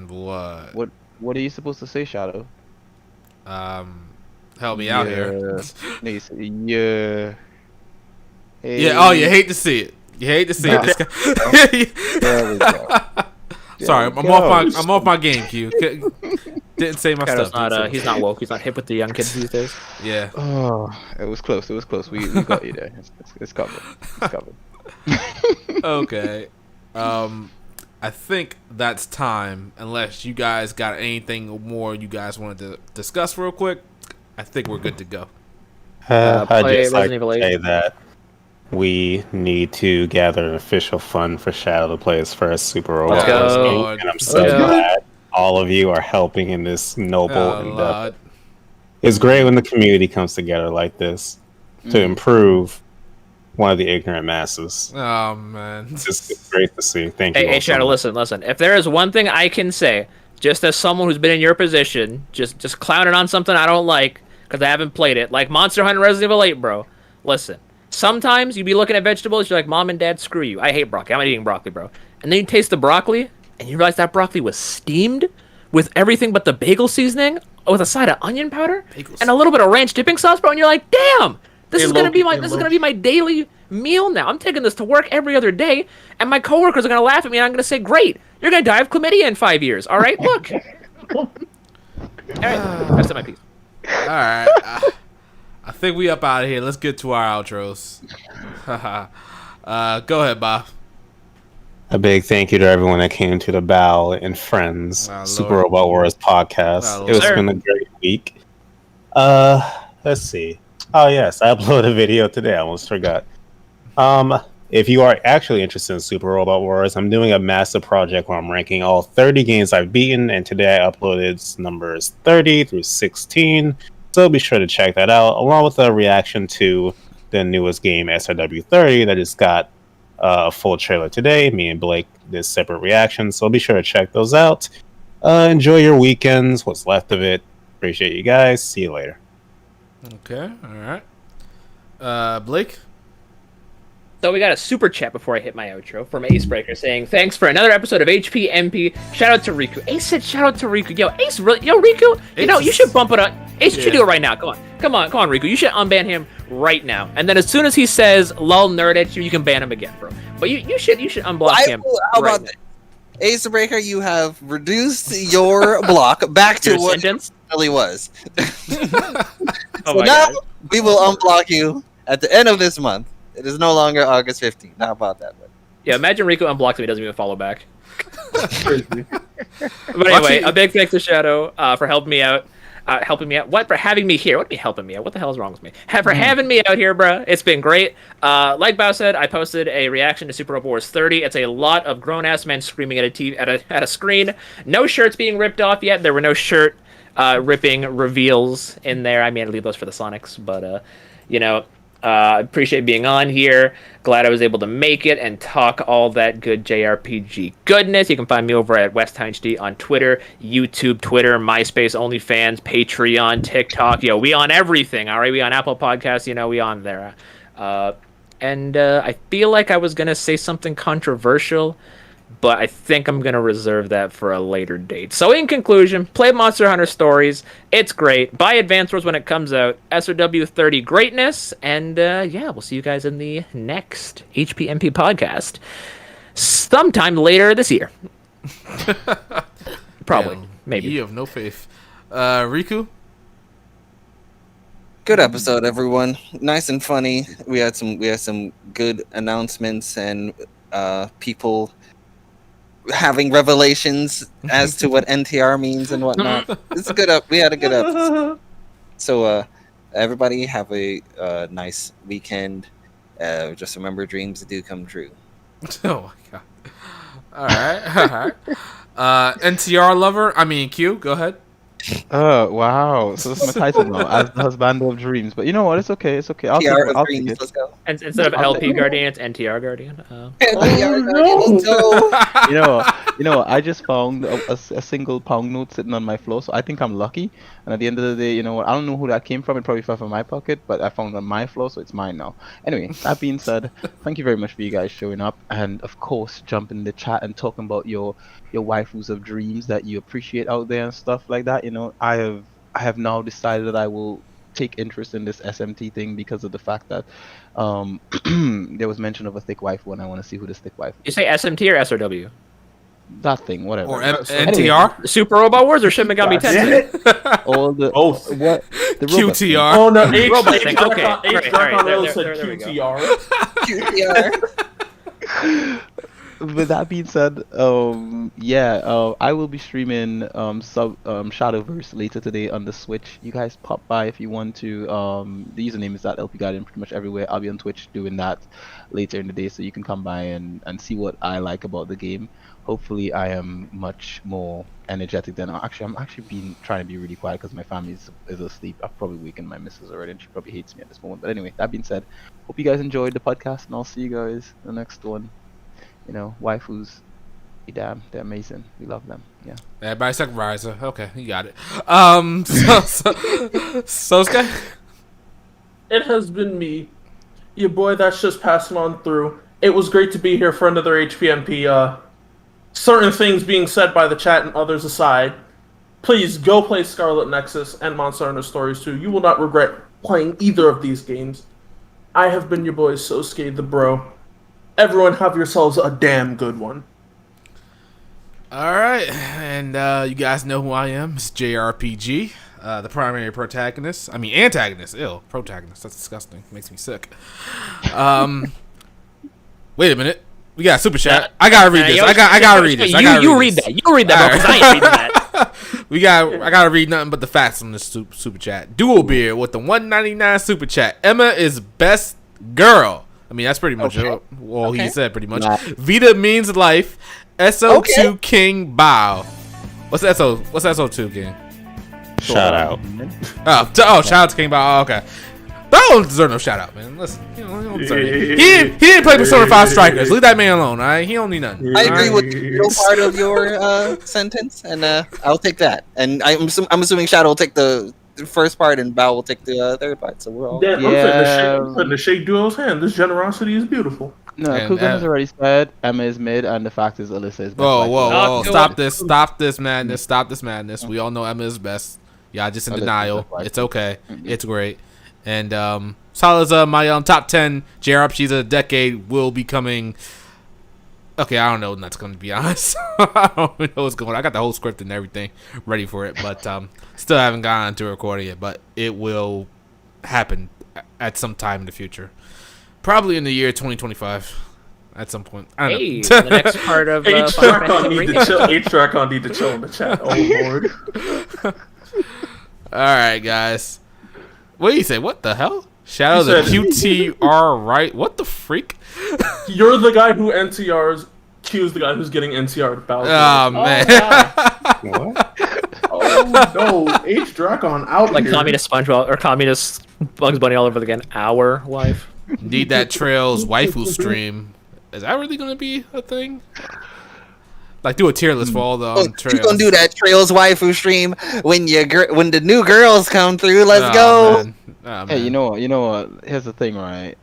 what? What are you supposed to say, Shadow? Help me out here. No, you say, yeah. Hey. Yeah. Oh, you hate to see it. You hate to see it. There we go. Sorry, I'm off my game, Q. Didn't say my stuff. He's not woke. He's not hip with the young kids these days. Yeah. Oh, it was close. We got you there. It's covered. It's covered. Okay. I think that's time. Unless you guys got anything more you guys wanted to discuss real quick, I think we're good to go. I'd just like to say that we need to gather an official fund for Shadow to play his first Super Robot Wars game, and I'm so glad all of you are helping in this noble endeavor. It's great when the community comes together like this to improve one of the ignorant masses. Oh man, it's great to see. Thank you. Hey, Shadow, listen. If there is one thing I can say, just as someone who's been in your position, just clowning on something I don't like because I haven't played it, like Monster Hunter Resident Evil 8, bro. Listen, sometimes you be looking at vegetables, you're like, Mom and Dad, screw you. I hate broccoli. I'm not eating broccoli, bro. And then you taste the broccoli, and you realize that broccoli was steamed with everything but the bagel seasoning, with a side of onion powder and a little bit of ranch dipping sauce, bro. And you're like, damn, this is gonna be my daily meal now. I'm taking this to work every other day, and my coworkers are gonna laugh at me, and I'm gonna say, great, you're gonna die of chlamydia in 5 years. All right, look. All right, that's my piece. All right. I think we up out of here. Let's get to our outros. Go ahead, Bob. A big thank you to everyone that came to the Bow and Friends Super Robot Wars podcast. It's been a great week. Let's see. Oh yes, I uploaded a video today. I almost forgot. If you are actually interested in Super Robot Wars, I'm doing a massive project where I'm ranking all 30 games I've beaten, and today I uploaded numbers 30 through 16. So be sure to check that out, along with a reaction to the newest game, SRW 30, that just got a full trailer today. Me and Blake did separate reactions, so be sure to check those out. Enjoy your weekends, what's left of it. Appreciate you guys. See you later. Okay, all right. Blake? So we got a super chat before I hit my outro from Acebreaker saying, thanks for another episode of HPMP. Shout out to Riku. Ace said shout out to Riku. Yo, Ace, really? Yo, Riku, you should bump it up. Ace, you should do it right now. Come on, Riku. You should unban him right now. And then as soon as he says lol nerd at you, you can ban him again, bro. But you should unblock him. How about that? Acebreaker, you have reduced your block back to what it really was. So now we will unblock you at the end of this month. It is no longer August 15th. How about that? Yeah, imagine Rico unblocks him. He doesn't even follow back. But anyway, a big thanks to Shadow for helping me out. What? For having me here. What do you mean helping me out? What the hell is wrong with me? For having me out here, bro. It's been great. Like Bao said, I posted a reaction to Super Robot Wars 30. It's a lot of grown-ass men screaming at a screen. No shirts being ripped off yet. There were no shirt ripping reveals in there. I mean, I'd leave those for the Sonics, but appreciate being on here. Glad I was able to make it and talk all that good JRPG goodness. You can find me over at WestHD on Twitter, YouTube, Twitter, MySpace, OnlyFans, Patreon, TikTok. Yo, we on everything, all right? We on Apple Podcasts, we on there. And I feel like I was going to say something controversial, but I think I'm going to reserve that for a later date. So in conclusion, play Monster Hunter Stories. It's great. Buy Advance Wars when it comes out. SRW 30 greatness. And we'll see you guys in the next HPMP podcast sometime later this year. Probably. Maybe. You have no faith. Riku? Good episode, everyone. Nice and funny. We had some good announcements and people having revelations as to what NTR means and whatnot. It's good. We had a good episode. So, everybody have a nice weekend. Just remember, dreams do come true. Oh my god! All right. NTR lover. I mean, Q. Go ahead. Oh wow! So that's my title now, as the husband of dreams. But you know what? It's okay. It's okay. I'll take it. I'll take it. Let's go. And instead of LP Guardian, it's NTR Guardian. You know, I just found a single pound note sitting on my floor, so I think I'm lucky. And at the end of the day, you know what? I don't know who that came from. It probably fell from my pocket, but I found it on my floor, so it's mine now. Anyway, that being said, thank you very much for you guys showing up, and of course, jumping in the chat and talking about your waifus of dreams that you appreciate out there and stuff like that. You know, I have now decided that I will take interest in this SMT thing because of the fact that there was mention of a thick waifu, and I want to see who this thick waifu. You say SMT or SRW? That thing, whatever. Or NTR? Super Robot Wars or Shin Megami Tensei? All the both. What the QTR. Oh no, Robot thing. Okay, H said there we go. QTR. With that being said, I will be streaming Shadowverse later today on the Switch. You guys pop by if you want to. The username is at LP Guardian pretty much everywhere. I'll be on Twitch doing that later in the day, so you can come by and see what I like about the game. Hopefully, I am much more energetic than I'm actually trying to be really quiet because my family is asleep. I've probably wakened my missus already, and she probably hates me at this moment. But anyway, that being said, hope you guys enjoyed the podcast, and I'll see you guys in the next one. You know, waifus, they're amazing. We love them. Yeah. Everybody suck riser. Okay, you got it. So Sky? It has been me, your boy that's just passing on through. It was great to be here for another HPMP. Certain things being said by the chat and others aside, please go play Scarlet Nexus and Monster Hunter Stories 2. You will not regret playing either of these games. I have been your boy Sosuke the Bro. Everyone have yourselves a damn good one. Alright, and you guys know who I am. It's JRPG, the primary protagonist. I mean, antagonist. Ew, protagonist. That's disgusting. Makes me sick. Wait a minute. We got a super chat. I gotta read this. I gotta read this. You read that. You read that, because I ain't reading that. I gotta read nothing but the facts on this super chat. Dual Beard with the $1.99 super chat. Emma is best girl. I mean, that's pretty much it. Well, he said pretty much. Nah. Vita means life. SO2 King Bow. What's SO2 King? Shout out. Shout out to King Bow. Oh, okay. That don't deserve no shout out, man. Listen, he don't deserve it. He didn't play Persona 5 Strikers. Leave that man alone, all right? He don't need nothing. I agree with the middle part of your sentence, and I'll take that. And I'm assuming Shadow will take the first part, and Bao will take the third part. So we're all I'm putting the shake duo's hand. This generosity is beautiful. No, Kugan has already said Emma is mid, and the fact is Alyssa is best. Whoa. Stop this madness. We all know Emma is best. Yeah, just in denial. It's okay. It's great. And Salazar, my top 10 JRPGs of the decade will be coming. Okay, I don't know when that's going to be honest. I don't know what's going on. I got the whole script and everything ready for it, but still haven't gotten to recording it. But it will happen at some time in the future. Probably in the year 2025. At some point. I don't know. The next part of H-Track need to chill in the chat. Oh, Lord. All right, guys. What do you say? What the hell? Shadow the QTR, right? What the freak? You're the guy who NTRs. Q's the guy who's getting NTR'd about. Oh, man. What? Oh, no. H-Dragon out like here. Communist SpongeBob or Communist Bugs Bunny all over again. Our life. Need that Trails waifu stream. Is that really going to be a thing? Like, do a tier list for all the Trails. You're going to do that Trails waifu stream when the new girls come through. Let's go. Man. Hey, you know what? Here's the thing, right?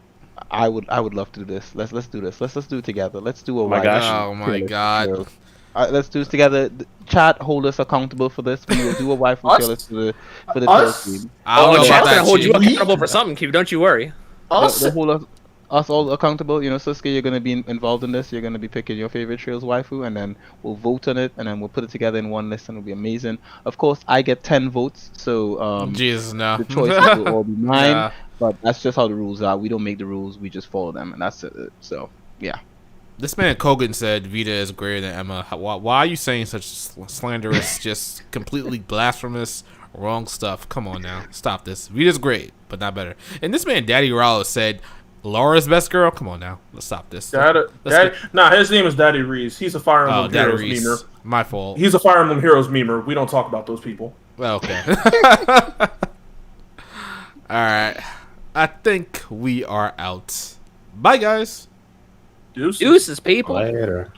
I would love to do this. Let's do this. Let's do it together. Let's do a Oh my god. Let's do this together. Chat, hold us accountable for this. We will do a waifu tier list for the Trails team. Chat's gonna hold you accountable for something, Q. Don't you worry. They'll hold us all accountable. You know, Sasuke, you're gonna be involved in this. You're gonna be picking your favorite Trails waifu, and then we'll vote on it, and then we'll put it together in one list, and it'll be amazing. Of course, I get 10 votes, so Jesus, no. The choices will all be mine. Yeah. But that's just how the rules are. We don't make the rules; we just follow them, and that's it. So, yeah. This man Kogan said Vita is greater than Emma. Why are you saying such slanderous, just completely blasphemous, wrong stuff? Come on now, stop this. Vita's great, but not better. And this man Daddy Rallo said Laura's best girl. Come on now, let's stop this. His name is Daddy Reese. He's a Fire Emblem Heroes memer. My fault. He's a Fire Emblem Heroes memer. We don't talk about those people. Well, okay. All right. I think we are out. Bye, guys. Deuces, people. Later.